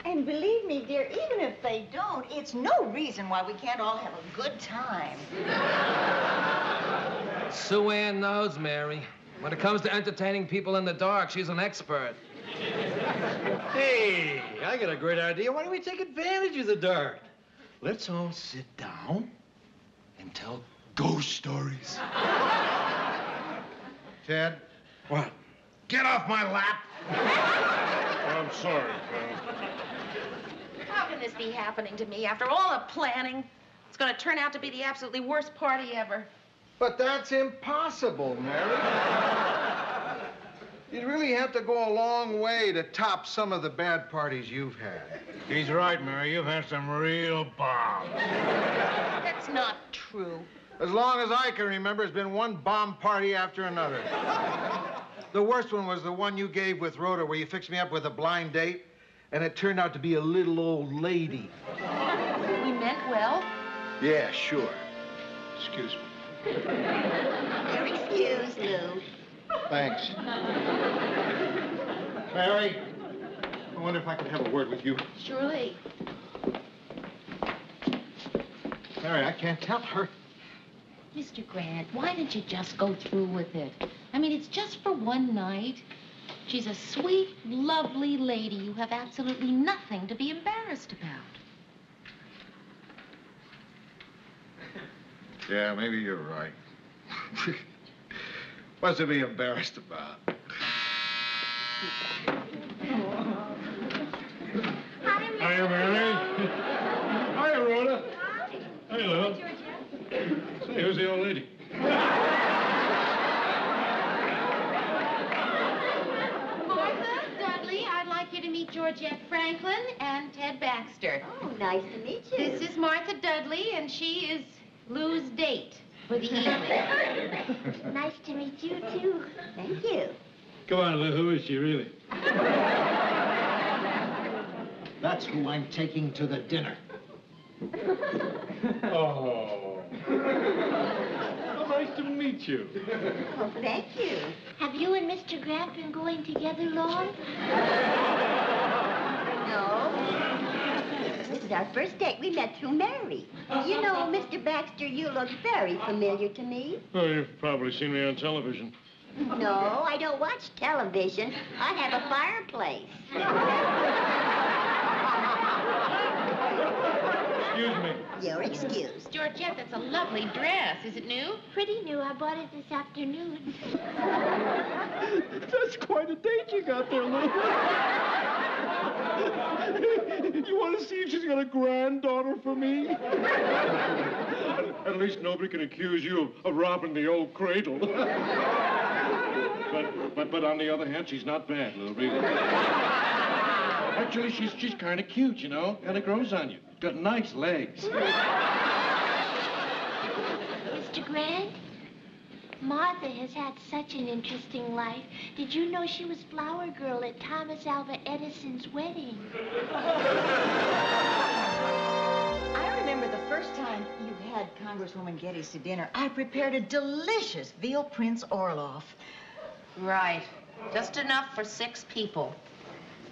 S5: And believe me, dear, even if they don't, it's no reason why we can't all have a good time.
S2: Sue Ann knows, Mary. When it comes to entertaining people in the dark, she's an expert.
S16: Hey, I got a great idea. Why don't we take advantage of the dark? Let's all sit down and tell ghost stories.
S10: Ted?
S16: What?
S10: Get off my lap.
S16: I'm sorry, pal.
S1: How can this be happening to me after all the planning? It's gonna turn out to be the absolutely worst party ever.
S10: But that's impossible, Mary. You'd really have to go a long way to top some of the bad parties you've had.
S16: He's right, Mary. You've had some real bombs.
S1: That's not true.
S10: As long as I can remember, it's been one bomb party after another. The worst one was the one you gave with Rhoda, where you fixed me up with a blind date, and it turned out to be a little old lady.
S1: We meant well.
S10: Yeah, sure. Excuse me.
S15: You're excused, Lou.
S10: Thanks. Mary, I wonder if I could have a word with you.
S1: Surely.
S10: Mary, I can't tell her.
S1: Mr. Grant, why didn't you just go through with it? I mean, it's just for one night. She's a sweet, lovely lady. You have absolutely nothing to be embarrassed about.
S10: Yeah, maybe you're right. What's to be embarrassed about?
S16: Hiya, Mary. Hiya, Rhoda. Hi, Lou. Say, who's the old lady?
S1: Martha, Dudley, I'd like you to meet Georgette Franklin and Ted Baxter.
S15: Oh, nice to meet you.
S1: This is Martha Dudley, and she is Lou's date for the evening.
S8: Nice to meet you, too.
S15: Thank you.
S16: Come on, Lou. Who is she, really?
S13: That's who I'm taking to the dinner.
S16: Oh. How nice to meet you.
S15: Oh, thank you.
S8: Have you and Mr. Grant been going together long?
S15: No. This is our first date. We met through Mary. You know, Mr. Baxter, you look very familiar to me.
S16: Oh, you've probably seen me on television.
S15: No, I don't watch television. I have a fireplace.
S16: Excuse me.
S15: You're excused.
S1: Georgette, that's a lovely dress. Is it new?
S8: Pretty new. I bought it this afternoon.
S16: That's quite a date you got there, Lou. You want to see if she's got a granddaughter for me? At least nobody can accuse you of robbing the old cradle. But on the other hand, she's not bad, Lou, really. Actually, she's kind of cute, you know. Kind of grows on you. Got nice legs.
S8: Mr. Grant, Martha has had such an interesting life. Did you know she was flower girl at Thomas Alva Edison's wedding?
S5: I remember the first time you had Congresswoman Geddes to dinner, I prepared a delicious veal Prince Orloff.
S1: Right. Just enough for 6 people.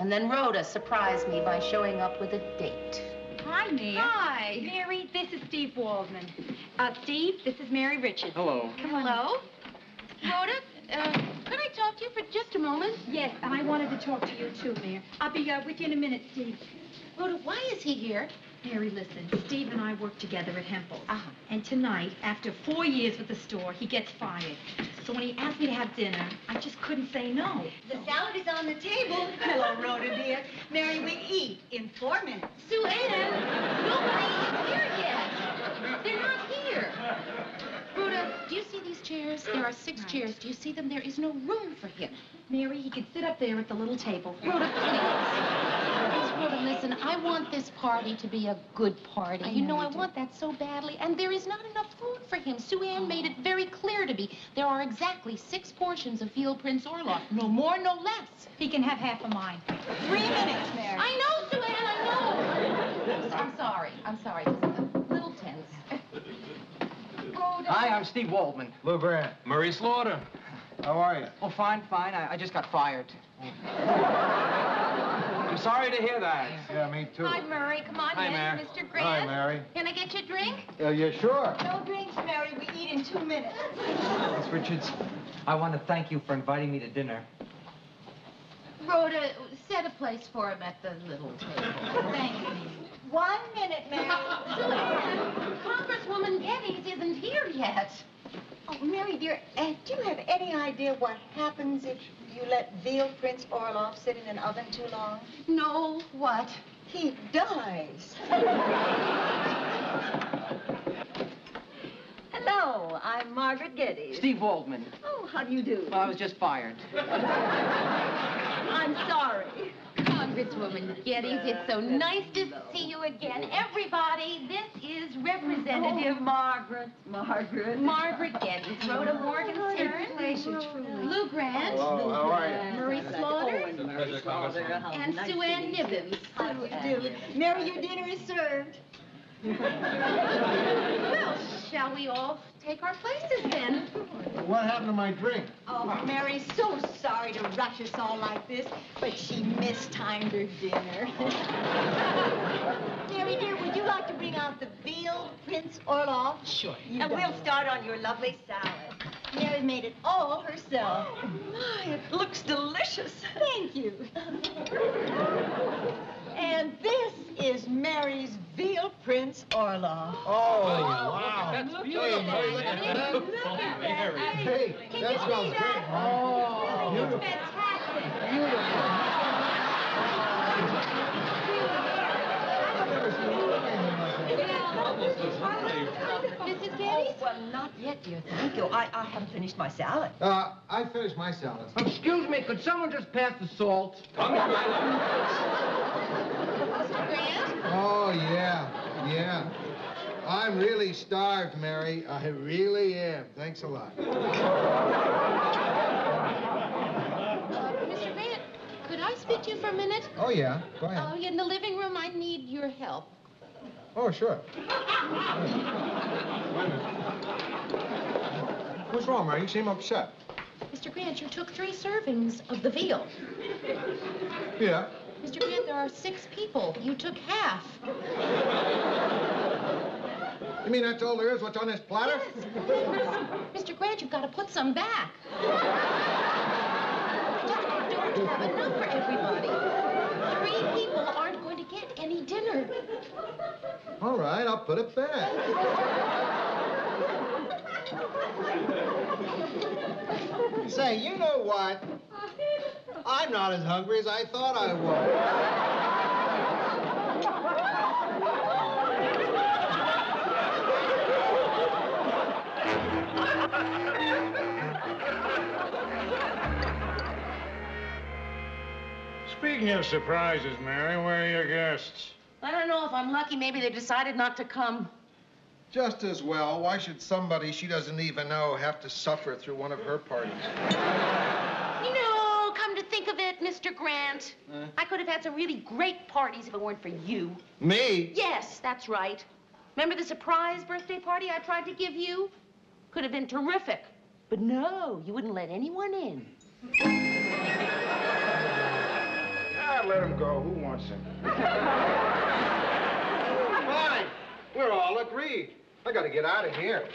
S1: And then Rhoda surprised me by showing up with a date.
S20: Hi, Mia.
S1: Hi.
S20: Mary, this is Steve Waldman. Steve, this is Mary Richards.
S6: Hello.
S20: Come on.
S1: Hello? Rhoda, could I talk to you for just a moment?
S20: Yes, and I wanted to talk to you too, Mayor. I'll be with you in a minute, Steve.
S1: Rhoda, why is he here?
S20: Mary, listen. Steve and I work together at Hempel's. And tonight, after 4 years with the store, he gets fired. So when he asked me to have dinner, I just couldn't say no.
S5: The salad is on the table. Hello, Rhoda, dear. Mary, we eat in 4 minutes.
S1: Sue Ann, nobody's here yet. They're not here. Rhoda, do you see these chairs? There are 6 chairs. Do you see them? There is no room for him.
S20: Mary, he could sit up there at the little table.
S1: Rhoda, please. Rhoda, listen, I want this party to be a good party. You know, I want that so badly, and there is not enough food for him. Sue Ann made it very clear to me. There are exactly 6 portions of veal Prince Orloff. No more, no less.
S20: He can have half of mine.
S5: 3 minutes, Mary.
S1: I know, Sue Ann, I know. I'm sorry. I'm sorry. Just a little tense. Rhoda.
S21: Hi, I'm Steve Waldman.
S10: Lou Grant.
S2: Murray Slaughter.
S10: How are you?
S21: Oh, fine, fine. I just got fired. I'm sorry to hear that.
S10: Yeah, me too.
S1: Hi, Murray. Come on
S21: Hi,
S1: in,
S21: Mary.
S1: Mr. Grant.
S10: Hi, Mary.
S1: Can I get you a drink?
S10: Yeah, sure.
S5: No drinks, Mary. We eat in 2 minutes.
S21: Miss Richards, I want to thank you for inviting me to dinner.
S1: Rhoda, set a place for him at the little table.
S5: Thank you. 1 minute, Mary.
S1: Sue Ann, Congresswoman Geddes isn't here yet.
S5: Oh, Mary, dear, do you have any idea what happens if you let veal Prince Orloff sit in an oven too long?
S1: No, what?
S5: He dies. Hello, I'm Margaret Geddes.
S21: Steve Waldman.
S5: Oh, how do you do?
S21: Well, I was just fired.
S5: I'm sorry.
S1: Congresswoman Geddes, it's so nice to see you again. Everybody, this is Representative
S5: Margaret.
S1: Margaret Geddes, Rhoda Morgenstern, Lou Grant,
S10: Hello, how are you?
S1: Murray Slaughter, and Sue Ann Nibbins.
S5: How do you do? Mary, your dinner is served.
S1: Well, shall we all take our places then?
S10: What happened to my drink?
S5: Oh, Mary's so sorry to rush us all like this, but she mistimed her dinner. Mary, dear, would you like to bring out the veal Prince Orloff?
S21: Sure.
S5: And we'll start on your lovely salad. Mary made it all herself. My, it looks delicious. Thank you. And this is Mary's veal Prince Orloff.
S10: Oh, wow.
S21: That's
S10: beautiful. Hey, that smells great.
S5: Oh,
S10: beautiful.
S5: fantastic.
S1: Mrs. Geddes?
S11: Oh, well, not yet, dear. Thank you. I haven't finished my salad.
S10: I finished my salad.
S21: Excuse me, could someone just pass the salt?
S10: Oh, yeah. I'm really starved, Mary. I really am. Thanks a lot.
S1: Mr. Grant, could I speak to you for a minute?
S10: Oh, yeah. Go ahead.
S1: In the living room, I need your help.
S10: Oh, sure. What's wrong, Mary? You seem upset.
S1: Mr. Grant, you took 3 servings of the veal.
S10: Yeah.
S1: Mr. Grant, there are 6 people. You took half.
S10: You mean that's all there is? What's on this platter?
S1: Yes. Mr. Grant, you've got to put some back. I just don't have enough for everybody. 3 people aren't going to get any dinner.
S10: All right, I'll put it back. Say, you know what? I'm not as hungry as I thought I was.
S12: Speaking of surprises, Mary, where are your guests?
S1: I don't know if I'm lucky. Maybe they decided not to come.
S10: Just as well. Why should somebody she doesn't even know have to suffer through one of her parties?
S1: You know, come to think of it, Mr. Grant, I could have had some really great parties if it weren't for you.
S10: Me?
S1: Yes, that's right. Remember the surprise birthday party I tried to give you? Could have been terrific. But no, you wouldn't let anyone in.
S10: Let him go. Who wants him? Fine. We're all agreed. I gotta get out of here.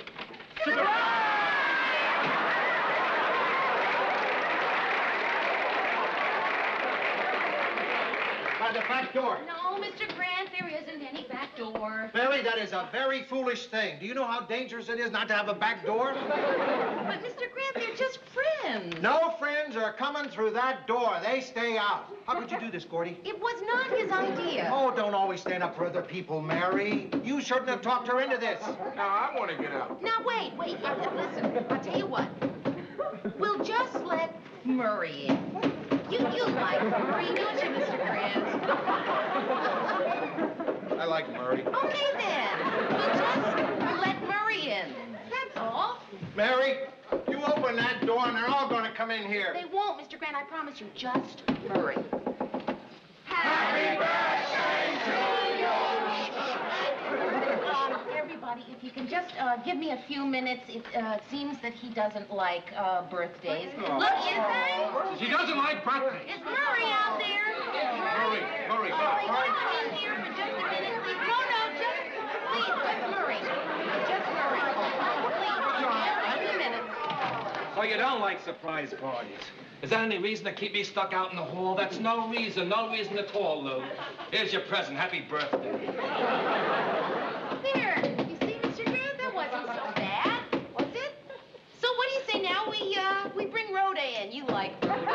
S10: By the back door.
S1: No, Mr. Grant, there isn't any back door.
S10: Mary, that is a very foolish thing. Do you know how dangerous it is not to have a back door?
S1: But, Mr. Grant, they're just friends.
S10: No friends are coming through that door. They stay out. How could you do this, Gordy?
S1: It was not his idea.
S10: Oh, don't always stand up for other people, Mary. You shouldn't have talked her into this.
S6: Now, I want to get out.
S1: Now, wait. Listen, I'll tell you what. We'll just let Murray in. You like Murray, don't you, Mr. Grant?
S10: I like Murray.
S1: Okay, then. We'll just let Murray in. That's all.
S10: Mary, you open that door and they're all going to come in here.
S1: They won't, Mr. Grant. I promise you. Just Murray.
S10: Happy birthday to you!
S1: Everybody, if you can just give me a few minutes. It seems that he doesn't like birthdays. Look, is he?
S12: He doesn't like birthdays.
S1: Is Murray out there?
S12: Murray,
S1: Murray, come in here for just a minute, please. No, just Murray. Just Murray. Please, just a minute.
S17: So you don't like surprise parties? Is that any reason to keep me stuck out in the hall? That's no reason at all, Lou. Here's your present. Happy birthday.
S1: There. You see, Mr. Grant, that wasn't so bad, was it? So what do you say now we bring Rhoda in? You like Rhoda.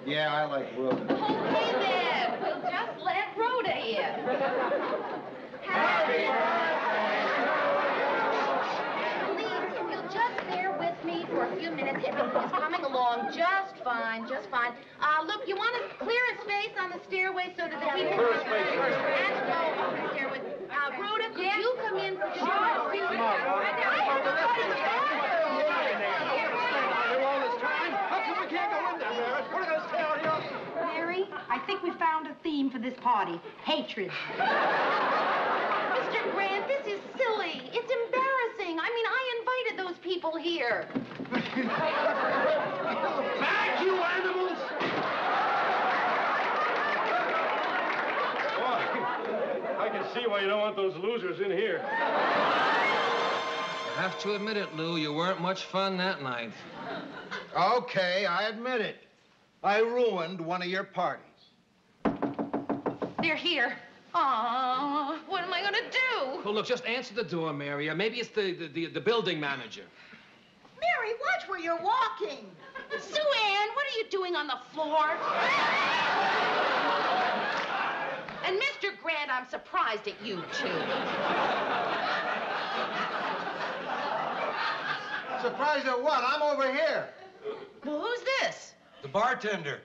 S10: Yeah, I like Rhoda.
S1: Okay, then. We'll just let Rhoda in. Happy birthday! Please, if you'll just bear with me for a few minutes, everything is coming along just fine. Look, you want to clear a space on the stairway so that the people and go up the stairway. Rhoda, could you come in for just a few minutes?
S20: Mary, I think we found a theme for this party. Hatred.
S1: Mr. Grant, this is silly. It's embarrassing. I mean, I invited those people here.
S16: Back, you animals!
S7: Boy, I can see why you don't want those losers in here.
S2: I have to admit it, Lou. You weren't much fun that night.
S10: Okay, I admit it. I ruined one of your parties.
S1: They're here. Aw, what am I going to do?
S2: Well, look, just answer the door, Mary. Or maybe it's the building manager.
S5: Mary, watch where you're walking.
S1: Sue Ann, what are you doing on the floor? And Mr. Grant, I'm surprised at you, too.
S10: Surprised at what? I'm over here.
S1: Well, who's this?
S10: The bartender.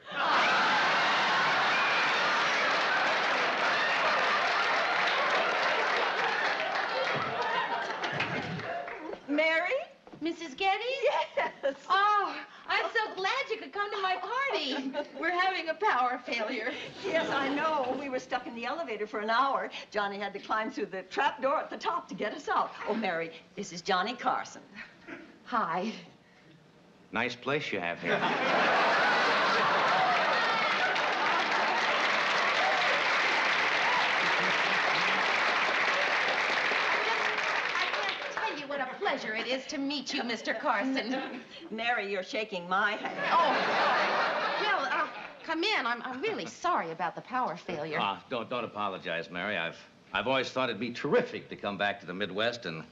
S5: Mary?
S1: Mrs. Geddes?
S5: Yes.
S1: Oh, I'm so glad you could come to my party. We're having a power failure.
S11: Yes, I know. We were stuck in the elevator for an hour. Johnny had to climb through the trap door at the top to get us out. Oh, Mary, this is Johnny Carson.
S1: Hi.
S14: Nice place you have here.
S1: What a pleasure it is to meet you, Mr. Carson.
S11: Mary, you're shaking my hand.
S1: Oh, sorry. Well, come in. I'm really sorry about the power failure.
S9: Don't apologize, Mary. I've always thought it'd be terrific to come back to the Midwest and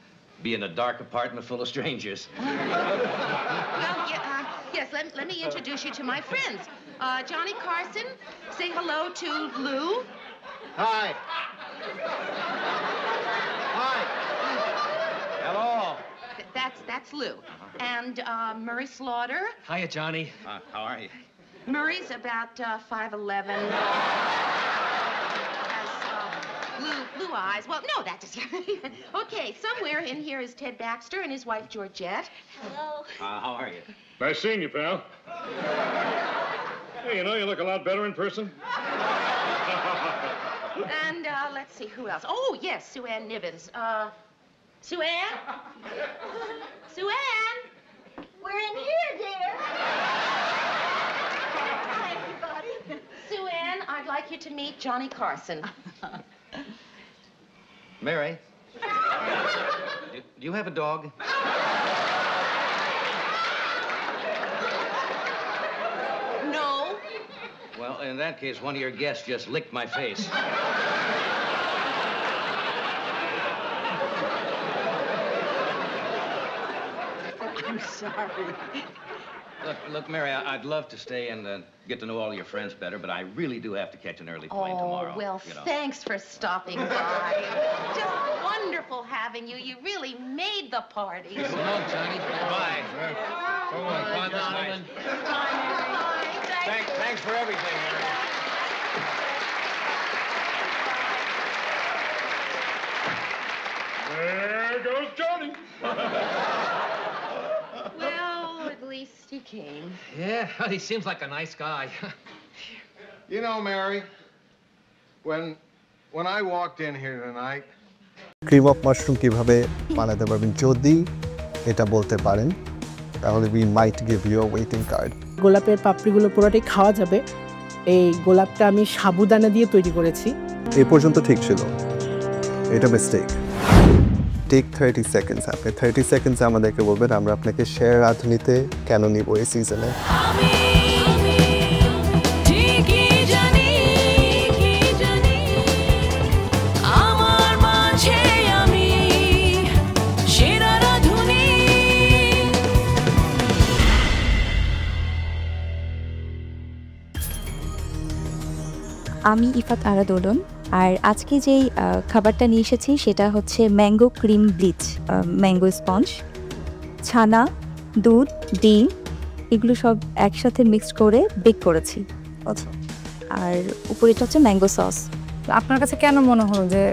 S9: be in a dark apartment full of strangers.
S1: Well, yes, let me introduce you to my friends. Johnny Carson, say hello to Lou.
S10: Hi. Hi.
S9: Hello.
S1: That's Lou. And Murray Slaughter.
S2: Hiya, Johnny.
S9: How are you?
S1: Murray's about 5'11". Has blue eyes. Well, no, that is... Okay, somewhere in here is Ted Baxter and his wife, Georgette.
S15: Hello.
S9: How are you?
S16: Nice seeing you, pal. Hey, you know, you look a lot better in person.
S1: And let's see, who else? Oh, yes, Sue Ann Nivens. Sue Ann? Sue Ann?
S15: We're in here, dear.
S1: Hi, everybody. Sue Ann, I'd like you to meet Johnny Carson.
S9: Mary? Do you have a dog?
S1: No.
S9: Well, in that case, one of your guests just licked my face.
S11: I'm sorry.
S9: Look, Mary, I'd love to stay and get to know all your friends better, but I really do have to catch an early plane tomorrow.
S1: Oh, well,
S9: you know.
S1: thanks for stopping by. Just wonderful having you. You really made the party.
S9: So long, Johnny. Bye.
S19: So long, gentlemen.
S9: Thanks for everything, Mary.
S16: There goes Johnny.
S1: Well, at least he came.
S2: Yeah, he seems like a nice guy.
S10: You know, Mary, when I walked in here tonight,
S4: cream of mushroom কিভাবে বানাতে পারবেন যদি এটা বলতে পারেন তাহলে we might give you a waiting card.
S22: গোলাপের পাপড়িগুলো পুরোটাই খাওয়া যাবে। এই গোলাপটা আমি সাবুদানা দিয়ে তৈরি করেছি।
S4: এই পর্যন্ত ঠিক ছিল। এটা মিস্টেক। Take 30 seconds. আপনি 30 seconds আমাদেরকে বলবেন আমরা আপনাকে শেয়ার রাঁধুনিতে কেন নিব এই সিজনে।
S23: আমি ইফাত আরা দোলন আর আজকে যেই খাবারটা নিয়ে এসেছি সেটা হচ্ছে mango cream bleach mango sponge ছানা দুধ ডিম এগুলো সব একসাথে মিক্সড করে বেক করেছি আচ্ছা আর উপরেটা হচ্ছে ম্যাঙ্গো সস।
S24: আপনার কাছে কেন মনে হলো যে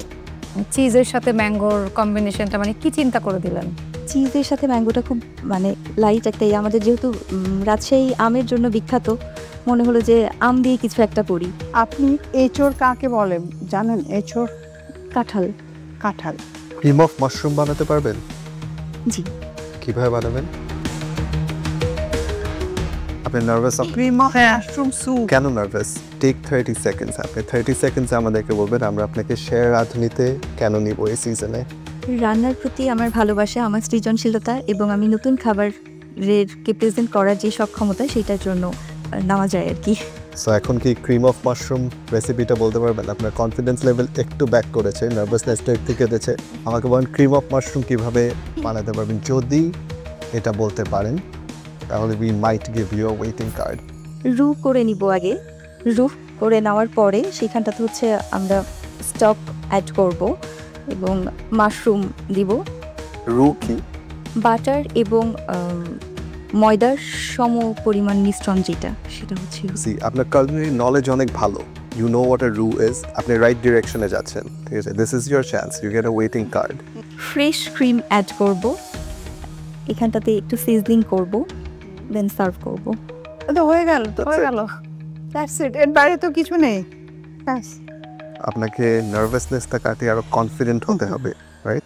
S24: চিজের সাথে ম্যাঙ্গোর কম্বিনেশনটা মানে কি চিন্তা করে দিলেন?
S23: চিজের সাথে ম্যাঙ্গোটা খুব মানে লাইট একটা আমাদের যেহেতু রাজশাহী আমের জন্য বিখ্যাত মনে হলো যে আম দিয়ে কিছু একটা করি।
S5: আপনি এঁচড় কাকে বলেন জানেন? এঁচড়
S23: কাঁঠাল।
S5: কাঁঠাল।
S4: ক্রিম অফ মাশরুম বানাতে পারবেন?
S23: জি।
S4: কিভাবে বানাবেন? আপনি nervous?
S5: Cream of mushroom soup.
S4: কেন নার্ভাস? Take 30 seconds. আপনি 30 seconds আমাদেরকে বলবেন আমরা আপনাকে শেয়ার রাঁধুনিতে কেন নিব এই সিজনে।
S23: রান্নার প্রতি আমার ভালোবাসা আমার সৃজনশীলতা এবং আমি নতুন খাবারকে প্রেজেন্ট করার যে সক্ষমতা সেটার জন্য নেওয়া যায় আর কি।
S4: সো এখন কি ক্রিম অফ মাশরুম রেসিপিটা বলতে পারবেন? আপনার কনফিডেন্স লেভেল একটু ব্যাক করেছে, নার্ভাসনেসটা একটু কেটেছে। আমাকে বলেন ক্রিম অফ মাশরুম কিভাবে বানাতে পারবেন যদি এটা বলতে পারেন তাহলে we might give you a waiting card.
S23: রু করে নিব আগে। রু করে নেওয়ার পরে সেখানটাতে হচ্ছে আমরা স্টক অ্যাড করব এবং মাশরুম দিব।
S4: রু কি?
S23: বাটার এবং ময়দার সম পরিমাণ মিশ্রণ যেটা সেটা হচ্ছে।
S4: সি আপনার culinary নলেজ অনেক ভালো। You know what a roux is. আপনি রাইট ডিরেকশনে যাচ্ছেন। ঠিক আছে, this is your chance. You get a waiting card.
S23: Fresh cream add করব। এখানটাতে একটু সিজলিং করব দেন সার্ভ করব।
S5: তো হয়ে গেল দ্যাটস ইট। এর বাইরে তো কিছু নেই। ব্যাস।
S4: আপনাকে নার্ভাসনেসটা কাটিয়ে আরো কনফিডেন্ট হতে হবে, রাইট?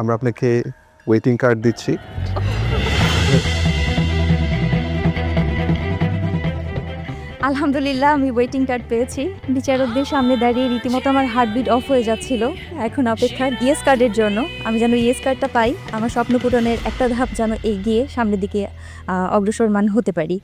S4: আমরা আপনাকে ওয়েটিং কার্ড দিচ্ছি।
S23: আলহামদুলিল্লাহ আমি ওয়েটিং কার্ড পেয়েছি। বিচারকদের সামনে দাঁড়িয়ে রীতিমতো আমার হার্টবিট অফ হয়ে যাচ্ছিল। এখন অপেক্ষা ইয়েস কার্ডের জন্য। আমি যেন ইয়েস কার্ডটা পাই, আমার স্বপ্ন পূরণের একটা ধাপ যেন এগিয়ে সামনের দিকে অগ্রসরমান হতে পারি।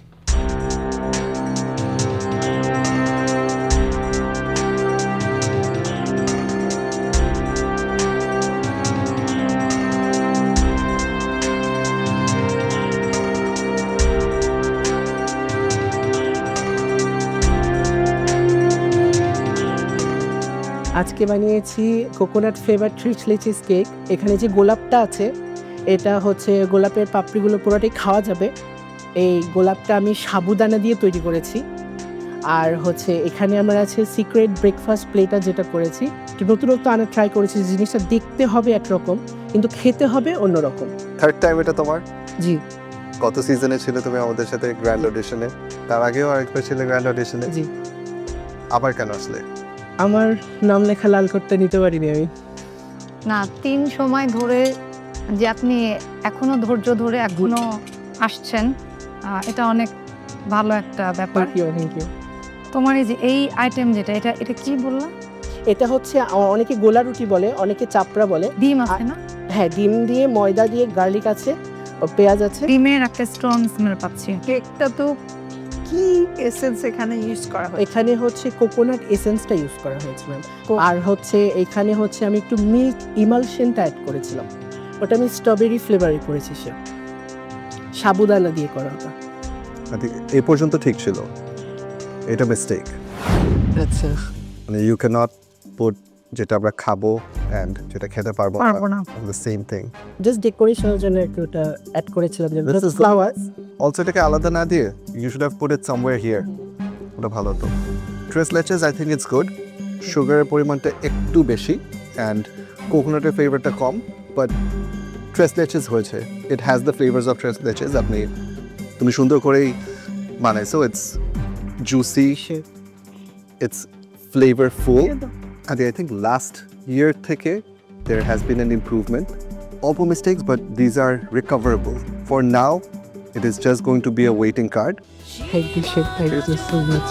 S22: আজকে বানিয়েছি কোকোনাট ফ্লেভার ট্রিচলি চিজ কেক। এখানে যে গোলাপটা আছে এটা হচ্ছে গোলাপের পাপড়িগুলো পুরোটাই খাওয়া যাবে এই গোলাপটা আমি সাবুদানা দিয়ে তৈরি করেছি আর হচ্ছে এখানে আমার আছে সিক্রেট ব্রেকফাস্ট প্লেটার যেটা করেছি একটু নতুনত্ব আনা ট্রাই করেছি জিনিসটা দেখতে হবে একরকম কিন্তু খেতে হবে অন্যরকম
S4: থার্ড টাইম এটা তোমার
S22: জি
S4: কত সিজনে ছিল তুমি আমাদের সাথে গ্র্যান্ড অডিশনে তার আগেও আরেকবার ছিল গ্র্যান্ড অডিশনে
S22: জি
S4: আবার কেন আসলে
S22: আমার নাম লেখা লাল করতে নিতে পারিনি আমি
S24: না 3 সময় ধরে যে আপনি এখনো ধৈর্য ধরে এখনো আসছেন এটা অনেক ভালো একটা ব্যাপার
S22: থ্যাংক ইউ
S24: তোমার এই যে এই আইটেম যেটা এটা কি বললা
S22: এটা হচ্ছে অনেকে গোলা রুটি বলে অনেকে চাপড়া বলে
S24: ডিম আছে না
S22: হ্যাঁ ডিম দিয়ে ময়দা দিয়ে গার্লিক আছে পেঁয়াজ আছে
S24: ডিমের একটা স্ট্রং স্মেল পাচ্ছি
S22: কেকটা তো কি এসেন্স এখানে ইউজ করা হয় এখানে হচ্ছে কোকোনাট এসেন্সটা ইউজ করা হয়েছে ম্যাম আর হচ্ছে এখানে হচ্ছে আমি একটু মিল্ক ইমালশনটা অ্যাড করেছিলাম ওটা আমি স্ট্রবেরি ফ্লেভারে করেছি সে সাবুদানা দিয়ে করা ওটা
S4: এই পর্যন্ত ঠিক ছিল এটা মিস্টেক
S22: আচ্ছা
S4: মানে ইউ ক্যান নট পুট যেটা আমরা খাবো এন্ড যেটা খেতে পারবো
S22: না
S4: দ্য সেম থিং
S22: জাস্ট ডেকোরেশনের জন্য একটুটা অ্যাড করেছিলাম যে ফ্লাওয়ার্স
S4: অলসো এটাকে আলাদা না দিয়ে you should have put it somewhere here ওটা ভালো হতো tres leches I think it's good সুগারের পরিমাণটা একটু বেশি অ্যান্ড কোকোনাটের ফ্লেভারটা কম বাট ট্রেস লেচেস হয়েছে it has the flavours of tres leches তুমি সুন্দর করেই বানাইছো it's juicy it's flavorful and I think last year থেকে there has been an improvement all mistakes but these are recoverable for now it is just going to be a waiting card
S22: thank you so much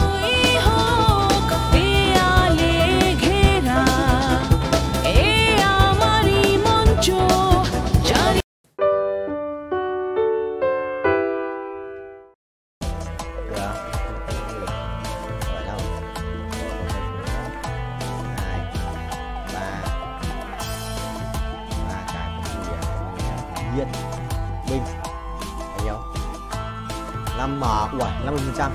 S3: Viên Bình bao nhiêu 5M ủa 50%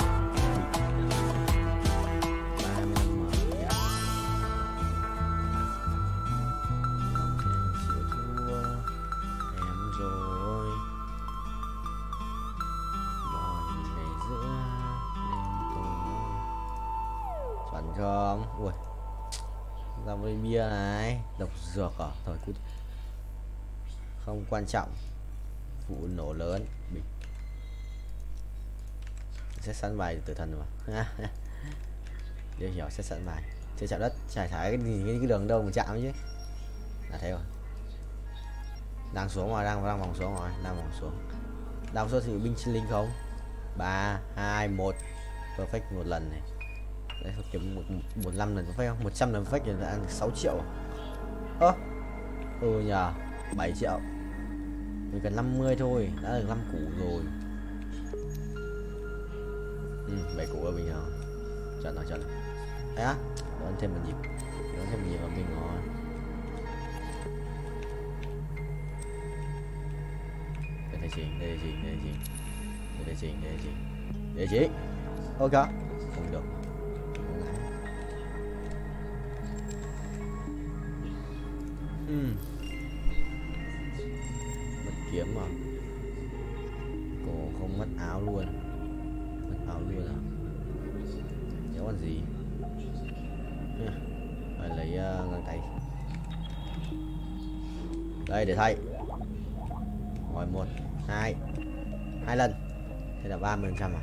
S3: chuẩn không? Ui, ra với bia này, độc dược à? Thôi cút, không quan trọng. Vụ nổ lớn, bình. Xét sẵn bài tử thần mà. Điều hiểu xét sẵn bài. Chưa chạm đất, chả cái đường đâu mà chạm chứ. Là thế rồi. Đang xuống rồi, đang vòng xuống rồi, đang vòng xuống. Đang số thì binh sinh linh không? 3, 2, 1. Perfect một lần này. Đấy, kiếm 15 lần perfect không? 100 lần perfect thì đã ăn 6 triệu. Ơ. Nhờ, 7 triệu. Mình cần 50 thôi, đã được 5 củ rồi. 7 củ là bình thường. Chuẩn rồi. Đấy á, đón thêm một nhịp. Đón thêm một nhịp vào mình rồi. Đây là chị. Ok. Không được. Mất kiếm mà. Cổ không mất áo luôn. Mất áo luôn à? Nhớ còn gì? Phải lấy găng tay. Đây để thay. Rồi 1, 2 lần. Thế là 30% à?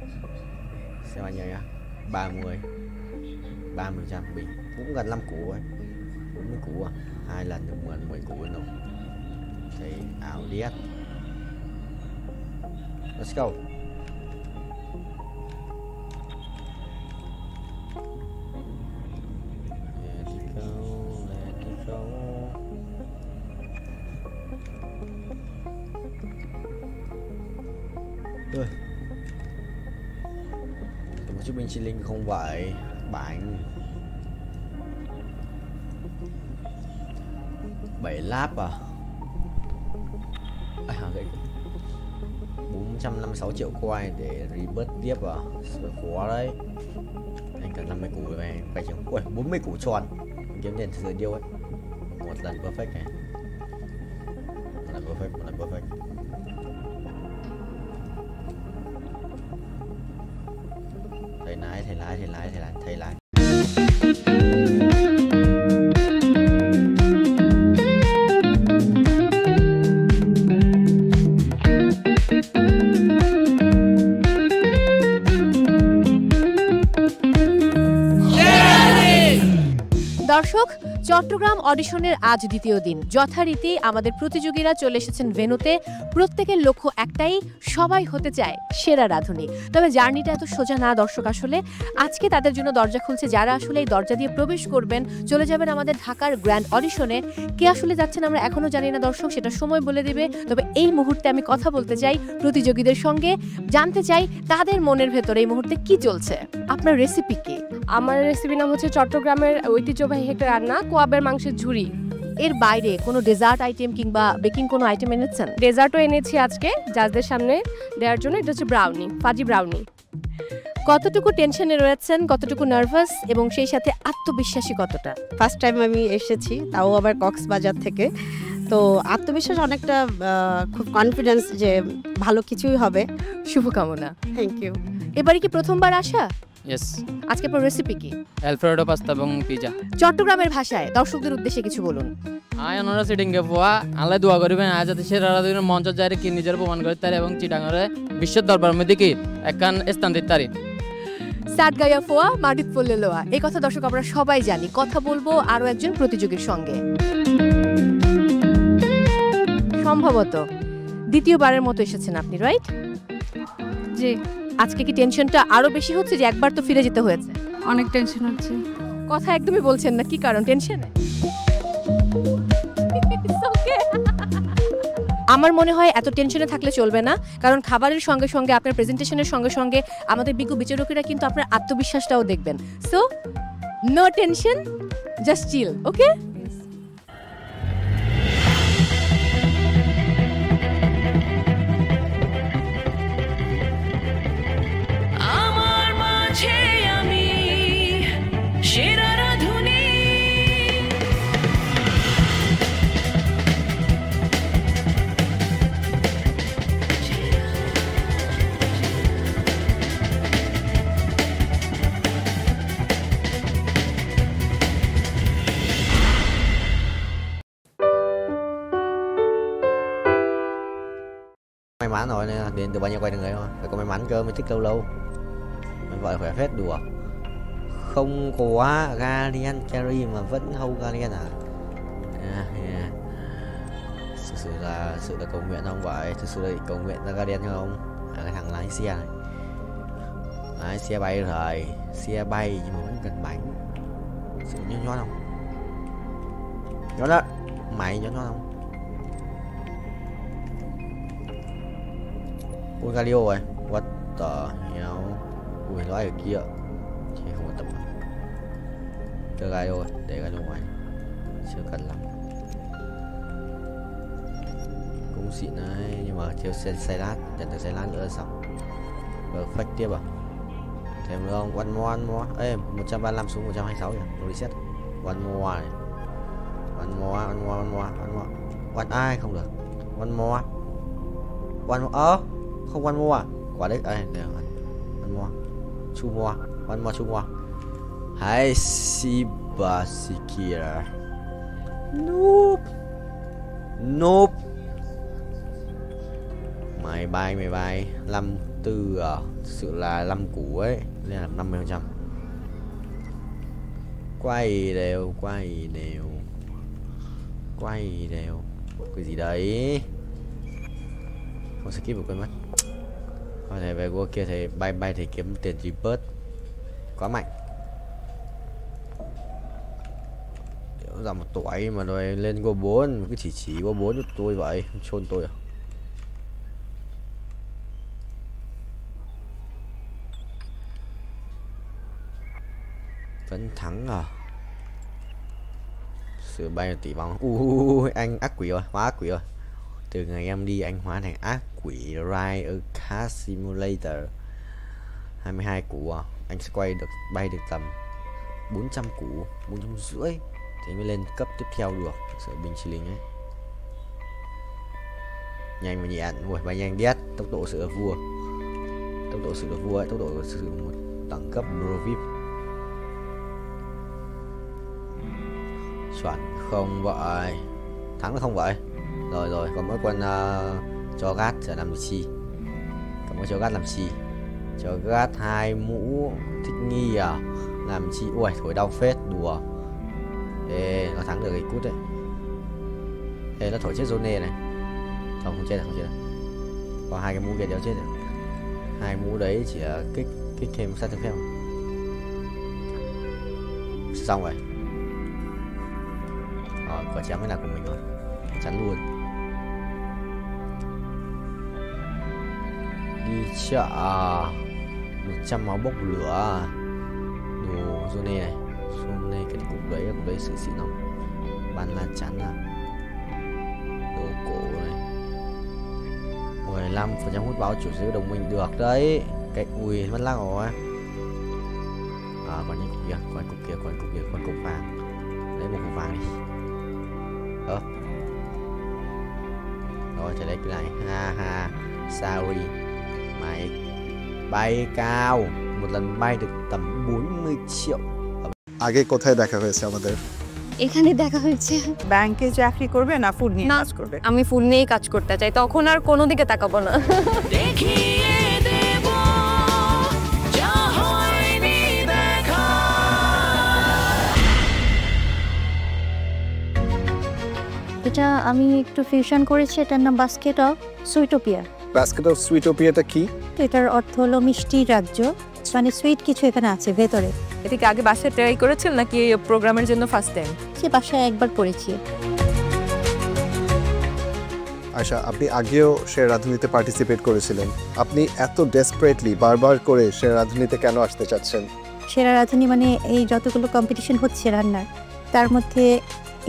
S3: Xem anh nhá. 30% bình. Cũng gần 5 củ ấy. 40 củ à? 2 lần được 10 củ rồi. Thì ảo điếc. Let's go. Let it go. Ơi. Một chiếc binh chi linh không vậy. Bạn 7 lap à? 456 triệu coin để rebirth tiếp à? Sợ khó đấy. Anh cần 50 củ về phải chừng. Ui, 40 củ tròn. Kiếm tiền thừa điêu ấy. Một lần perfect này. Một lần perfect. thầy lái.
S8: দর্শক, চট্টগ্রাম অডিশনের আজ দ্বিতীয় দিন। যথারীতি আমাদের প্রতিযোগীরা চলে এসেছেন ভেন্যুতে। প্রত্যেকের লক্ষ্য একটাই, সবাই হতে চায় সেরা রাঁধুনি। তবে জার্নিটা এত সোজা না দর্শক। আসলে আজকে তাদের জন্য দরজা খুলছে, যারা আসলে এই দরজা দিয়ে প্রবেশ করবেন, চলে যাবেন আমাদের ঢাকার গ্র্যান্ড অডিশনে। কে আসলে যাচ্ছেন আমরা এখনো জানি না দর্শক, সেটা সময় বলে দেবে। তবে এই মুহূর্তে আমি কথা বলতে চাই প্রতিযোগীদের সঙ্গে, জানতে চাই তাদের মনের ভেতরে এই মুহূর্তে কি চলছে। আপনার রেসিপি কি?
S13: আমার রেসিপির নাম হচ্ছে চট্টগ্রামের ঐতিহ্যবাহী একটা রান্না, কোয়াবের মাংসের ঝুরি।
S8: এর বাইরে কোনো ডেজার্ট আইটেম কিংবা বেকিং কোনো আইটেম এনেছেন?
S13: ডেজার্টও এনেছি আজকে জাজদের সামনে দেওয়ার জন্য। এটা হচ্ছে ব্রাউনি, ফাজি ব্রাউনি।
S8: কতটুকু টেনশনে রয়েছেন, কতটুকু নার্ভাস, এবং সেই সাথে আত্মবিশ্বাসী কতটা?
S18: ফার্স্ট টাইম আমি এসেছি, তাও আবার কক্সবাজার থেকে, তো আত্মবিশ্বাস অনেকটা, খুব কনফিডেন্স যে ভালো কিছুই হবে।
S8: শুভকামনা।
S18: Thank you.
S8: এবারে কি প্রথমবার আসা?
S21: ইয়েস।
S8: আজকে আপনার রেসিপি কি?
S21: অ্যালফ্রেডো পাস্তা এবং পিজা।
S8: চট্টগ্রামের ভাষায় দর্শকদের উদ্দেশ্যে কিছু বলুন।
S21: আয় ওনারা সিটিংকে পোয়া আল্লাহ দোয়া করবেন আজ যাতে সে রাধাদিনের মঞ্চ যায় কি নিজের প্রমাণ করতে পারে এবং চিটাঙ্গরে বিশ্বের দরবার মধ্যে কি একখান স্থান দিতে পারে।
S8: সাত গায়া ফোয়া মাটিত পড়লে লোয়া, এই কথা দর্শক আমরা সবাই জানি। কথা বলবো আরো একজন প্রতিযোগীর সঙ্গে। সম্ভবত দ্বিতীয়বারের মতো এসেছেন আপনি, রাইট?
S13: জি।
S8: আজকে কি টেনশনটা আরো বেশি হচ্ছে যে একবার তো ফিরে যেতে হয়েছে?
S13: অনেক টেনশন হচ্ছে।
S8: কথা একদমই বলছেন না, কি কারণ টেনশনে? আমার মনে হয় এত টেনশনে থাকলে চলবে না, কারণ খাবারের সঙ্গে সঙ্গে আপনার প্রেজেন্টেশনের সঙ্গে সঙ্গে আমাদের বিজ্ঞ বিচারকেরা কিন্তু আপনার আত্মবিশ্বাসটাও দেখবেন। So no tension, just chill, okay?
S25: আমার মাঝে আমি সেরা রাঁধুনি।
S3: May mắn rồi nên là điện từ bao nhiêu quay được người không? Phải có may mắn cơ mới thích lâu lâu. Mình gọi là khỏe phết đùa. Không có Guardian Carry mà vẫn hold Guardian à? Thực sự là cầu nguyện không vậy? Thực sự là cầu nguyện ra Guardian không? Cái thằng lái xe này. Lái xe bay rồi. Xe bay nhưng mà vẫn cần bánh. Sự nhót không? Nhót đó. Mày nhót không? Ui Galio rồi. What the hell? Ui nói ở kia. Thì không có tầm. Cho Galio rồi, để Galio ngoài. Chưa cần lắm. Cũng xịn đấy, nhưng mà thiếu xe lát, nhận được xe lát nữa là xong. Perfect tiếp à? Thêm nữa không? One more. Ê, 135 xuống 126 kìa. Đồ reset. One more này. One more. One ai không được. One more. Không one more à? Quả đấy, đều rồi. One more. Two more. Two more. Hãy Sibasikira. Nope. Mày bay. 54 à? Thực sự là 5 củ ấy, nên là 50%. Quay đều. Cái gì đấy? Không skip được quên mất. Thôi thầy về qua kia thầy bay thầy kiếm tiền G-Bus. Quá mạnh. Ra một tuổi mà rồi lên qua 4, cứ chỉ qua 4 cho tôi vậy, chôn tôi à? Vẫn thắng à? Sự bay tỷ vong. Anh ác quỷ rồi, hóa ác quỷ rồi. Từ ngày em đi anh hóa thành ác quỷ Ride ở Car Simulator. 22 củ à? Anh sẽ bay được tầm 400 củ, 450 thì mới lên cấp tiếp theo được. Sợ bình chi linh ấy. Nhanh mà nhẹ. Ui, bay nhanh đét. Tốc độ sự là vua. Tốc độ sự là vua ấy. Tốc độ sự đẳng cấp Pro VIP. Chuẩn không vậy? Thắng được không vậy? Rồi, còn mỗi con cho gát sẽ làm chi? Còn mỗi cho gát làm chi? Cho gát 2 mũ thích nghi à? Làm chi? Ui, thổi đau phết, đùa. Ê, nó thắng được cái cút đấy. Ê, nó thổi chết Zone này. Không chết được. Có 2 cái mũ kia đéo chết được. 2 mũ đấy chỉ kích thêm sát thương phép. Xong rồi. Quả chém cái nào của mình rồi. Chắn luôn. Đi chợ 100 máu bốc lửa. Đồ Zone này. Zone cái cục đấy sự xịn không? Bàn là chắn à. Đồ cổ này. 15% hút báo chủ sở hữu đồng minh được đấy. Cái ui mất lắc rồi. Còn những cục kia, con cục vàng. Lấy một cục vàng đi. Rồi, trở lại cái này. Ha, sorry. Mày bay cao. Một lần bay được tầm 40 triệu.
S4: আগে কোথায় দেখা হয়েছে আমাদের?
S13: এখানে দেখা হয়েছে।
S6: ব্যাংকে চাকরি করবে না ফুড নিয়ে কাজ করবে?
S13: আমি ফুড নিয়েই কাজ করতে চাই, তখন আর কোনো দিকে তাকাবো না।
S23: এটা আমি একটু ফিউশন করেছি, এটার নাম বাস্কেট অফ সুইটোপিয়া।
S4: বাস্কেট অফ সুইটোপিয়াটা কি?
S23: এটার অর্থ হলো মিষ্টির রাজ্য, মানে সুইট কিছু এখানে আছে ভেতরে।
S13: এটা কি আগে বাসায় ট্রাই করেছেন নাকি এই প্রোগ্রামের জন্য ফার্স্ট টাইম?
S23: সে বাসায় একবার করেছি।
S4: আয়শা, আপনি আগেও শের রাঁধুনিতে পার্টিসিপেট করেছিলেন। আপনি এত ডেসপারেটলি বারবার করে শের রাঁধুনিতে কেন আসতে চাচ্ছেন?
S23: সেরা রাঁধুনি মানে এই যতগুলো কম্পিটিশন হচ্ছে রান্নার, তার মধ্যে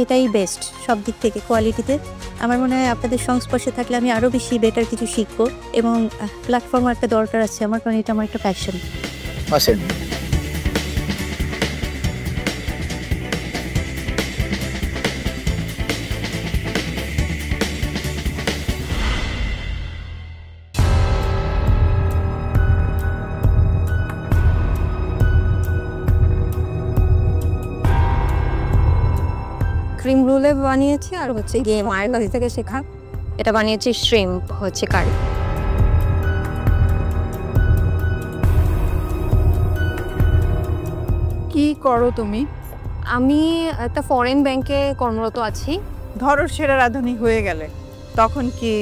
S23: এটাই বেস্ট সব দিক থেকে, কোয়ালিটিতে। আমার মনে হয় আপনাদের সংস্পর্শে থাকলে আমি আরও বেশি বেটার কিছু শিখবো, এবং প্ল্যাটফর্ম একটা দরকার আছে আমার, কারণ এটা আমার একটা প্যাশন।
S4: আসেন।
S13: ক্রিম রোলে বানিয়েছি, আর হচ্ছে গিয়ে মায়ের কাছ থেকে শেখা এটা বানিয়েছি শ্রিম্প হচ্ছে কারি।
S6: কি করো তুমি?
S13: আমি একটা ফরেন ব্যাংকে কর্মরত আছি।
S6: ধরো সেরা রাঁধুনি হয়ে গেলে তখন কি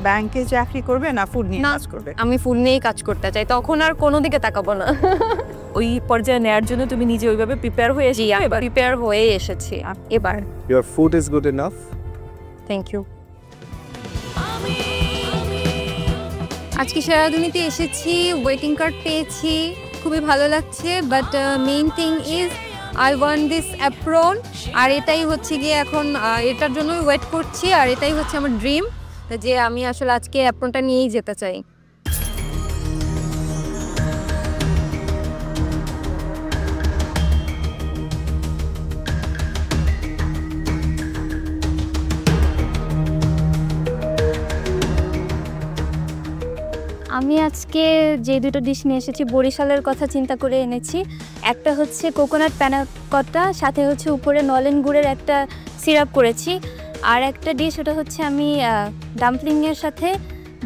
S6: ব্যাংকে চাকরি করবে না ফুড নিয়ে কাজ করবে?
S13: আমি ফুড নিয়েই কাজ করতে চাই, তখন আর কোনো দিকে তাকাবো না। ওই পর্যায়ে নেয়ার জন্য তুমি নিজে ওইভাবে প্রিপেয়ার হয়ে এসেছি? এবার প্রিপেয়ার হয়ে এসেছি এবার।
S4: Your food is good enough.
S13: Thank you. আজকে সেরা রাঁধুনিতে এসেছি, ওয়েটিং কার্ড পেয়েছি, খুবই ভালো লাগছে। But main thing is I want this apron, আর এটাই হচ্ছে গিয়ে এখন এটার জন্যই ওয়েট করছি, আর এটাই হচ্ছে আমার ড্রিম যে আমি আসলে আজকে অ্যাপ্রনটা নিয়েই যেতে চাই।
S23: আমি আজকে যে দুটো ডিশ নিয়ে এসেছি বরিশালের কথা চিন্তা করে এনেছি। একটা হচ্ছে কোকোনাট প্যানাকটা, সাথে হচ্ছে উপরে নলেন গুড়ের একটা সিরাপ করেছি। আর একটা ডিশ ওটা হচ্ছে আমি ডাম্পলিংয়ের সাথে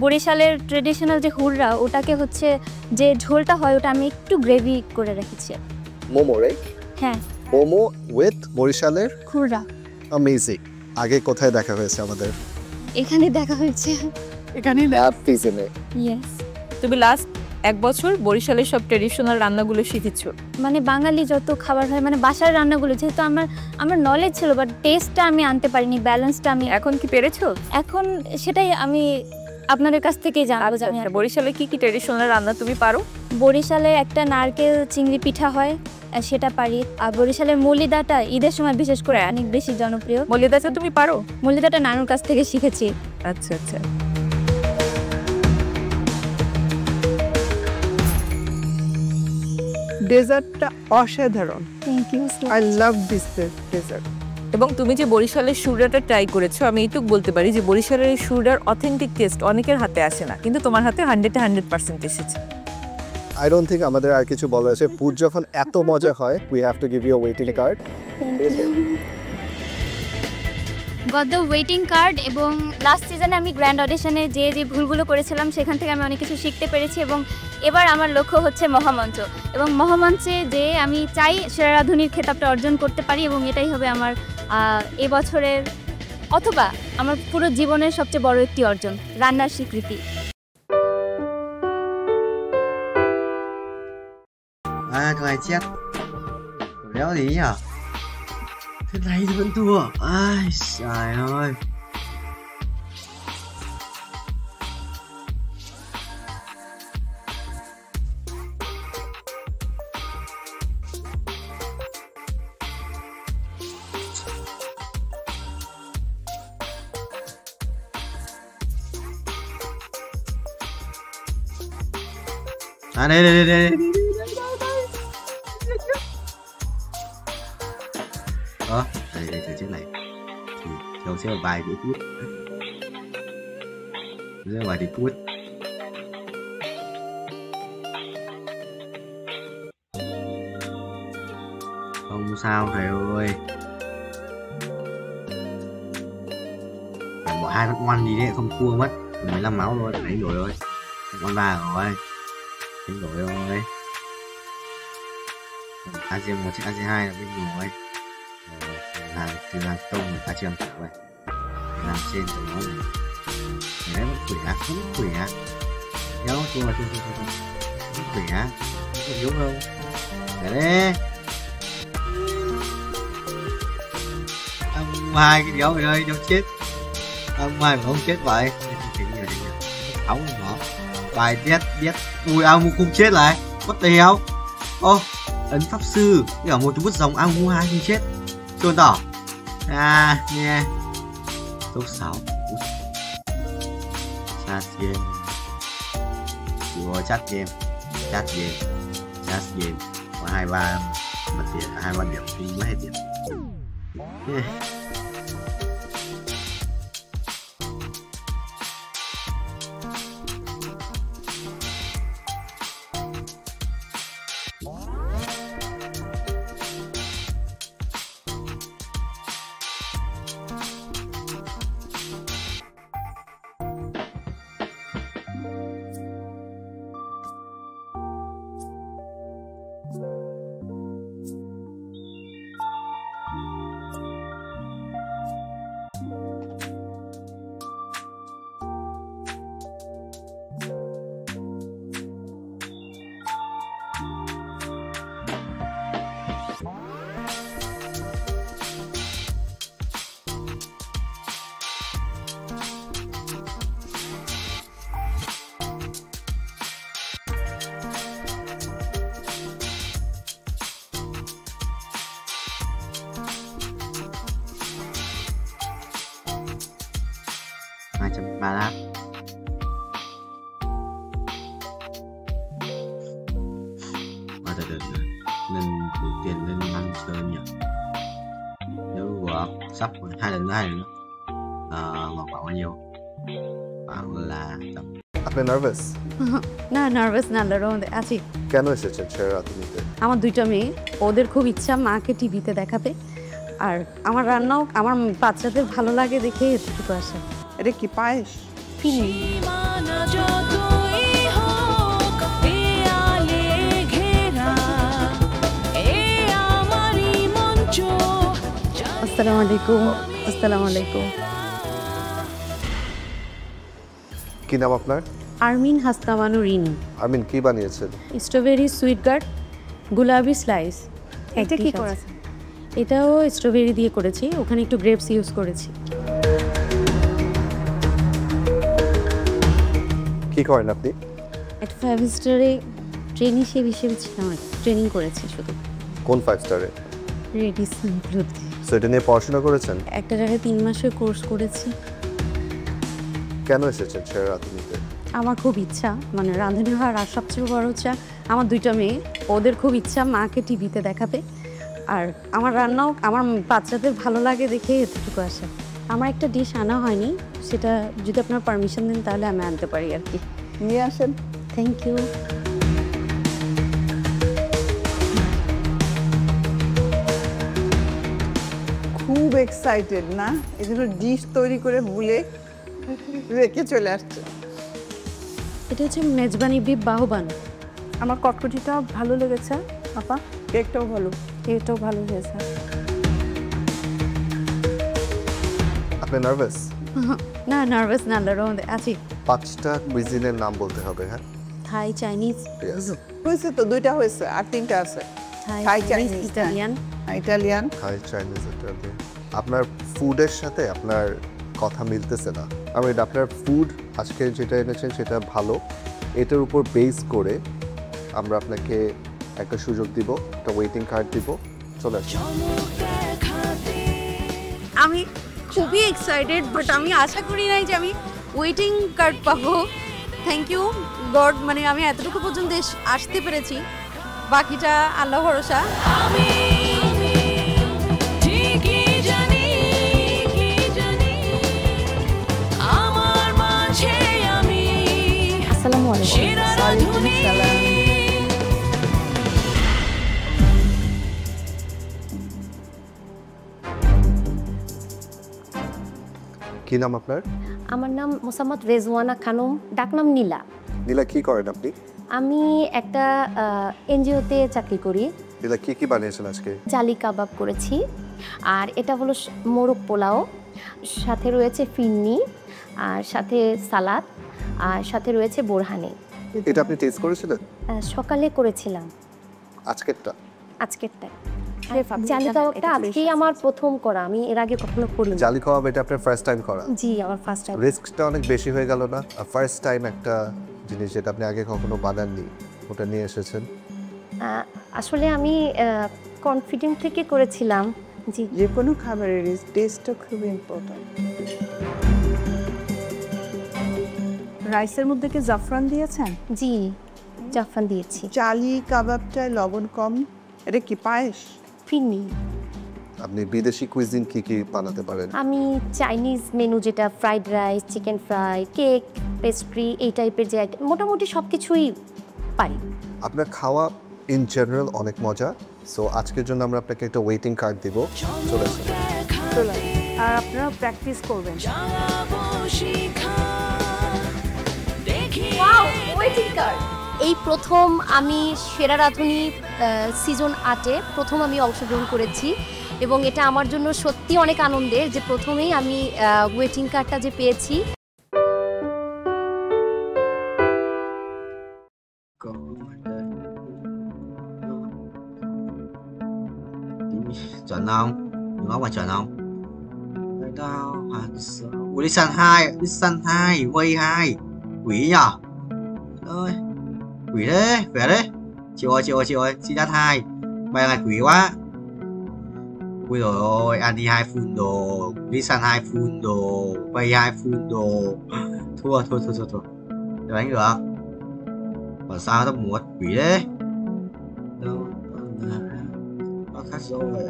S23: বরিশালের ট্রেডিশনাল যে হুররা, ওটাকে হচ্ছে যে ঝোলটা হয় ওটা আমি একটু গ্রেভি করে রেখেছি।
S4: মোমো, রাইট?
S23: হ্যাঁ,
S4: মোমো উইথ বরিশালের
S23: হুররা।
S4: অ্যামেজিং। আগে কোথায় দেখা হয়েছে আমাদের?
S23: এখানে দেখা হয়েছে।
S6: এখানে
S4: ল্যাব পিজনে।
S23: ইয়েস।
S13: তুমি লাস্ট 1 বছর বরিশালের সব ট্রেডিশনাল রান্নাগুলো শিখেছো?
S23: মানে বাঙালি যত খাবার হয়, মানে বাসার রান্নাগুলো, যেহেতু আমার নলেজ ছিল বাট টেস্টটা আমি আনতে পারিনি, ব্যালেন্সটা আমি।
S13: এখন কি পেরেছো?
S23: এখন সেটাই আমি আপনাদের কাছ থেকেই জানবো।
S13: বরিশালে কি কি ট্রেডিশনাল রান্না তুমি পারো?
S23: বরিশালে একটা নারকেল চিংড়ি পিঠা হয়, সেটা পারি। আর বরিশালের মলিদাটা ঈদের সময় বিশেষ করে অনেক বেশি জনপ্রিয়।
S13: মলিদাটা তুমি পারো?
S23: মলিদাটা নানুর কাছ থেকে শিখেছি।
S13: আচ্ছা আচ্ছা।
S6: ডেজার্টটা অসাধারণ।
S23: Thank you.
S6: I love this dessert.
S13: এবং তুমি যে বরিশালের সুরডাটা ট্রাই করেছো, আমি এইটুকু বলতে পারি যে বরিশালের এই সুরডার অথেন্টিক টেস্ট অনেকের হাতে আসে না, কিন্তু তোমার হাতে 100-100% এসেছে।
S4: আই ডোন্ট থিঙ্ক আমাদের আর কিছু বলার আছে। পুজ যখন এত মজা হয়, we have to give you a waiting card.
S7: গত ওয়েটিং কার্ড এবং লাস্ট সিজনে আমি গ্র্যান্ড অডিশনে যে ভুলগুলো করেছিলাম সেখান থেকে আমি অনেক কিছু শিখতে পেরেছি এবং এবার আমার লক্ষ্য হচ্ছে মহামঞ্চ এবং মহামঞ্চে যে আমি চাই সেরা রাঁধুনির খেতাবটা অর্জন করতে পারি এবং এটাই হবে আমার এবছরের অথবা আমার পুরো জীবনের সবচেয়ে বড় একটি অর্জন, রান্নার স্বীকৃতি।
S3: Con này chết. Đéo gì nhỉ? Thế này thì vẫn thua. Ai trời ơi. À đây. Đây từ trước này thì Châu sẽ vài cái phút, sẽ vài cái phút. Không sao thầy ơi, phải bỏ 2 phát ngoan gì đấy không thua mất. 15 máu thôi, đánh đổi rồi, con 3 rồi, đánh đổi rồi. AC1 chứ AC2 là bên rồi. Từ hàng tông người ta chưa làm vậy, làm trên của nó này đấy vẫn khỏe, nhớ chua vẫn khỏe, không yếu đâu, để đấy ông hai cái đéo này ơi, đâu chết, ông hai mà không chết vậy, ống nó bài biết, ui ao không chết lại, what the hell, ô ấn pháp sư, ở một chút dòng ao hai không chết. Chuồn tỏ nghe số 6 chat game của chat game có 23 bật tiền 23 điểm thì mới hết tiền. Ba lát mà từ nên đủ tiền lên ăn chơi nhỉ, nếu sắp 2 lần nữa ngọc bảo bao nhiêu bảo là tầm
S4: আপনি nervous?
S18: না nervous না, লড়তে আছি।
S4: কেন এসেছেন সেরা রাঁধুনিতে?
S18: আমার দুইটা মেয়ে, ওদের খুব ইচ্ছা মাকে টিভিতে দেখাবে, আর আমার রান্নাও আমার বাচ্চাদের ভালো লাগে দেখে এতটুকু আসে।
S6: এটা কি পায়েস? আসসালামু আলাইকুম।
S4: কি নাম আপনার?
S18: আরমিন হাসনাবানু রিনি।
S4: আরমিন কি বানিয়েছেন?
S18: স্ট্রবেরি সুইট গার্ড, গুলাবি স্লাইস। এটা কি করেছেন? এটাও স্ট্রবেরি দিয়ে করেছি, ওখানে একটু গ্রেপস ইউজ করেছি।
S4: কি করেন আপনি?
S18: একটা 5 স্টারে ট্রেনিশিপ হিসেবে ছিলাম, ট্রেনিং করেছি শুধু।
S4: কোন 5 স্টারে?
S18: রেডিসন ব্লুতে।
S4: সো এটা নিয়ে পড়াশোনা করেছেন?
S18: একটা জায়গায় 3 মাসের কোর্স করেছি।
S4: কেন এসেছেন সেরা রাঁধুনিতে?
S18: আমার খুব ইচ্ছা, মানে রাঁধুনি হওয়ার আর সবচেয়ে বড় হচ্ছে আমার দুইটা মেয়ে, ওদের খুব ইচ্ছা মাকে টিভিতে দেখাবে, আর আমার রান্নাও আমার বাচ্চাদের ভালো লাগে দেখে এতটুকু আসে। আমার একটা ডিশ আনা হয়নি, সেটা যদি আপনার পারমিশন দেন তাহলে আমি আনতে পারি আর কি।
S6: নিয়ে আসেন।
S18: Thank you.
S6: এক্সাইটেড না, এগুলো ডিশ তৈরি করে ভুলে রেখে চলে আসছে।
S18: এটা হচ্ছে মেজবানি বিফ বাহবান।
S6: আমার কটকটিটাও ভালো লেগেছে আপা, কেকটাও ভালো,
S18: কেকটাও ভালো হয়েছে।
S4: আপনি নার্ভাস?
S18: না নার্ভাস না, আল্লাহর আছি।
S4: 5টা কুইজিনের নাম বলতে হবে। হ্যাঁ,
S18: থাই, চাইনিজ।
S6: হয়েছে তো, 2টা হয়েছে, আর 3টা আছে।
S18: থাই, চাইনিজ, ইটালিয়ান।
S6: ইটালিয়ান,
S4: থাই, চাইনিজ, ইটালিয়ান। আপনার ফুডের সাথে আপনার কথা মিলতেছে না। আমি আপনার ফুড আজকে যেটা এনেছেন সেটা ভালো, এটার উপর বেস করে আমরা আপনাকে একটা সুযোগ দিব, একটা ওয়েটিং কার্ড দিব। চলে আসুন।
S18: আমি খুবই এক্সাইটেড, বাট আমি আশা করি নাই যে আমি ওয়েটিং কার্ড পাবো। থ্যাংক ইউ গড, মানে আমি এতটুকু পর্যন্ত আসতে পেরেছি, বাকিটা আল্লাহ ভরসা।
S23: আসসালামু আলাইকুম।
S4: কি নাম আপনার?
S23: আমার নাম মোসাম্মদ রেজওয়ানা খানম, ডাকনাম নীলা।
S4: নীলা, কি করেন আপনি?
S23: আমি একটা এনজিওতে চাকরি করি।
S4: নীলা, কি কি বানিয়েছেন আজকে?
S23: চালি কাবাব করেছি, আর এটা হলো মোরগ পোলাও, সাথে রয়েছে ফিন্নি, আর সাথে সালাদ, আর সাথে রয়েছে বোরহানি।
S4: এটা আপনি টেস্ট করেছিলেন?
S23: সকালে করেছিলাম।
S4: আজকেরটা?
S23: আজকেরটা জালি কাবাবটা আজকেই আমার প্রথম করা, আমি এর আগে কখনো করিনি।
S4: জালি কাবাব এটা আপনার ফার্স্ট টাইম করা?
S23: জি, আমার ফার্স্ট টাইম।
S4: রিস্কটা অনেক বেশি হয়ে গেল না? ফার্স্ট টাইম একটা জিনিস যেটা আপনি আগে কখনো বানাননি, ওটা নিয়ে এসেছেন।
S23: আসলে আমি কনফিডেন্ট থেকে করেছিলাম। জি,
S6: যে কোনো খাবারের টেস্টটা খুব ইম্পর্টেন্ট। রাইসের মধ্যে কি জাফরান দিয়েছেন?
S23: জি, জাফরান দিয়েছি।
S6: চালি কাবাবটায় লবণ কম। এটা কি পায়েস?
S23: ফিন্নি।
S4: আপনি বিদেশি কুইজিন কি কি বানাতে পারেন?
S23: আমি চাইনিজ মেনু, যেটা fried rice, chicken fry, cake, pastry, এই টাইপের যে মোটামুটি সব কিছুই পারি।
S4: আপনার খাওয়া ইন জেনারেল অনেক মজা। সো আজকের জন্য আমরা আপনাকে একটা ওয়েটিং কার্ড দিব। চলে আসুন।
S6: আর আপনারা প্র্যাকটিস করবেন।
S23: এই প্রথম আমি সেরা রাঁধুনি সিজন 8-এ প্রথম আমি অংশগ্রহণ করেছি, এবং এটা আমার জন্য সত্যি অনেক আনন্দের যে প্রথমেই আমি ওয়েটিং কার্ডটা যে পেয়েছি।
S3: Chuẩn không? Đừng có mà chuẩn không? Đâu, listen 2, quay 2. Quỷ nhờ? Ơi, quỷ đấy, về đấy. Chịu ơi, xin đắt 2. Bài này quỷ quá. Ui dồi ôi, ăn đi 2 full đồ, listen 2 full đồ, quay 2 full đồ. Thua. Để đánh được. Còn sao tao muốn quỷ đấy. Đâu, nó khác rồi.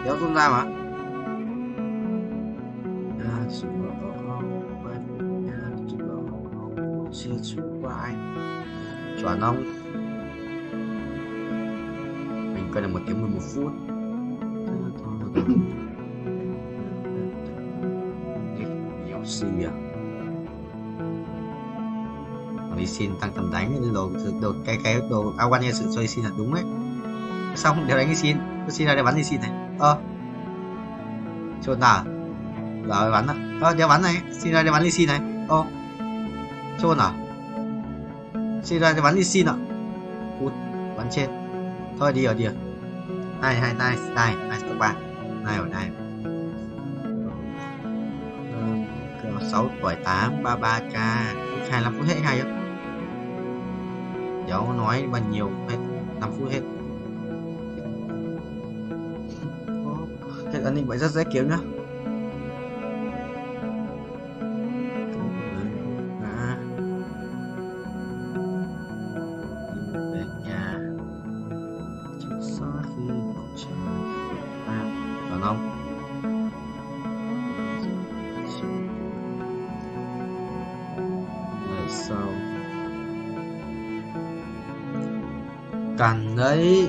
S3: Kéo xuống ra mà. Chuẩn không? Mình cần là 1 tiếng 11 phút. Nhiều xì à. Đi xin tăng tầm đánh đồ cái đồ áo quan nghe sự cho đi xin là đúng ấy. Xong đéo đánh cái xin, cái xin ra để bắn đi xin này. Chốt nào? Rồi bắn ạ. Đéo bắn này, xin ra để bắn đi xin này. Chốt nào? Xin ra để bắn đi xin ạ. Phút bắn trên. Thôi đi rồi. Nice, top 3. Này ở đây. 6 tuổi 8, 33k. 25 phút hết hay không? Cháu nói bằng nhiều hết 5 phút hết. Cái an ninh vậy rất dễ kiếm nhá. Về nhà chút Cành đấy.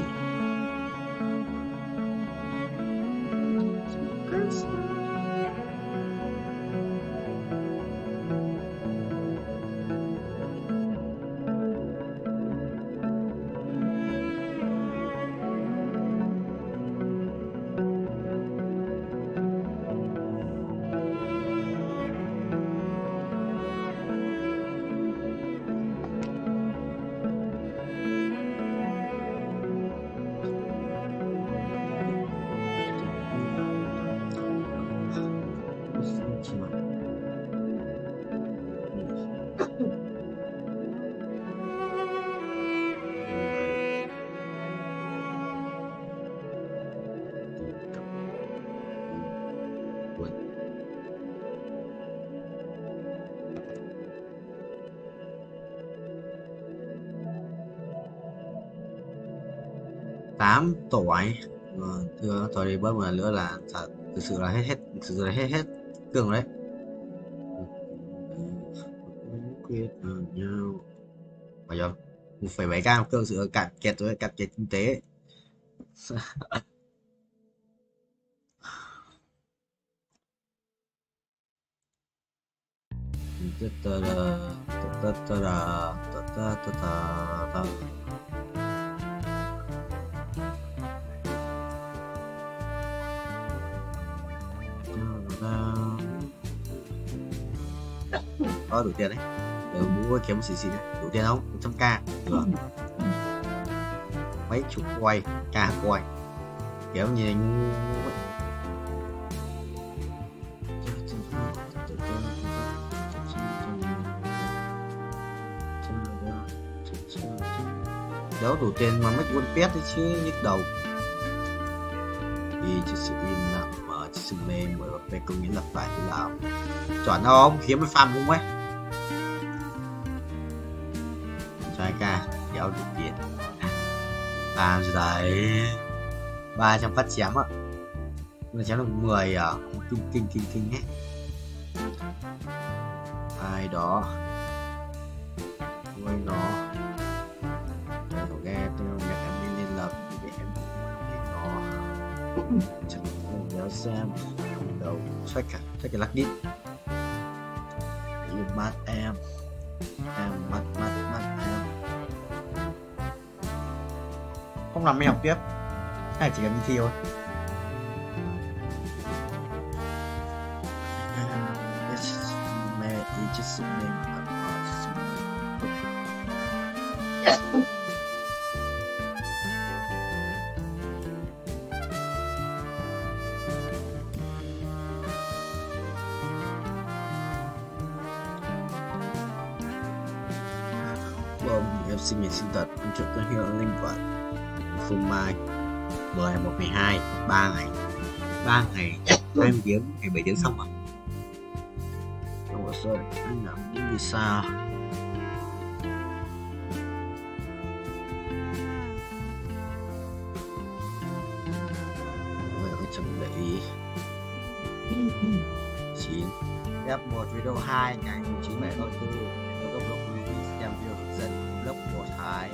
S3: Tám tuổi thưa tôi đi bớt một lần nữa là thực sự là hết thực sự là hết cường đấy. Quyết nhau bây giờ 1,7k cơ sự cạn kiệt rồi, cạn kiệt kinh tế. Có đủ tiền đấy, mua kiếm xì xì đấy, đủ tiền không? 100k được. Mấy chục quay, ca quay kéo như anh đéo đủ tiền mà mấy quân pet đấy chứ nhức đầu. Vì chỉ sự im lặng mà chỉ sự mê mới về công nghĩa lặp lại thế nào chuẩn không kiếm cái farm không ấy trai ca kéo đủ tiền làm gì đấy 300 phát chém ạ, mà chém được 10 à, kinh hết. Ai đó nuôi nó nghe tôi nhắc em nên lập để em nó chẳng nhớ xem đầu check cái lắc đít yêu mắt em mắt em không làm mày học tiếp hay chỉ cần đi thi thôi. Em sinh ngày sinh tật em chọn tên hiệu linh vật Phương Mai 10/1/12 3 ngày 20 tiếng ngày 7 tiếng xong rồi. Trong hồ sơ anh làm đi sao chuẩn bị 9 F1 video 2 ngày 9/7/4 tôi có blog xem video hướng dẫn blog 1/2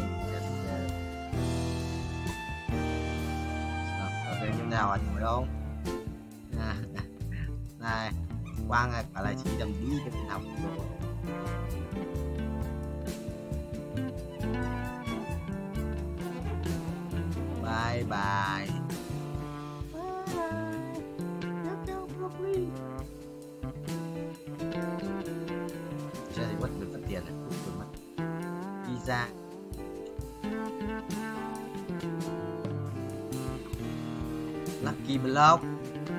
S3: ok như nào anh hiểu không này Quang cả lại chỉ đầm đi cái học rồi. Bye bye. Chơi thì mất được phần tiền này, được mất. Visa. Lucky Block,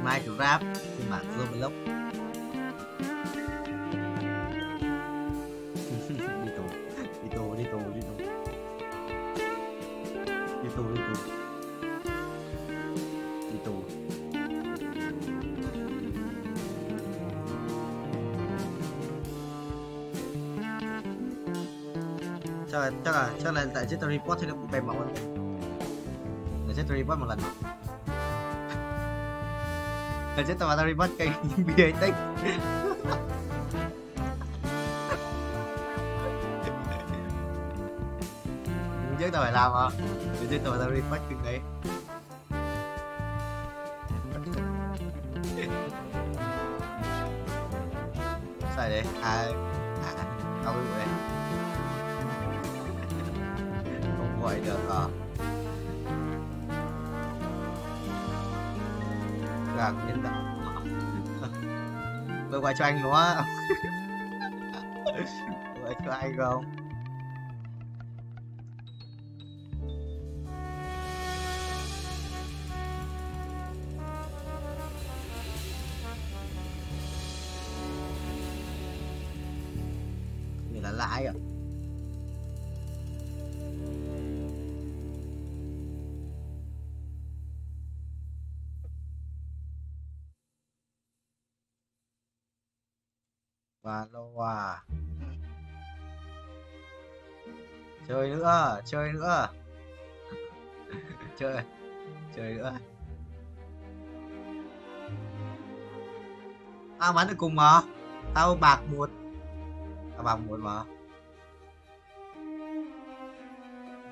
S3: Minecraft, phiên bản Roblox. Đi tù. Chắc là tại chết report thì nó cũng bèm máu hơn. Để chết report một lần. Để chết tao report cây bia tích. Lần trước tao phải làm hả? Lần trước tao refresh cái đấy. Sai đấy. Tao bị vậy. Không gọi được à? Gạt đến đó. Tôi gọi cho anh đúng không? Gọi cho anh không? Người là lãi à? Và lâu à. Chơi nữa, chơi nữa. Chơi nữa. Tao bắn được cùng mà. Tao bạc một mà.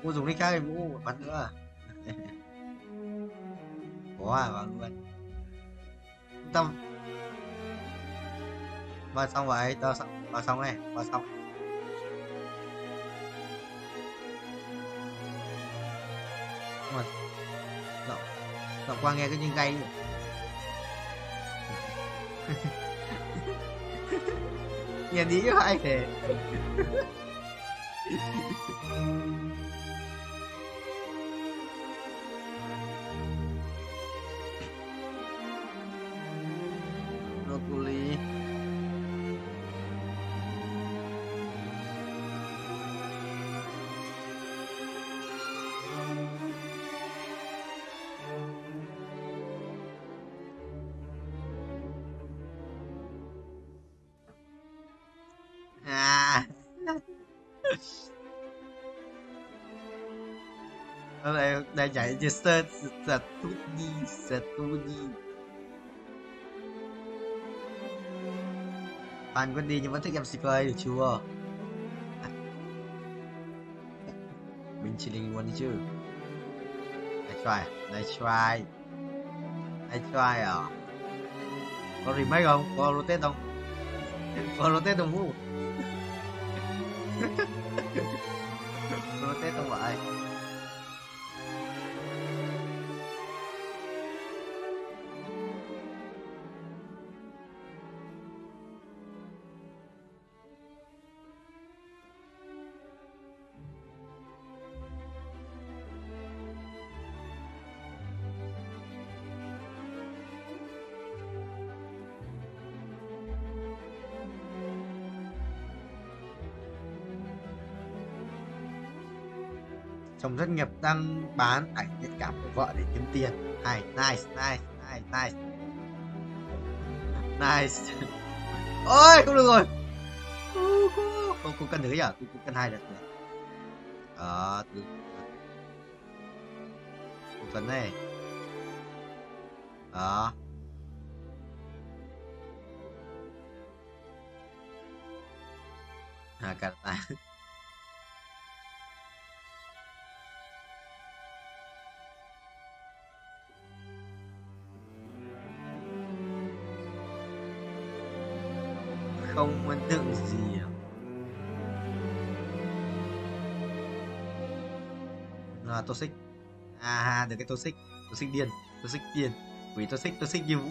S3: Vũ dùng cái khác thì Vũ bắn nữa. Có à, bắn luôn. Tao vào xong vậy, tao vào xong này, vào xong. Mà nó qua nghe cái những gây. Nghe đi hay thế. Nó cô lý. Đây chạy chứ satu đi. Bạn vẫn đi nhưng vẫn thích MC Clay được chưa? Mình chỉ linh luôn đi chứ. I try à? Có remake không? Có rotate không? Có rotate không Vũ? Rotate không vậy? Chồng thất nghiệp đang bán ảnh nhạy cảm của vợ để kiếm tiền. Hay, nice. Ôi, không được rồi. Không cần thứ à? Không cần 2 lần nữa. Không cần này. Đó. Cả ta. Không ấn tượng gì à? Toxic được cái toxic điên vì toxic như Vũ.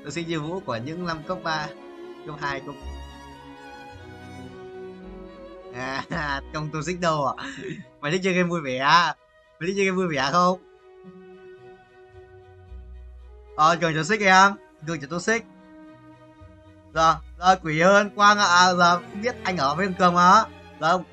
S3: toxic như Vũ của những năm cấp 3 cấp 2 cấp không toxic đâu à? Mày thích chơi game vui vẻ không? Cường cho xích em, cường cho tôi xích. Rồi, quỷ hơn Quang ạ, giờ biết anh ở bên Cường mà. Rồi